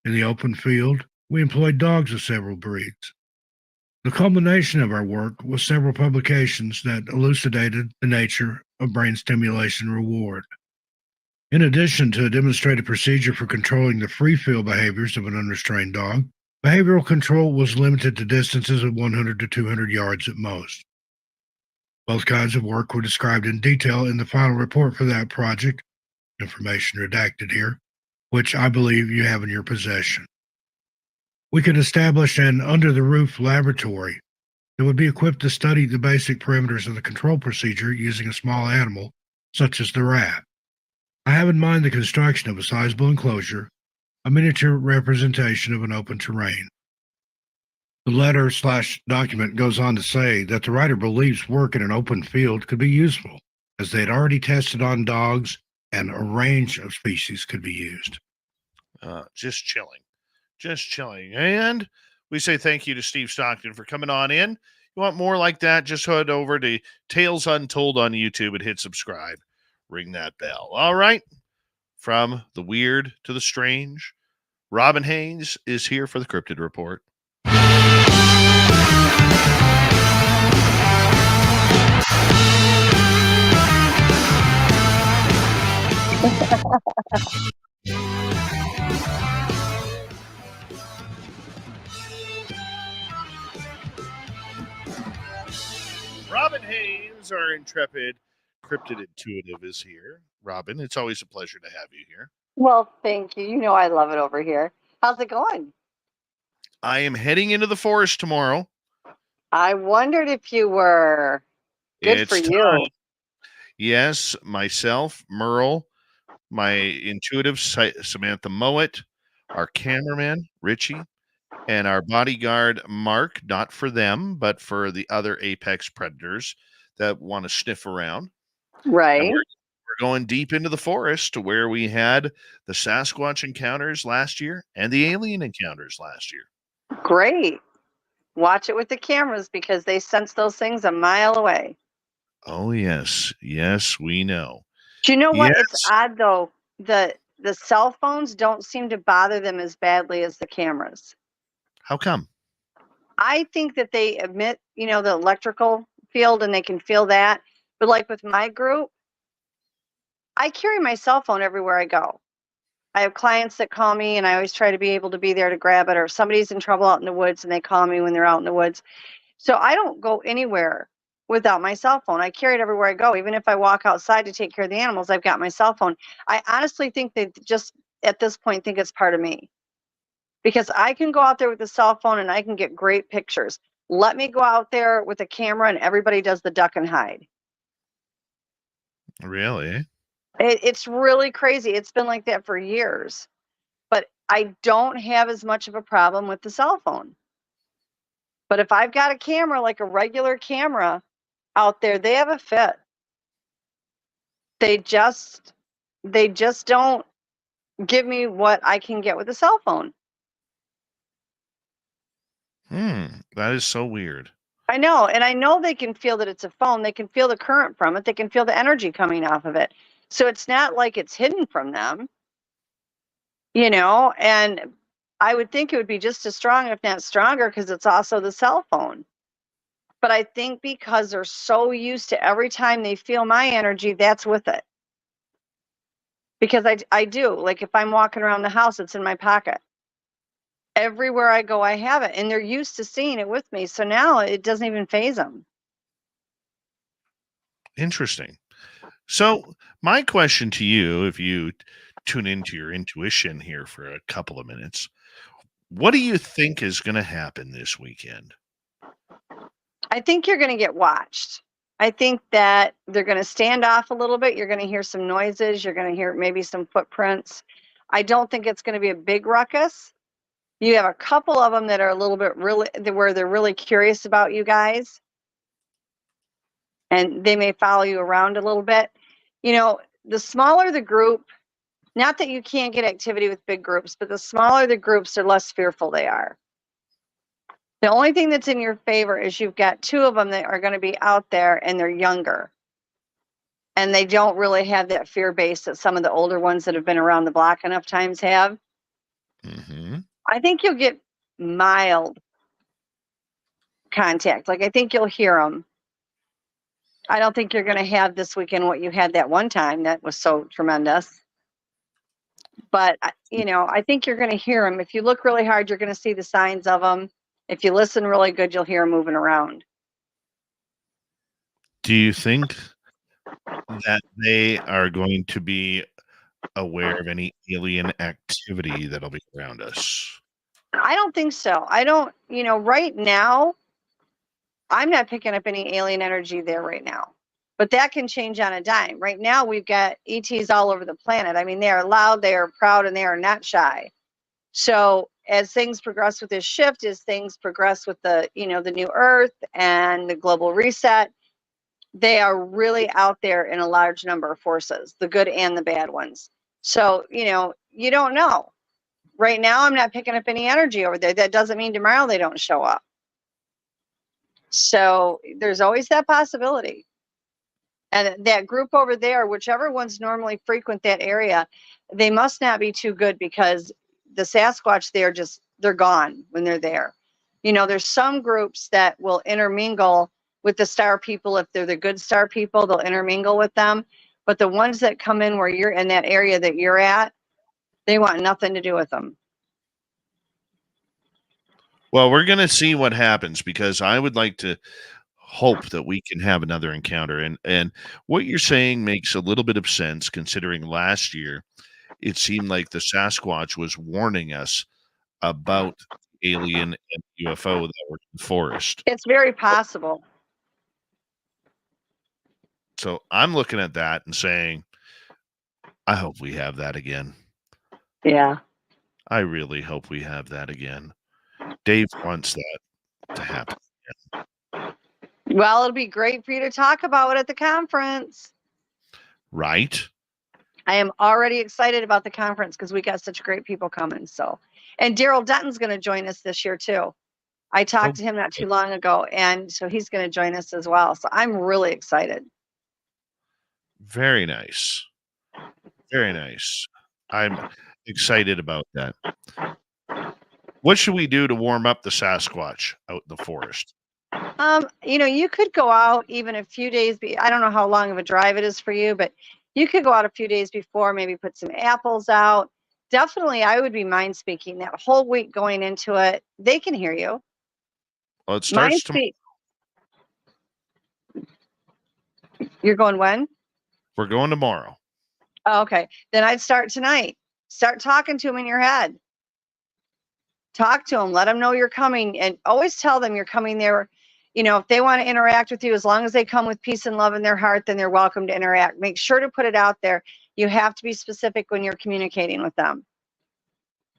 In the open field, we employed dogs of several breeds. The culmination of our work was several publications that elucidated the nature of brain stimulation reward. In addition to a demonstrated procedure for controlling the free feel behaviors of an unrestrained dog, behavioral control was limited to distances of 100 to 200 yards at most. Both kinds of work were described in detail in the final report for that project, information redacted here, which I believe you have in your possession. We could establish an under-the-roof laboratory that would be equipped to study the basic parameters of the control procedure using a small animal, such as the rat. I have in mind the construction of a sizable enclosure, a miniature representation of an open terrain. The letter/document goes on to say that the writer believes work in an open field could be useful, as they had already tested on dogs and a range of species could be used. Just chilling. Just chilling. And we say thank you to Steve Stockton for coming on in. You want more like that? Just head over to Tales Untold on YouTube and hit subscribe. Ring that bell. All right. From the weird to the strange, Robin Haynes is here for the Cryptid Report. Robin Haynes, our intrepid cryptid intuitive, is here. Robin, it's always a pleasure to have you here. Well, thank you. You know I love it over here. How's it going? I am heading into the forest tomorrow. I wondered if you were. Good It's for time. you. Yes, myself, Merle, my intuitive Samantha Mowat, our cameraman, Richie, and our bodyguard, Mark, not for them, but for the other apex predators that want to sniff around. Right. And we're going deep into the forest to where we had the Sasquatch encounters last year and the alien encounters last year. Great. Watch it with the cameras because they sense those things a mile away. Oh, yes. Yes, we know. Do you know what? Yes. It's odd, though. The cell phones don't seem to bother them as badly as the cameras. How come? I think that they emit, the electrical field and they can feel that. But like with my group, I carry my cell phone everywhere I go. I have clients that call me and I always try to be able to be there to grab it, or if somebody's in trouble out in the woods and they call me when they're out in the woods. So I don't go anywhere without my cell phone. I carry it everywhere I go. Even if I walk outside to take care of the animals, I've got my cell phone. I honestly think they just at this point think it's part of me, because I can go out there with a cell phone and I can get great pictures. Let me go out there with a camera and everybody does the duck and hide. Really? It's really crazy. It's been like that for years. But I don't have as much of a problem with the cell phone. But if I've got a camera, like a regular camera out there, they have a fit. They just don't give me what I can get with a cell phone. That is so weird. I know. And I know they can feel that it's a phone. They can feel the current from it. They can feel the energy coming off of it. So it's not like it's hidden from them, and I would think it would be just as strong, if not stronger, because it's also the cell phone. But I think because they're so used to every time they feel my energy, that's with it. Because I do. Like if I'm walking around the house, it's in my pocket. Everywhere I go, I have it. And they're used to seeing it with me. So now it doesn't even faze them. Interesting. So, my question to you, if you tune into your intuition here for a couple of minutes, what do you think is going to happen this weekend? I think you're going to get watched. I think that they're going to stand off a little bit. You're going to hear some noises. You're going to hear maybe some footprints. I don't think it's going to be a big ruckus. You have a couple of them that are a little bit really, where they're really curious about you guys. And they may follow you around a little bit. You know, the smaller the group, not that you can't get activity with big groups, but the smaller the groups, the less fearful they are. The only thing that's in your favor is you've got two of them that are going to be out there and they're younger. And they don't really have that fear base that some of the older ones that have been around the block enough times have. Mm-hmm. I think you'll get mild contact. Like, I think you'll hear them. I don't think you're going to have this weekend what you had that one time that was so tremendous. But, you know, I think you're going to hear them. If you look really hard, you're going to see the signs of them. If you listen really good, you'll hear them moving around. Do you think that they are going to be aware of any alien activity that'll be around us? I don't think so. I don't, you know, right now, I'm not picking up any alien energy there right now. But that can change on a dime. Right now, we've got ETs all over the planet. I mean, they are loud, they are proud, and they are not shy. So as things progress with this shift, as things progress with the, you know, the new Earth and the global reset, they are really out there in a large number of forces, the good and the bad ones. So, you know, you don't know. Right now, I'm not picking up any energy over there. That doesn't mean tomorrow they don't show up. So there's always that possibility. And that group over there, whichever ones normally frequent that area, they must not be too good because the Sasquatch, they're gone when they're there. You know, there's some groups that will intermingle with the star people. If they're the good star people, they'll intermingle with them. But the ones that come in where you're in that area that you're at, they want nothing to do with them. Well, we're going to see what happens because I would like to hope that we can have another encounter. And what you're saying makes a little bit of sense considering last year it seemed like the Sasquatch was warning us about alien and UFO that were in the forest. It's very possible. So I'm looking at that and saying, I hope we have that again. Yeah. I really hope we have that again. Dave wants that to happen again. Well, it'll be great for you to talk about it at the conference. Right? I am already excited about the conference because we got such great people coming. So, and Daryl Denton's going to join us this year too. I talked to him not too long ago, and so he's going to join us as well. So I'm really excited. Very nice. Very nice. I'm excited about that. What should we do to warm up the Sasquatch out in the forest? You know, you could go out even a few days. I don't know how long of a drive it is for you, but you could go out a few days before, maybe put some apples out. Definitely, I would be mind speaking that whole week going into it. They can hear you. Well, it starts tomorrow. You're going when? We're going tomorrow. Oh, okay. Then I'd start tonight. Start talking to them in your head. Talk to them. Let them know you're coming, and always tell them you're coming there. You know, if they want to interact with you, as long as they come with peace and love in their heart, then they're welcome to interact. Make sure to put it out there. You have to be specific when you're communicating with them.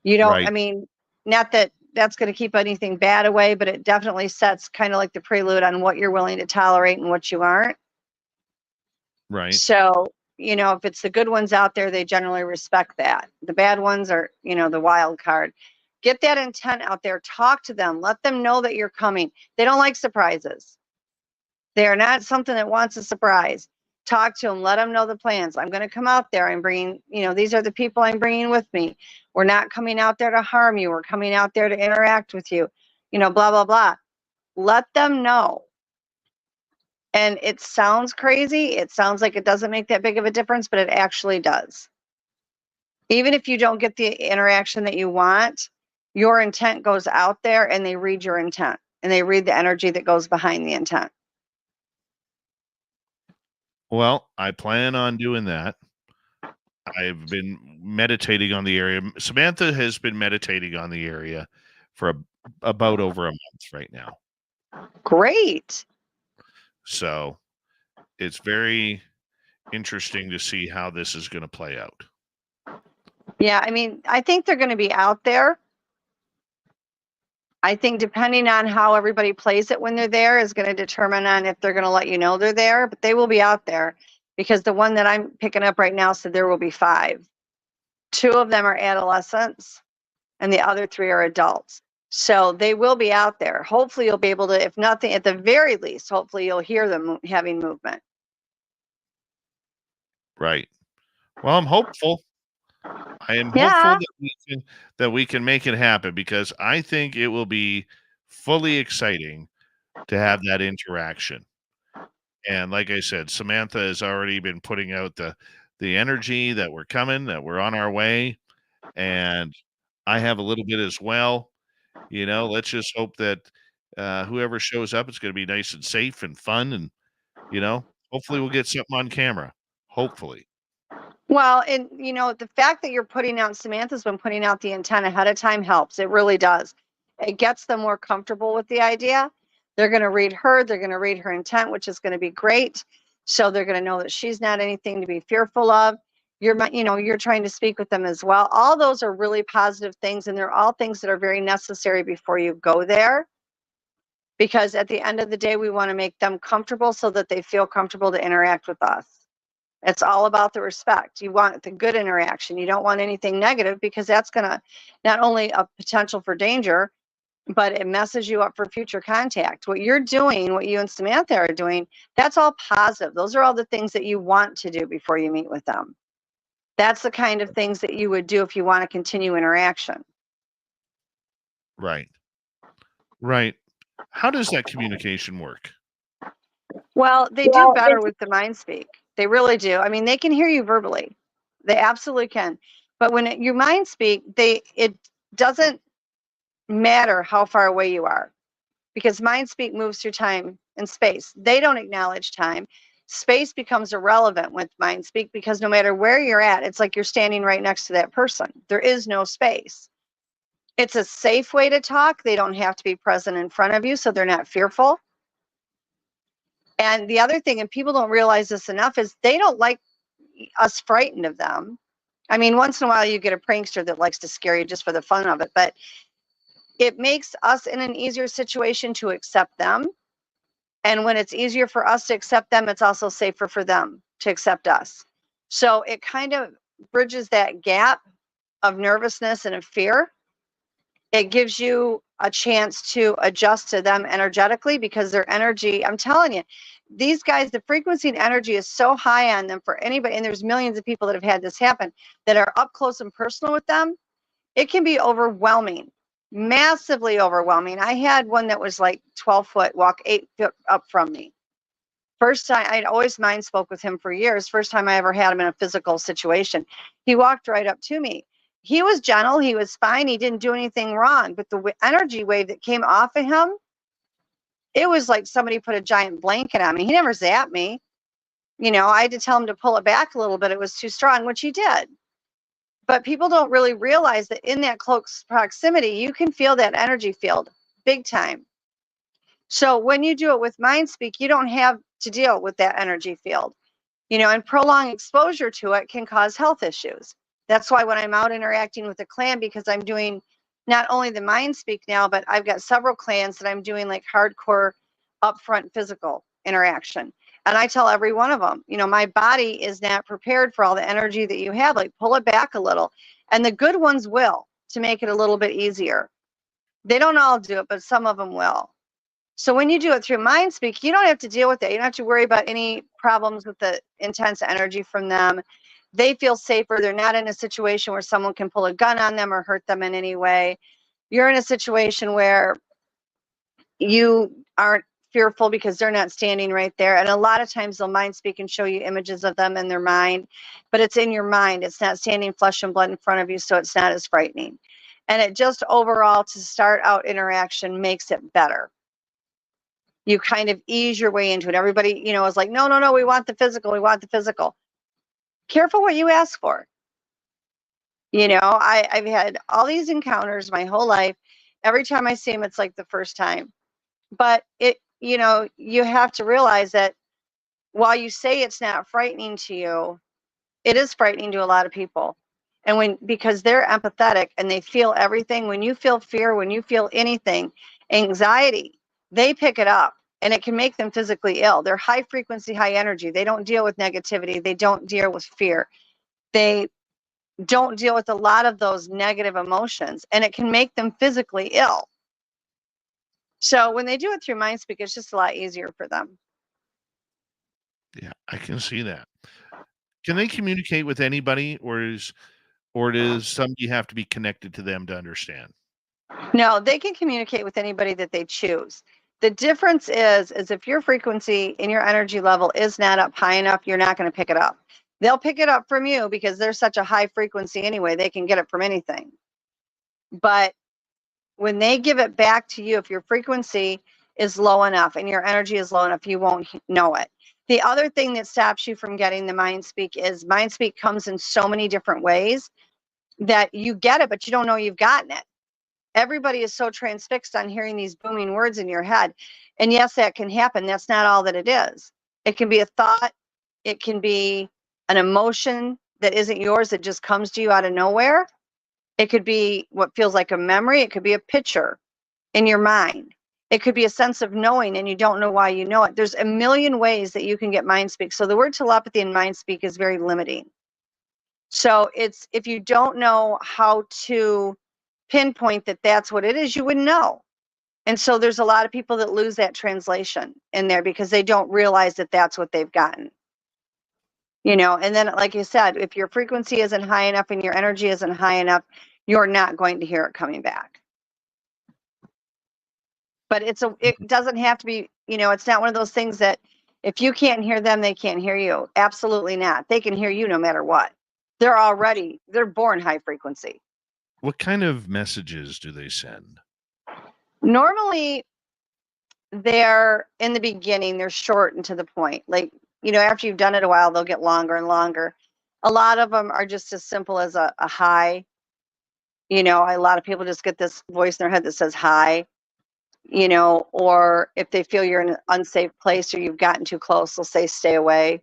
You don't, Right. I mean, not that that's going to keep anything bad away, but it definitely sets kind of like the prelude on what you're willing to tolerate and what you aren't. Right. So, you know, if it's the good ones out there, they generally respect that. The bad ones are, you know, the wild card. Get that intent out there. Talk to them. Let them know that you're coming. They don't like surprises. They are not something that wants a surprise. Talk to them. Let them know the plans. I'm going to come out there. I'm bringing, you know, these are the people I'm bringing with me. We're not coming out there to harm you. We're coming out there to interact with you. You know, blah, blah, blah. Let them know. And it sounds crazy. It sounds like it doesn't make that big of a difference, but it actually does. Even if you don't get the interaction that you want, your intent goes out there and they read your intent and they read the energy that goes behind the intent. Well, I plan on doing that. I've been meditating on the area. Samantha has been meditating on the area for about over a month right now. Great. So it's very interesting to see how this is going to play out. Yeah, I mean, I think they're going to be out there. I think depending on how everybody plays it when they're there is going to determine on if they're going to let you know they're there, but they will be out there because the one that I'm picking up right now said there will be 5. 2 of them are adolescents and the other 3 are adults. So they will be out there. Hopefully you'll be able to, if nothing, at the very least, hopefully you'll hear them having movement. Right. Well, I'm hopeful. I am Yeah. hopeful that we can make it happen, because I think it will be fully exciting to have that interaction. And like I said, Samantha has already been putting out the energy that we're coming, that we're on our way, and I have a little bit as well. You know, let's just hope that whoever shows up is going to be nice and safe and fun, and hopefully we'll get something on camera. Hopefully. Well, and the fact that you're putting out, Samantha's been putting out the intent ahead of time helps. It really does. It gets them more comfortable with the idea. They're going to read her. They're going to read her intent, which is going to be great. So they're going to know that she's not anything to be fearful of. You're trying to speak with them as well. All those are really positive things, and they're all things that are very necessary before you go there. Because at the end of the day, we want to make them comfortable so that they feel comfortable to interact with us. It's all about the respect. You want the good interaction. You don't want anything negative, because that's going to not only a potential for danger, but it messes you up for future contact. What you're doing, what you and Samantha are doing, that's all positive. Those are all the things that you want to do before you meet with them. That's the kind of things that you would do if you want to continue interaction. Right. Right. How does that communication work? Well, they do better with the mind speak. They really do. I mean, they can hear you verbally. They absolutely can. But when you mind speak, it doesn't matter how far away you are, because mind speak moves through time and space. They don't acknowledge time. Space becomes irrelevant with mind speak, because no matter where you're at, it's like you're standing right next to that person. There is no space. It's a safe way to talk. They don't have to be present in front of you, so they're not fearful. And the other thing, and people don't realize this enough, is they don't like us frightened of them. I mean, once in a while you get a prankster that likes to scare you just for the fun of it, but it makes us in an easier situation to accept them. And when it's easier for us to accept them, it's also safer for them to accept us. So it kind of bridges that gap of nervousness and of fear. It gives you a chance to adjust to them energetically, because their energy, I'm telling you, these guys, the frequency and energy is so high on them for anybody. And there's millions of people that have had this happen that are up close and personal with them. It can be overwhelming, massively overwhelming. I had one that was like 12 foot, walk 8 foot up from me. First time, I'd always mind spoke with him for years. First time I ever had him in a physical situation, he walked right up to me. He was gentle. He was fine. He didn't do anything wrong. But the energy wave that came off of him, it was like somebody put a giant blanket on me. He never zapped me. I had to tell him to pull it back a little bit. It was too strong, which he did. But people don't really realize that in that close proximity, you can feel that energy field big time. So when you do it with mind speak, you don't have to deal with that energy field. And prolonged exposure to it can cause health issues. That's why when I'm out interacting with a clan, because I'm doing not only the mind speak now, but I've got several clans that I'm doing like hardcore upfront physical interaction. And I tell every one of them, my body is not prepared for all the energy that you have. Like, pull it back a little. And the good ones will, to make it a little bit easier. They don't all do it, but some of them will. So when you do it through mind speak, you don't have to deal with that. You don't have to worry about any problems with the intense energy from them. They feel safer. They're not in a situation where someone can pull a gun on them or hurt them in any way. You're in a situation where you aren't fearful because they're not standing right there. And a lot of times they'll mind speak and show you images of them in their mind, but it's in your mind. It's not standing flesh and blood in front of you, so it's not as frightening. And it just overall, to start out interaction, makes it better. You kind of ease your way into it. Everybody, is like, no, no, no, we want the physical. We want the physical. Careful what you ask for. I've had all these encounters my whole life. Every time I see them, it's like the first time. But you have to realize that while you say it's not frightening to you, it is frightening to a lot of people. And because they're empathetic and they feel everything, when you feel fear, when you feel anything, anxiety, they pick it up and it can make them physically ill. They're high frequency, high energy. They don't deal with negativity. They don't deal with fear. They don't deal with a lot of those negative emotions, and it can make them physically ill. So when they do it through MindSpeak, it's just a lot easier for them. Yeah, I can see that. Can they communicate with anybody, or does somebody have to be connected to them to understand? No, they can communicate with anybody that they choose. The difference is if your frequency and your energy level is not up high enough, you're not going to pick it up. They'll pick it up from you because they're such a high frequency anyway. They can get it from anything. But when they give it back to you, if your frequency is low enough and your energy is low enough, you won't know it. The other thing that stops you from getting the MindSpeak is MindSpeak comes in so many different ways that you get it, but you don't know you've gotten it. Everybody is so transfixed on hearing these booming words in your head. And yes, that can happen. That's not all that it is. It can be a thought. It can be an emotion that isn't yours that just comes to you out of nowhere. It could be what feels like a memory. It could be a picture in your mind. It could be a sense of knowing and you don't know why you know it. There's a million ways that you can get MindSpeak. So the word telepathy in MindSpeak is very limiting. So if you don't know how to pinpoint that that's what it is, you wouldn't know. And so there's a lot of people that lose that translation in there because they don't realize that that's what they've gotten. And then, like you said, if your frequency isn't high enough and your energy isn't high enough, you're not going to hear it coming back. But it doesn't have to be, it's not one of those things that if you can't hear them, they can't hear you. Absolutely not. They can hear you no matter what. They're born high frequency. What kind of messages do they send? Normally, they're in the beginning, they're short and to the point. Like, after you've done it a while, they'll get longer and longer. A lot of them are just as simple as a hi. A lot of people just get this voice in their head that says hi. Or if they feel you're in an unsafe place or you've gotten too close, they'll say stay away.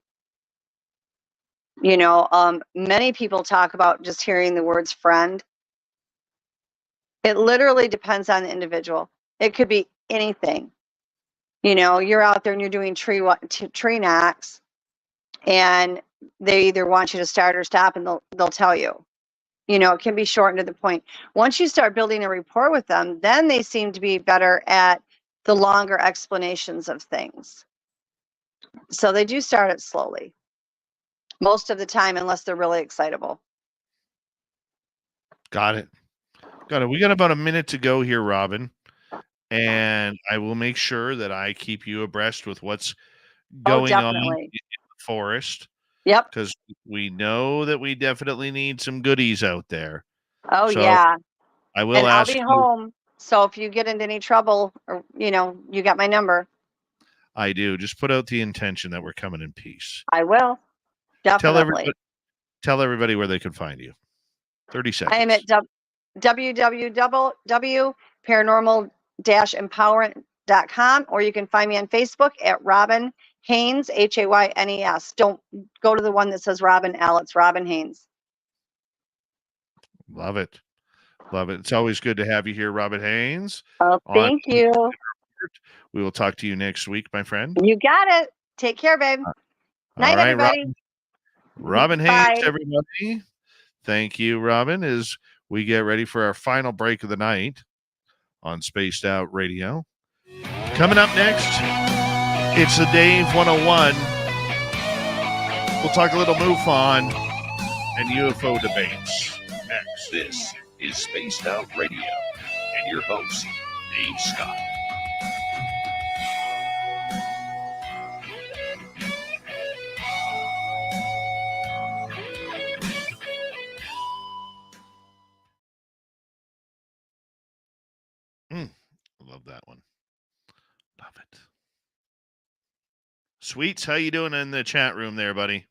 Many people talk about just hearing the words friend. It literally depends on the individual. It could be anything. You're out there and you're doing tree knocks, and they either want you to start or stop, and they'll tell you. It can be short and to the point. Once you start building a rapport with them, then they seem to be better at the longer explanations of things. So they do start it slowly most of the time, unless they're really excitable. Got it. We got about a minute to go here, Robin. And I will make sure that I keep you abreast with what's going on in the forest. Yep. Because we know that we definitely need some goodies out there. Oh, so yeah. I will I'll ask be you, home. So if you get into any trouble, or you got my number. I do. Just put out the intention that we're coming in peace. I will. Definitely. Tell everybody where they can find you. 30 seconds. I am at www.paranormal-empowerment.com, or you can find me on Facebook at Robin Haynes, Haynes. Don't go to the one that says Robin L. It's Robin Haynes. Love it. It's always good to have you here, Robin Haynes. Oh, thank you. We will talk to you next week, my friend. You got it. Take care, babe. Night, right, everybody. Robin Haynes, everybody. Thank you, Robin, as we get ready for our final break of the night on Spaced Out Radio. Coming up next, it's the Dave 101. We'll talk a little MUFON and UFO debates next. This is Spaced Out Radio and your host, Dave Scott. I love that one. Love it. Sweets, how you doing in the chat room there, buddy?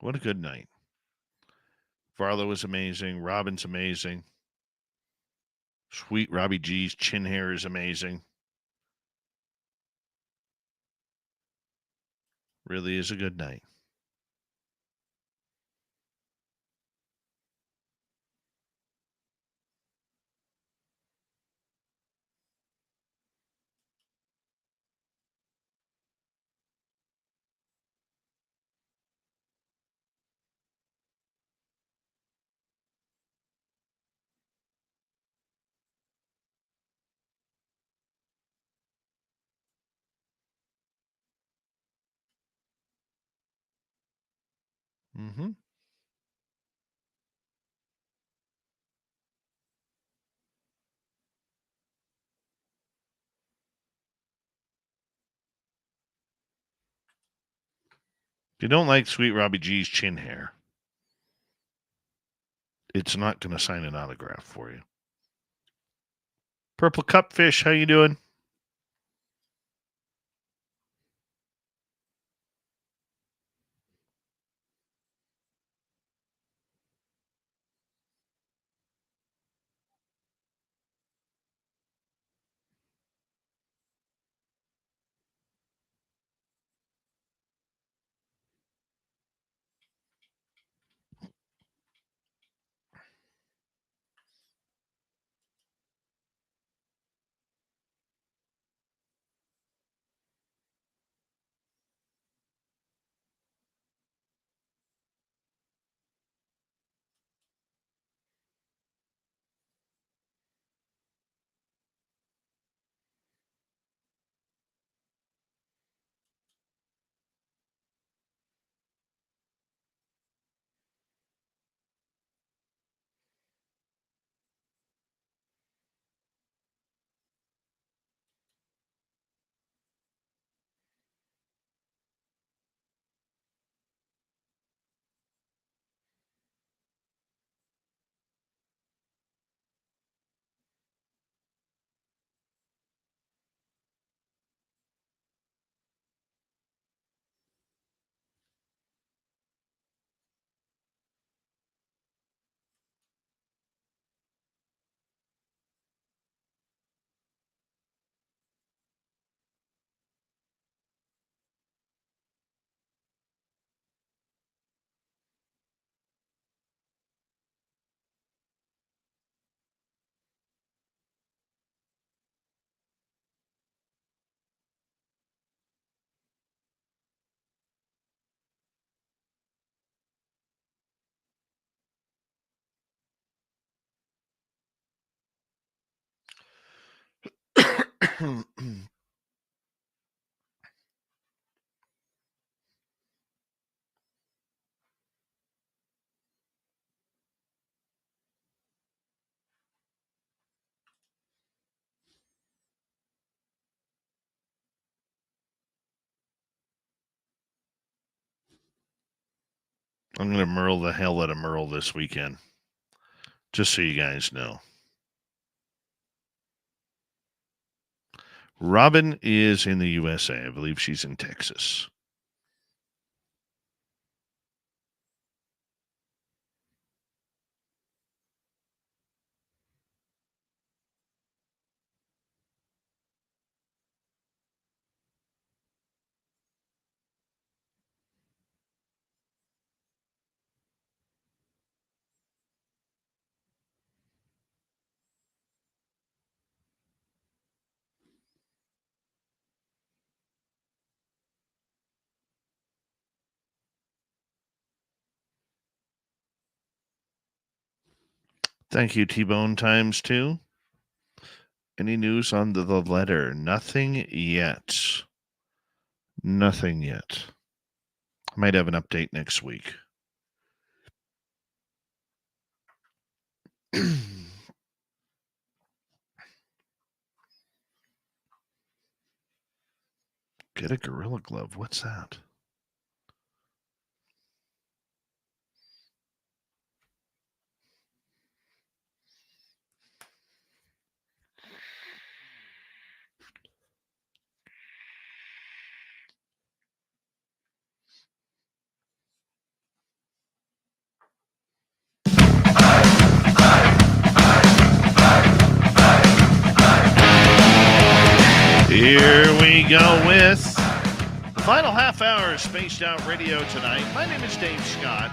What a good night. Varla was amazing. Robin's amazing. Sweet Robbie G's chin hair is amazing. Really is a good night. Mm-hmm. If you don't like Sweet Robbie G's chin hair, it's not going to sign an autograph for you. Purple Cupfish, how you doing? I'm going to Merle the hell out of Merle this weekend. Just so you guys know. Robin is in the USA. I believe she's in Texas. Thank you, T-Bone times 2. Any news on the letter? Nothing yet. Nothing yet. I might have an update next week. Get a Gorilla Glove. What's that? Here we go with the final half hour of Spaced Out Radio tonight. My name is Dave Scott,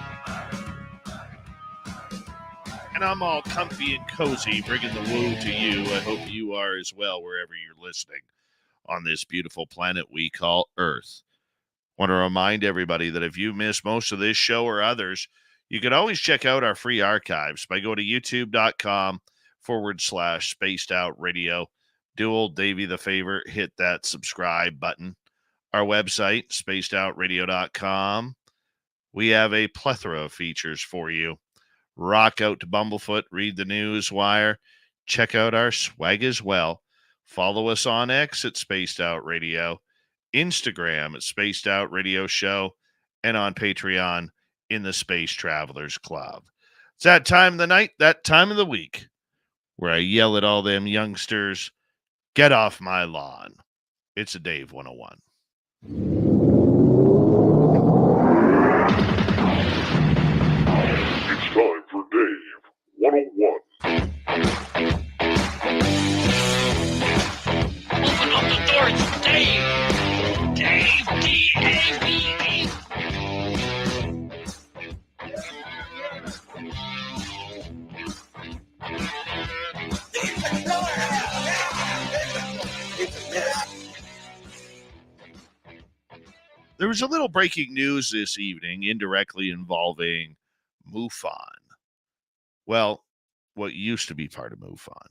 and I'm all comfy and cozy, bringing the woo to you. I hope you are as well, wherever you're listening on this beautiful planet we call Earth. Want to remind everybody that if you missed most of this show or others, you can always check out our free archives by going to youtube.com/spaced out radio. Do old Davey the favor, hit that subscribe button. Our website, spacedoutradio.com. We have a plethora of features for you. Rock out to Bumblefoot, read the news wire, check out our swag as well. Follow us on X at Spaced Out Radio, Instagram at Spaced Out Radio Show, and on Patreon in the Space Travelers Club. It's that time of the night, that time of the week, where I yell at all them youngsters, get off my lawn. It's a Dave 101. It's time for Dave 101. Open up the door, it's Dave! Dave, D-A-V-E! There was a little breaking news this evening, indirectly involving MUFON. Well, what used to be part of MUFON.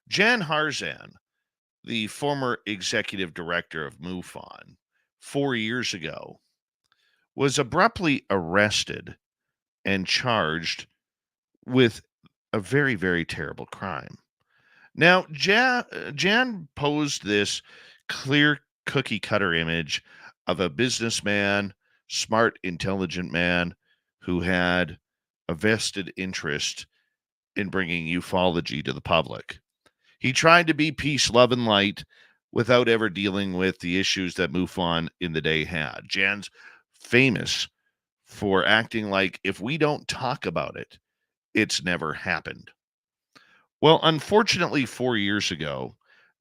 Jan Harzan, the former executive director of MUFON, 4 years ago, was abruptly arrested and charged with a very, very terrible crime. Now, Jan posed this clear cookie cutter image of a businessman, smart, intelligent man who had a vested interest in bringing ufology to the public. He tried to be peace, love, and light without ever dealing with the issues that MUFON in the day had. Jan's famous for acting like if we don't talk about it, it's never happened. Well, unfortunately, 4 years ago,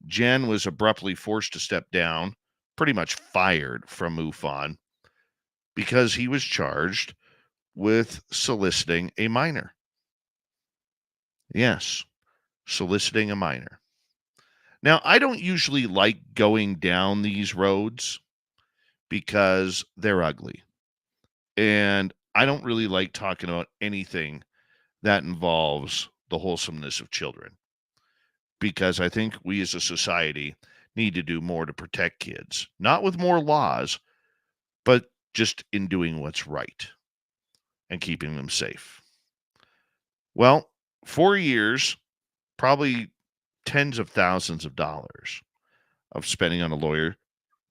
Jan was abruptly forced to step down, pretty much fired from MUFON, because he was charged with soliciting a minor. Yes, soliciting a minor. Now, I don't usually like going down these roads because they're ugly. And I don't really like talking about anything that involves the wholesomeness of children, because I think we as a society need to do more to protect kids, not with more laws, but just in doing what's right and keeping them safe. Well, 4 years, probably tens of thousands of dollars of spending on a lawyer.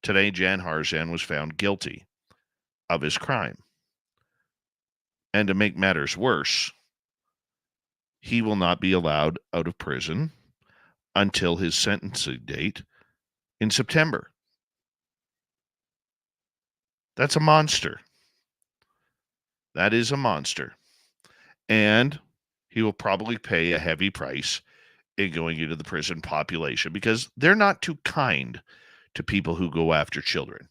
Today, Jan Harzan was found guilty of his crime. And to make matters worse, he will not be allowed out of prison until his sentencing date in September. That's a monster. That is a monster. And he will probably pay a heavy price in going into the prison population because they're not too kind to people who go after children.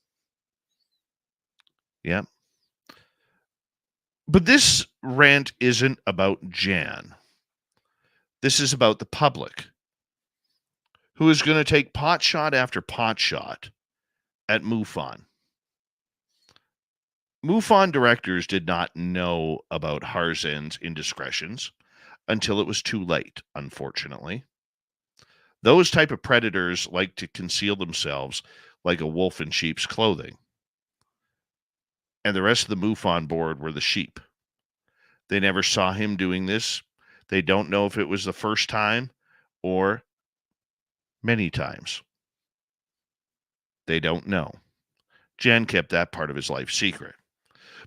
Yeah. But this rant isn't about Jan. This is about the public, who is going to take pot shot after pot shot at MUFON. MUFON directors did not know about Harzan's indiscretions until it was too late, unfortunately. Those type of predators like to conceal themselves like a wolf in sheep's clothing. And the rest of the MUFON board were the sheep. They never saw him doing this. They don't know if it was the first time or many times. They don't know. Jan kept that part of his life secret.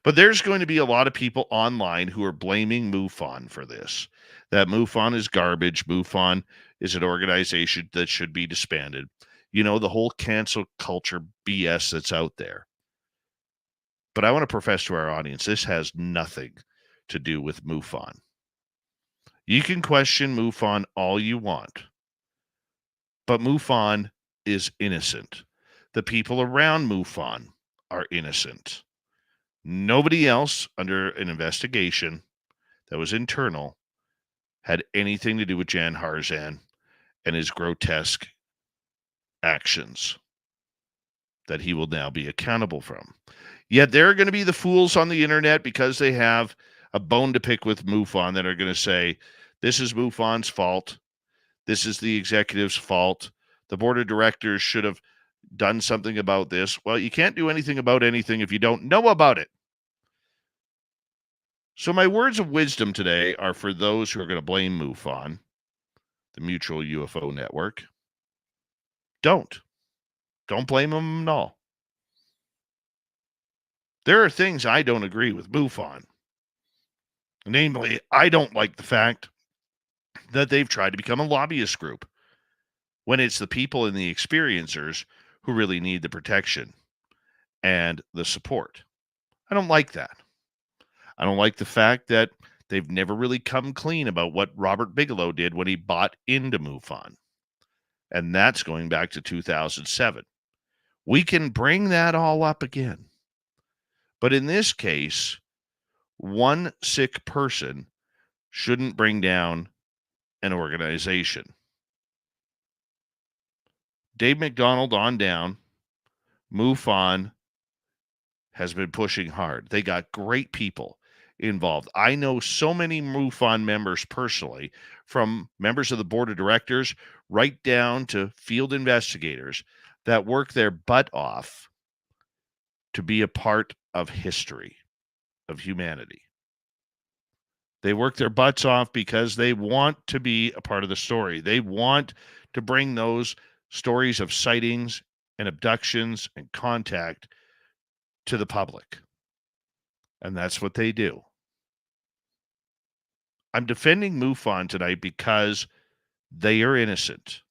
But there's going to be a lot of people online who are blaming MUFON for this. That MUFON is garbage. MUFON is an organization that should be disbanded. You know, the whole cancel culture BS that's out there. But I want to profess to our audience, this has nothing to do with MUFON. You can question MUFON all you want, but MUFON is innocent. The people around MUFON are innocent. Nobody else under an investigation that was internal had anything to do with Jan Harzan and his grotesque actions that he will now be accountable from. Yet there are going to be the fools on the internet because they have a bone to pick with MUFON that are going to say, this is MUFON's fault. This is the executive's fault. The board of directors should have done something about this. Well, you can't do anything about anything if you don't know about it. So my words of wisdom today are for those who are going to blame MUFON, the Mutual UFO Network. Don't blame them at all. There are things I don't agree with MUFON. Namely, I don't like the fact that they've tried to become a lobbyist group when it's the people and the experiencers who really need the protection and the support. I don't like that. I don't like the fact that they've never really come clean about what Robert Bigelow did when he bought into MUFON. And that's going back to 2007. We can bring that all up again. But in this case, one sick person shouldn't bring down an organization. Dave McDonald on down, MUFON has been pushing hard. They got great people involved. I know so many MUFON members personally, from members of the board of directors right down to field investigators that work their butt off to be a part of history, of humanity. They work their butts off because they want to be a part of the story. They want to bring those stories of sightings and abductions and contact to the public. And that's what they do. I'm defending MUFON tonight because they are innocent.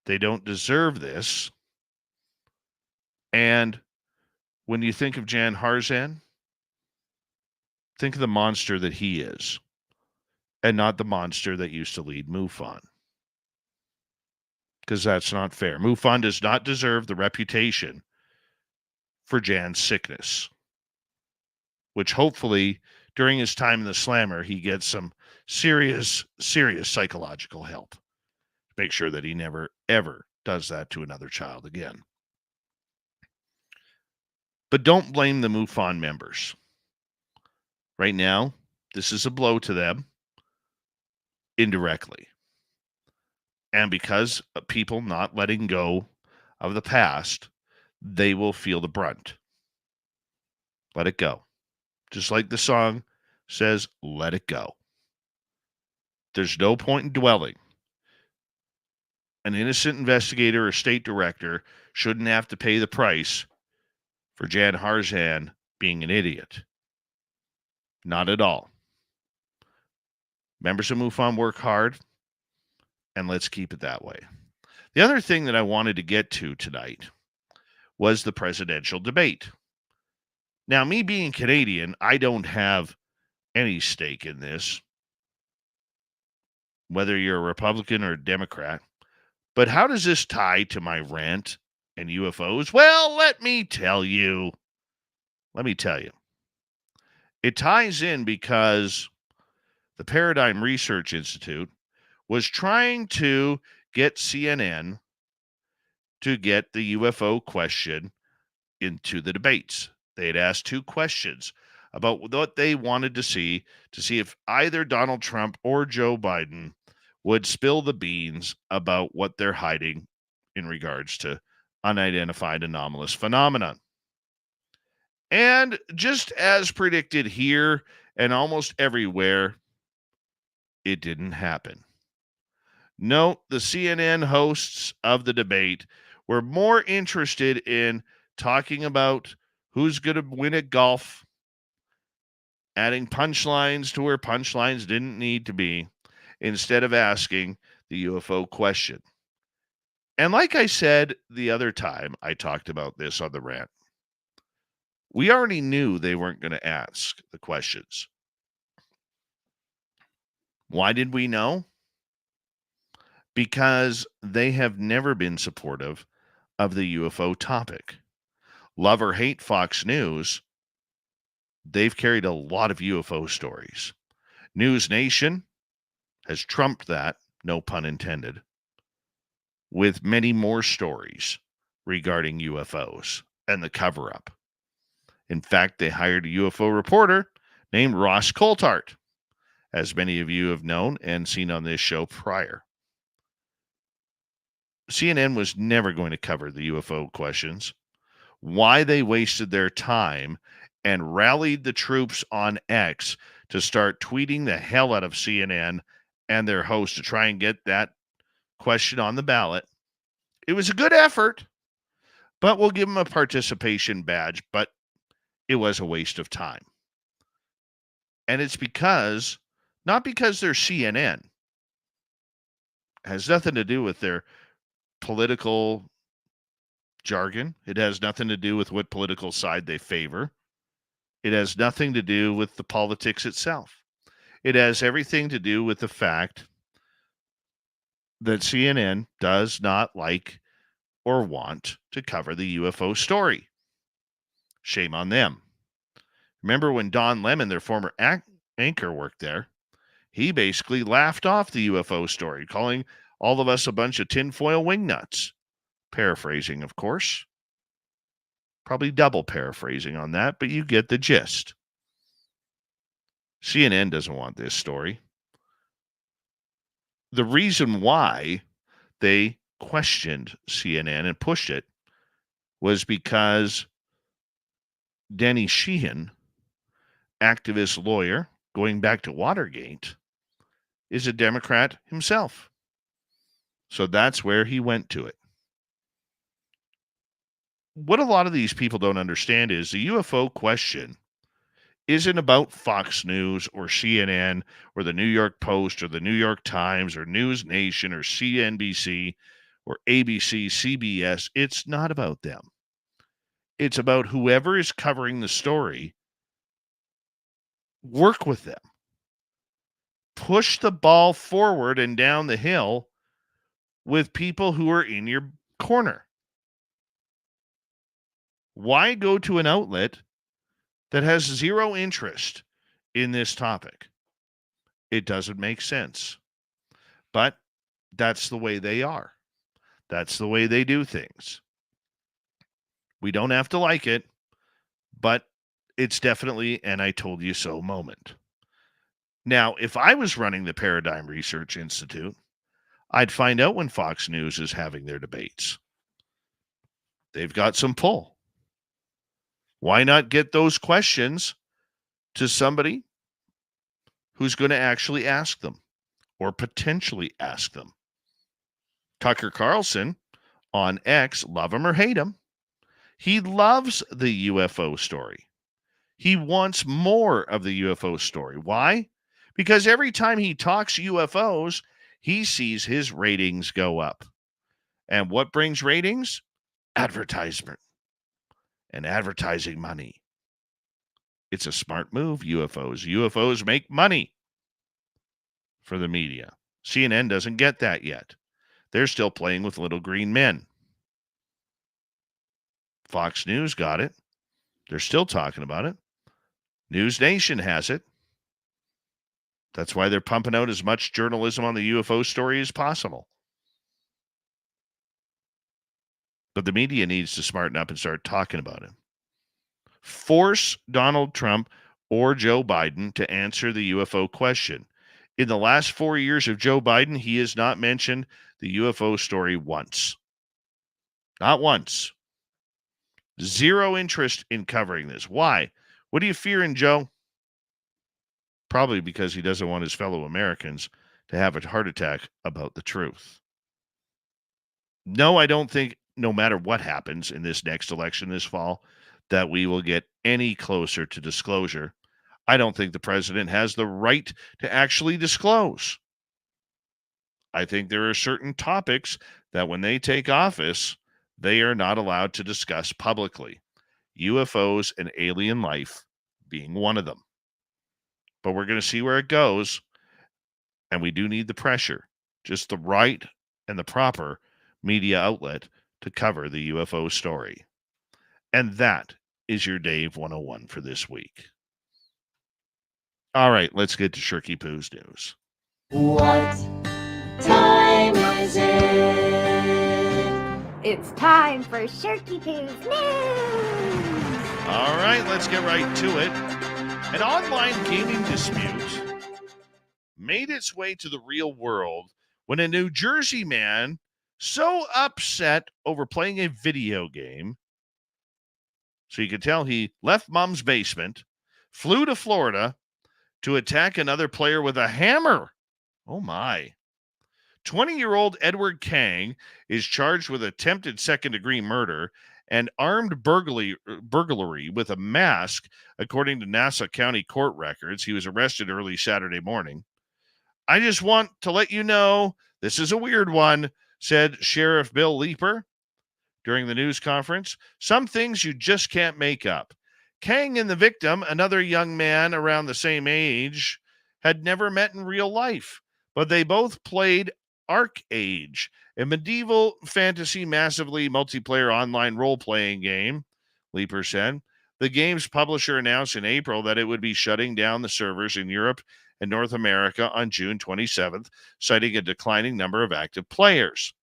They don't deserve this. And when you think of Jan Harzan, think of the monster that he is, and not the monster that used to lead MUFON. Because that's not fair. MUFON does not deserve the reputation for Jan's sickness, which hopefully during his time in the slammer, he gets some serious psychological help to make sure that he never, ever does that to another child again. But don't blame the MUFON members. Right now, this is a blow to them indirectly. And because of people not letting go of the past, they will feel the brunt. Let it go. Just like the song says, let it go. There's no point in dwelling. An innocent investigator or state director shouldn't have to pay the price for Jan Harzan being an idiot. Not at all. Members of MUFON work hard, and let's keep it that way. The other thing that I wanted to get to tonight was the presidential debate. Now, me being Canadian, I don't have any stake in this, whether you're a Republican or a Democrat. But how does this tie to my rant and UFOs? Well, let me tell you. It ties in because the Paradigm Research Institute was trying to get CNN to get the UFO question into the debates. They had asked 2 questions about what they wanted to see if either Donald Trump or Joe Biden would spill the beans about what they're hiding in regards to unidentified anomalous phenomenon. And just as predicted here and almost everywhere, it didn't happen. Note the CNN hosts of the debate were more interested in talking about who's going to win at golf, adding punchlines to where punchlines didn't need to be, instead of asking the UFO question. And like I said the other time I talked about this on the rant, we already knew they weren't going to ask the questions. Why did we know? Because they have never been supportive of the UFO topic. Love or hate Fox News, they've carried a lot of UFO stories. News Nation has trumped that, no pun intended, with many more stories regarding UFOs and the cover-up. In fact, they hired a UFO reporter named Ross Coulthart, as many of you have known and seen on this show prior. CNN was never going to cover the UFO questions. Why they wasted their time and rallied the troops on X to start tweeting the hell out of CNN and their host to try and get that question on the ballot. It was a good effort, but we'll give them a participation badge, but it was a waste of time. And it's because, not because they're CNN. It has nothing to do with their political jargon. It has nothing to do with what political side they favor. It has nothing to do with the politics itself. It has everything to do with the fact that CNN does not like or want to cover the UFO story. Shame on them. Remember when Don Lemon, their former anchor, worked there? He basically laughed off the UFO story, calling all of us a bunch of tinfoil wingnuts. Paraphrasing, of course. Probably double paraphrasing on that, but you get the gist. CNN doesn't want this story. The reason why they questioned CNN and pushed it was because Denny Sheehan, activist lawyer, going back to Watergate, is a Democrat himself. So that's where he went to it. What a lot of these people don't understand is the UFO question isn't about Fox News or CNN or the New York Post or the New York Times or News Nation or CNBC or ABC, CBS. It's not about them. It's about whoever is covering the story. Work with them. Push the ball forward and down the hill with people who are in your corner. Why go to an outlet that has zero interest in this topic? It doesn't make sense. But that's the way they are. That's the way they do things. We don't have to like it, but it's definitely an I told you so moment. Now, if I was running the Paradigm Research Institute, I'd find out when Fox News is having their debates. They've got some pull. Why not get those questions to somebody who's going to actually ask them or potentially ask them? Tucker Carlson on X, love him or hate him, he loves the UFO story. He wants more of the UFO story. Why? Because every time he talks UFOs, he sees his ratings go up. And what brings ratings? Advertisement and advertising money. It's a smart move, UFOs. UFOs make money for the media. CNN doesn't get that yet. They're still playing with little green men. Fox News got it. They're still talking about it. News Nation has it. That's why they're pumping out as much journalism on the UFO story as possible. But the media needs to smarten up and start talking about it. Force Donald Trump or Joe Biden to answer the UFO question. In the last 4 years of Joe Biden, he has not mentioned the UFO story once. Not once. Zero interest in covering this. Why? What are you fearing, Joe? Probably because he doesn't want his fellow Americans to have a heart attack about the truth. No, I don't think, no matter what happens in this next election this fall, that we will get any closer to disclosure. I don't think the president has the right to actually disclose. I think there are certain topics that when they take office, they are not allowed to discuss publicly. UFOs and alien life being one of them. But we're going to see where it goes. And we do need the pressure, just the right and the proper media outlet to cover the UFO story. And that is your Dave 101 for this week. All right, let's get to Shirky Poo's news. What time is it? It's time for Shirky Poo's news. All right, let's get right to it. An online gaming dispute made its way to the real world when a New Jersey man so upset over playing a video game, so you could tell he left mom's basement, flew to Florida to attack another player with a hammer. Oh my. 20-year-old Edward Kang is charged with attempted second-degree murder and armed burglary with a mask, according to Nassau County court records. He was arrested early Saturday morning. I just want to let you know this is a weird one, said Sheriff Bill Leeper during the news conference. Some things you just can't make up. Kang and the victim, another young man around the same age, had never met in real life, but they both played Arc Age, a medieval fantasy massively multiplayer online role-playing game, Leeper said. The game's publisher announced in April that it would be shutting down the servers in Europe and North America on June 27th, citing a declining number of active players.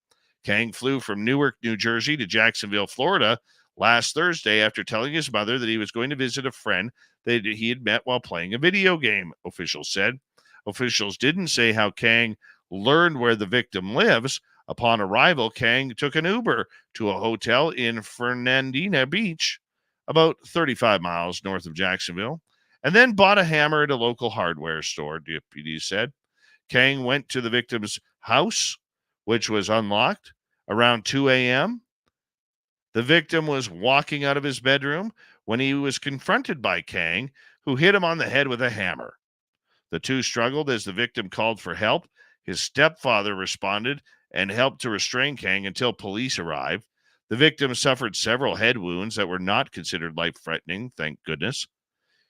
Kang flew from Newark, New Jersey to Jacksonville, Florida last Thursday after telling his mother that he was going to visit a friend that he had met while playing a video game, officials said. Officials didn't say how Kang learned where the victim lives. Upon arrival, Kang took an Uber to a hotel in Fernandina Beach, about 35 miles north of Jacksonville, and then bought a hammer at a local hardware store, deputies said. Kang went to the victim's house, which was unlocked, around 2 a.m. The victim was walking out of his bedroom when he was confronted by Kang, who hit him on the head with a hammer. The two struggled as the victim called for help. His stepfather responded and helped to restrain Kang until police arrived. The victim suffered several head wounds that were not considered life-threatening, thank goodness.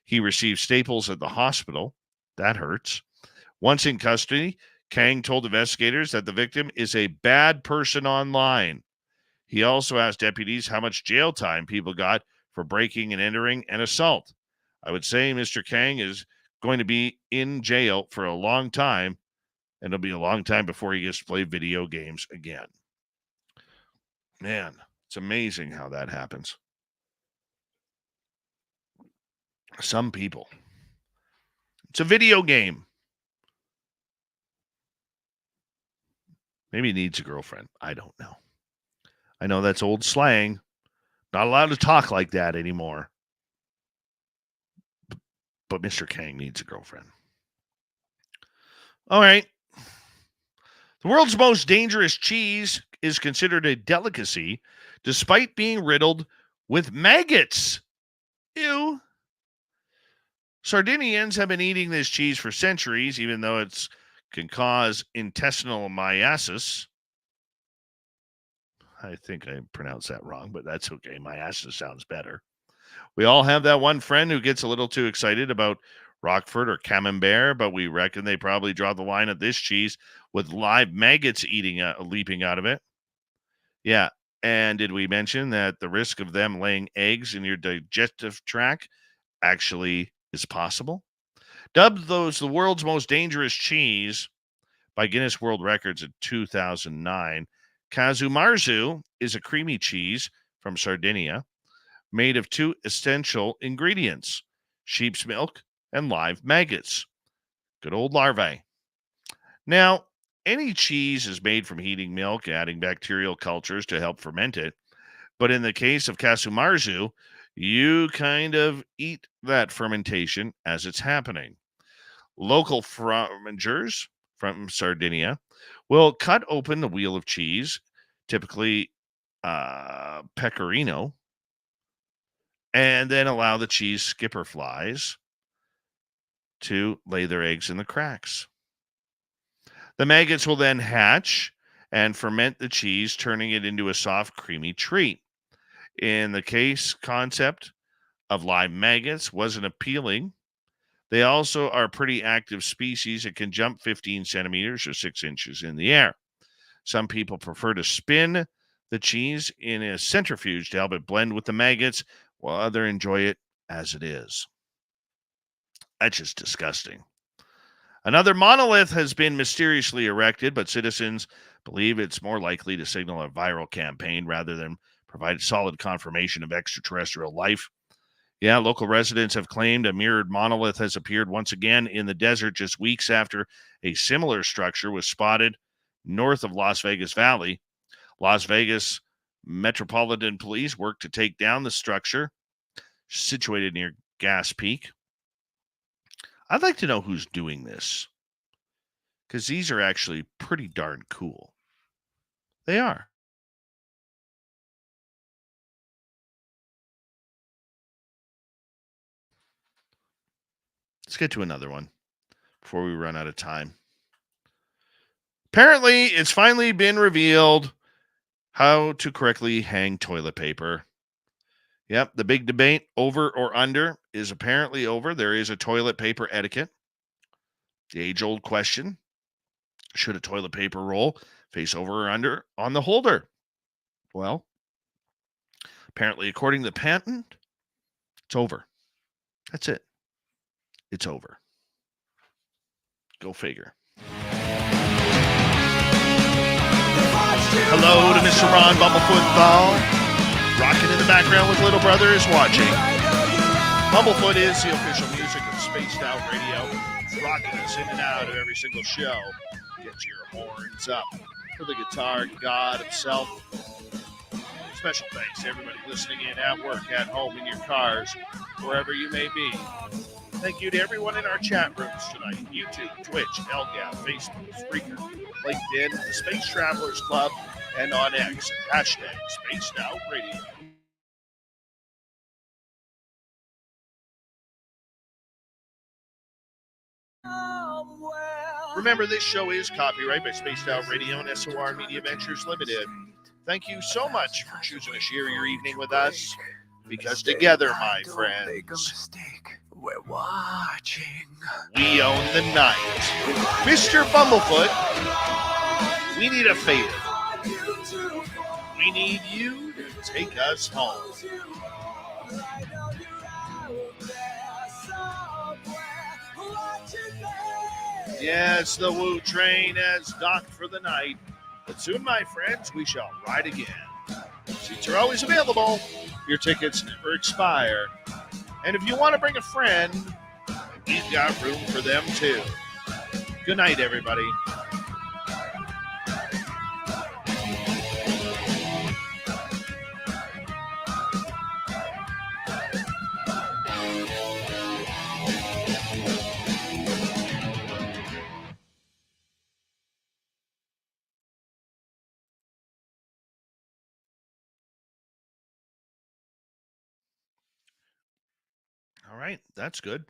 He received staples at the hospital. That hurts. Once in custody, Kang told investigators that the victim is a bad person online. He also asked deputies how much jail time people got for breaking and entering and assault. I would say Mr. Kang is going to be in jail for a long time, and it'll be a long time before he gets to play video games again. Man, it's amazing how that happens. Some people. It's a video game. Maybe he needs a girlfriend. I don't know. I know that's old slang. Not allowed to talk like that anymore. But Mr. Kang needs a girlfriend. All right. The world's most dangerous cheese is considered a delicacy despite being riddled with maggots. Ew. Sardinians have been eating this cheese for centuries, even though it can cause intestinal myiasis. I think I pronounced that wrong, but that's okay. Myiasis sounds better. We all have that one friend who gets a little too excited about Roquefort or Camembert, but we reckon they probably draw the line at this cheese with live maggots leaping out of it. Yeah, and did we mention that the risk of them laying eggs in your digestive tract actually is possible? Dubbed the world's most dangerous cheese by Guinness World Records in 2009, Kazumarzu is a creamy cheese from Sardinia made of two essential ingredients, sheep's milk and live maggots. Good old larvae. Now, any cheese is made from heating milk, adding bacterial cultures to help ferment it. But in the case of Kasumarzu, you kind of eat that fermentation as it's happening. Local fermenters from Sardinia will cut open the wheel of cheese, typically pecorino, and then allow the cheese skipper flies to lay their eggs in the cracks. The maggots will then hatch and ferment the cheese, turning it into a soft, creamy treat. In the case concept of live maggots wasn't appealing, they also are pretty active species that can jump 15 centimeters or 6 inches in the air. Some people prefer to spin the cheese in a centrifuge to help it blend with the maggots, while others enjoy it as it is. That's just disgusting. Another monolith has been mysteriously erected, but citizens believe it's more likely to signal a viral campaign rather than provide solid confirmation of extraterrestrial life. Yeah, local residents have claimed a mirrored monolith has appeared once again in the desert just weeks after a similar structure was spotted north of Las Vegas Valley. Las Vegas Metropolitan Police worked to take down the structure situated near Gas Peak. I'd like to know who's doing this, because these are actually pretty darn cool. They are. Let's get to another one before we run out of time. Apparently, it's finally been revealed how to correctly hang toilet paper. Yep, the big debate, over or under, is apparently over. There is a toilet paper etiquette. The age-old question, should a toilet paper roll face over or under on the holder? Well, apparently, according to the patent, it's over. That's it. It's over. Go figure. Hello to Mr. Ron Bumblefoot Thal. Rocking in the background with Little Brother is watching. Bumblefoot is the official music of Spaced Out Radio. Rocking us in and out of every single show. Get your horns up for the guitar god himself. Special thanks to everybody listening in at work, at home, in your cars, wherever you may be. Thank you to everyone in our chat rooms tonight. YouTube, Twitch, LGAP, Facebook, Spreaker, LinkedIn, the Space Travelers Club, and on X, hashtag Spaced Out Radio. Remember, this show is copyright by Spaced Out Radio and SOR Media Ventures Limited. Thank you so much for choosing to share your evening with us, because together, my friends, we're watching. We own the night. Mr. Bumblefoot, we need a favor. We need you to take us home. Yes, the Woo train has docked for the night, but soon, my friends, we shall ride again. Seats are always available. Your tickets never expire. And if you want to bring a friend, we've got room for them too. Good night, everybody. All right, that's good.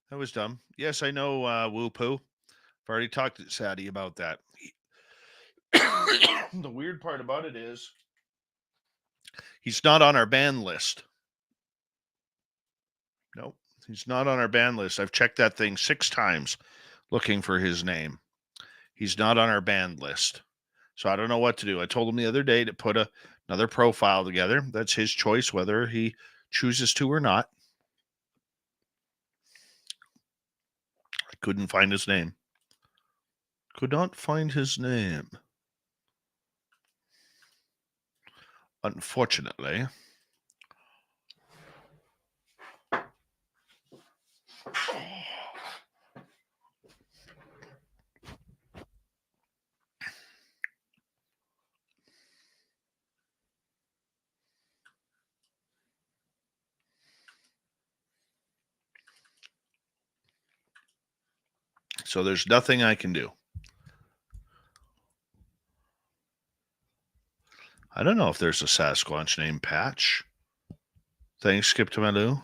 That was dumb. Yes, I know, Woo Poo. I've already talked to Sadie about that. The weird part about it is he's not on our ban list. Nope, he's not on our ban list. I've checked that thing 6 times looking for his name. He's not on our banned list. So I don't know what to do. I told him the other day to put another profile together. That's his choice, whether he chooses to or not. I couldn't find his name. Could not find his name. Unfortunately. So there's nothing I can do. I don't know if there's a Sasquatch named Patch. Thanks, Skip to Malou.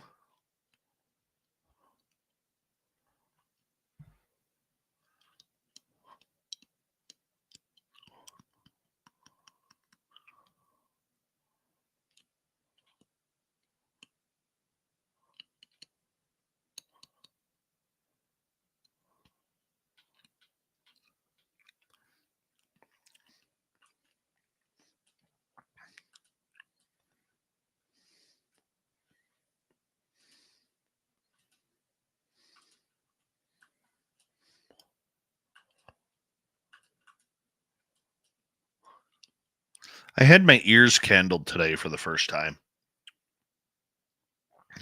I had my ears candled today for the first time.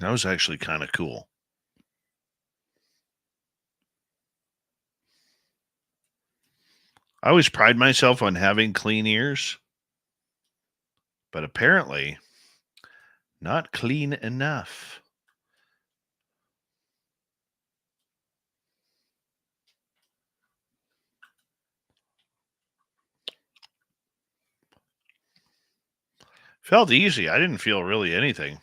That was actually kind of cool. I always pride myself on having clean ears, but apparently not clean enough. Felt easy. I didn't feel really anything.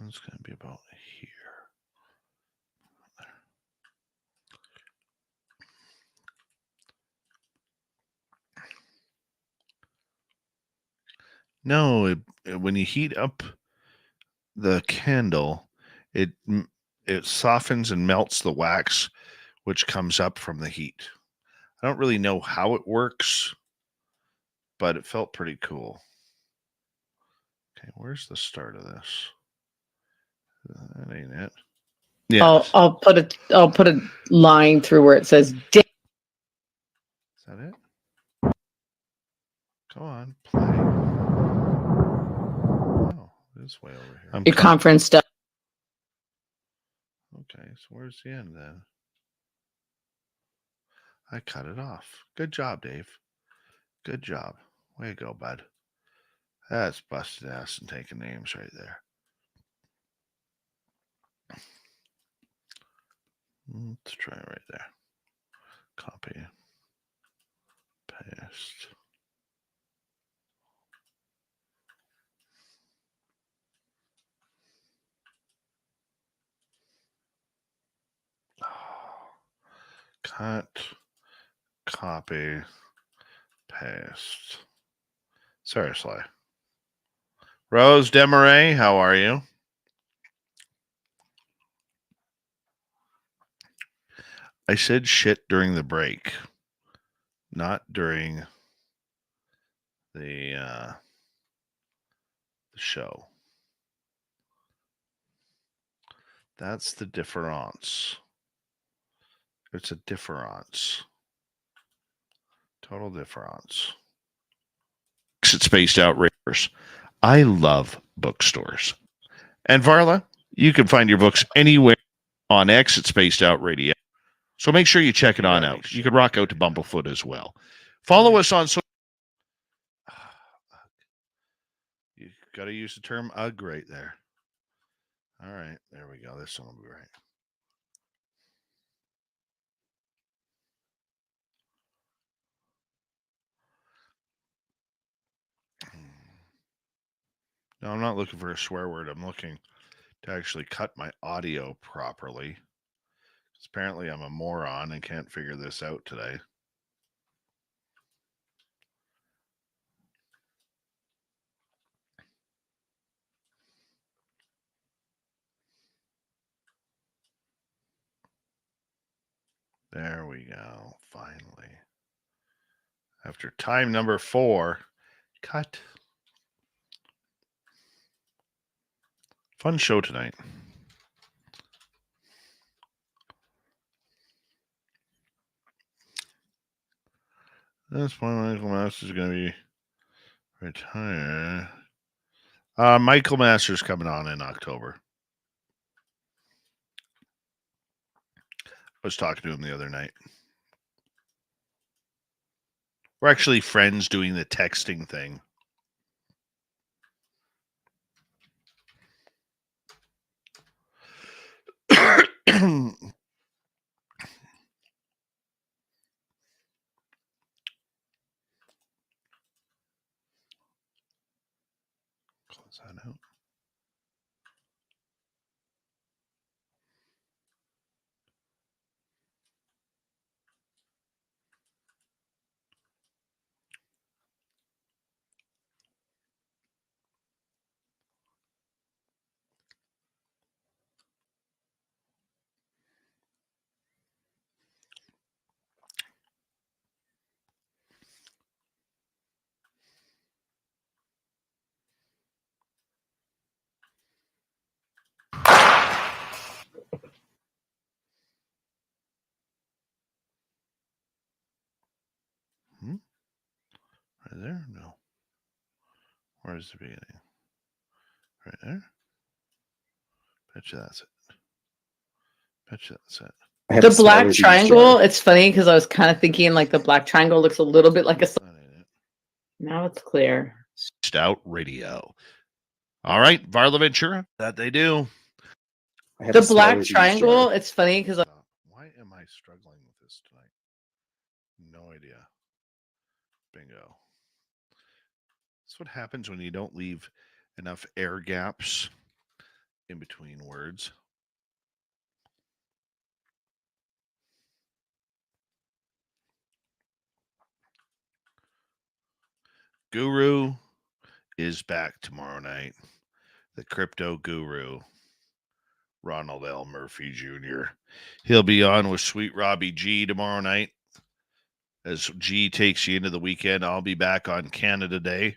It's going to be about here. No, when you heat up the candle, it softens and melts the wax, which comes up from the heat. I don't really know how it works, but it felt pretty cool. Okay, where's the start of this? That ain't it. Yeah. I'll put a line through where it says Is that it? Go on, play. Oh, it's way over here. your conference stuff. Okay, so where's the end then? I cut it off. Good job, Dave. Good job. Way to go, bud. That's busted ass and taking names right there. Let's try it right there. Copy. Paste. Cut. Copy. Paste. Seriously. Rose Demaray, how are you? I said shit during the break, not during the show. That's the difference. It's a difference. Total difference. It's spaced out readers. I love bookstores. And Varla, you can find your books anywhere on Exit Spaced Out Radio. So make sure you check it on out. You can rock out to Bumblefoot as well. Follow us on social. You got to use the term "ugh" right there. All right, there we go. This one will be right. No, I'm not looking for a swear word. I'm looking to actually cut my audio properly. Apparently, I'm a moron and can't figure this out today. There we go. Finally. After time number 4. Cut. Fun show tonight. This one, Michael Masters is going to be retired. Michael Masters coming on in October. I was talking to him the other night. We're actually friends doing the texting thing. Close that out. Right there? No. Where's the beginning? Right there? Bet you that's it. Bet you that's it. have The a smell black of these triangle, jars. it's funny because I was kind of thinking like the black triangle looks a little bit like a. That ain't it. Now it's clear. Stout Radio. All right, Varla Ventura. That they do. I have The a smell black of these triangle, jars. it's funny because Why am I struggling with this tonight? No idea. Bingo. That's what happens when you don't leave enough air gaps in between words. Guru is back tomorrow night. The crypto guru, Ronald L. Murphy Jr. He'll be on with Sweet Robbie G tomorrow night. As G takes you into the weekend, I'll be back on Canada Day.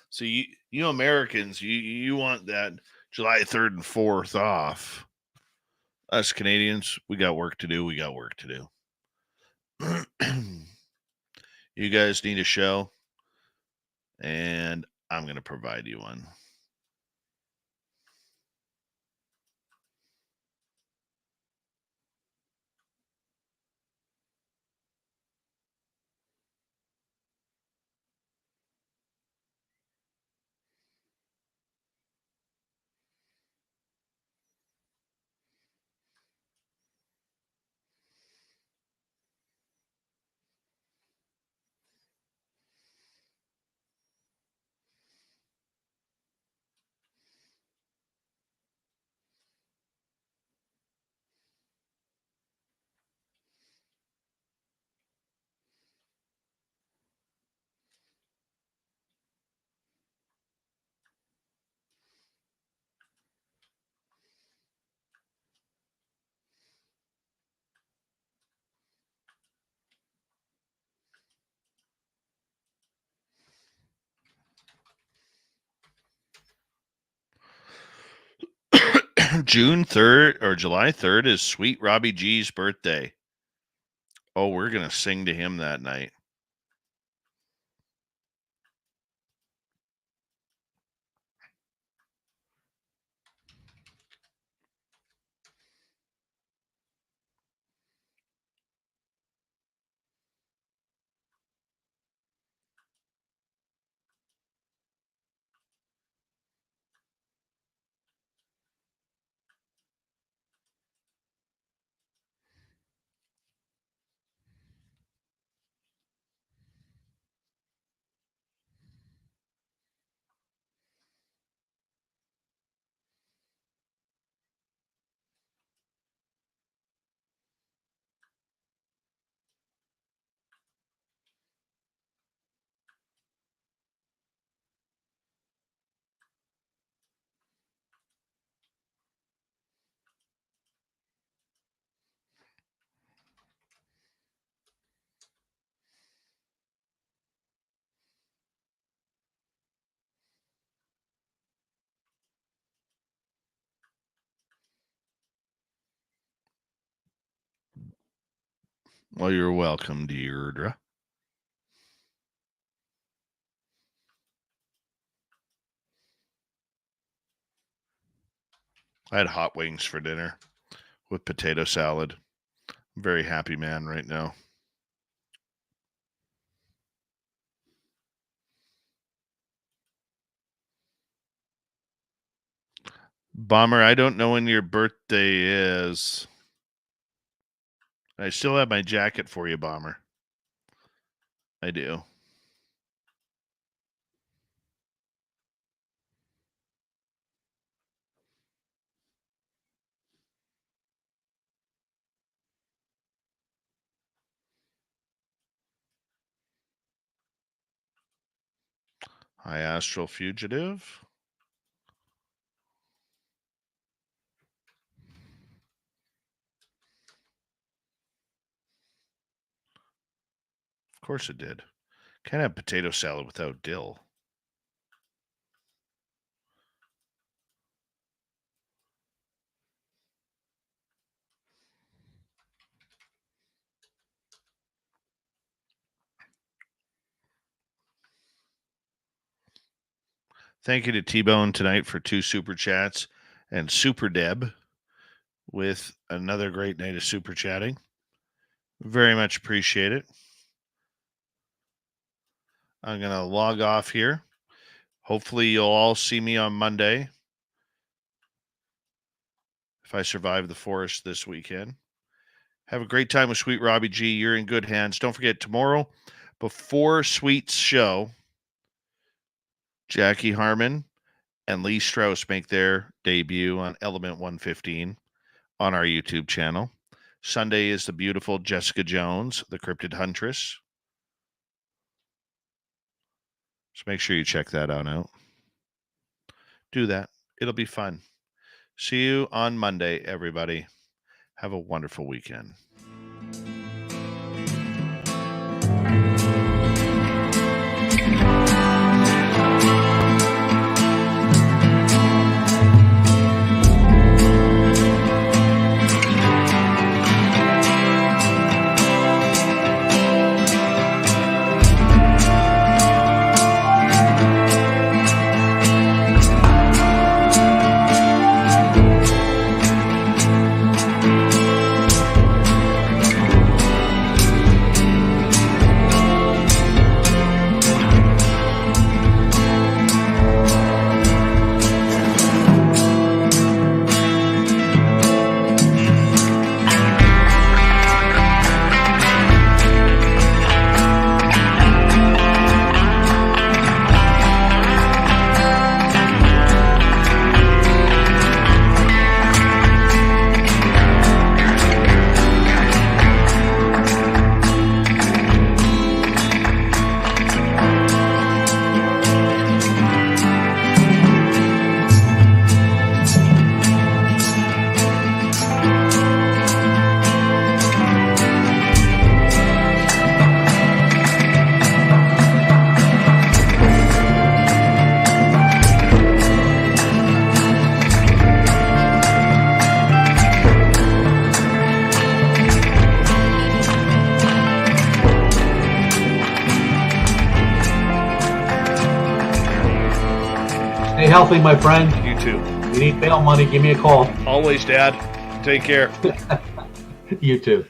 So you Americans, you want that July 3rd and 4th off. Us Canadians, we got work to do. We got work to do. You guys need a show, and I'm going to provide you one. June 3rd or July 3rd is Sweet Robbie G's birthday. Oh, we're going to sing to him that night. Well, you're welcome, Deirdre. I had hot wings for dinner with potato salad. I'm a very happy man right now. Bomber, I don't know when your birthday is. I still have my jacket for you, Bomber. I do. Hi, Astral Fugitive. Of course it did. Can't have potato salad without dill. Thank you to T-Bone tonight for 2 super chats and Super Deb with another great night of super chatting. Very much appreciate it. I'm going to log off here. Hopefully you'll all see me on Monday if I survive the forest this weekend. Have a great time with Sweet Robbie G. You're in good hands. Don't forget, tomorrow, before Sweet's show, Jackie Harmon and Lee Strauss make their debut on Element 115 on our YouTube channel. Sunday is the beautiful Jessica Jones, the Cryptid Huntress. So make sure you check that out. Do that. It'll be fun. See you on Monday, everybody. Have a wonderful weekend. Stay healthy, my friend. You too. If you need bail money, give me a call. Always, Dad. Take care. You too.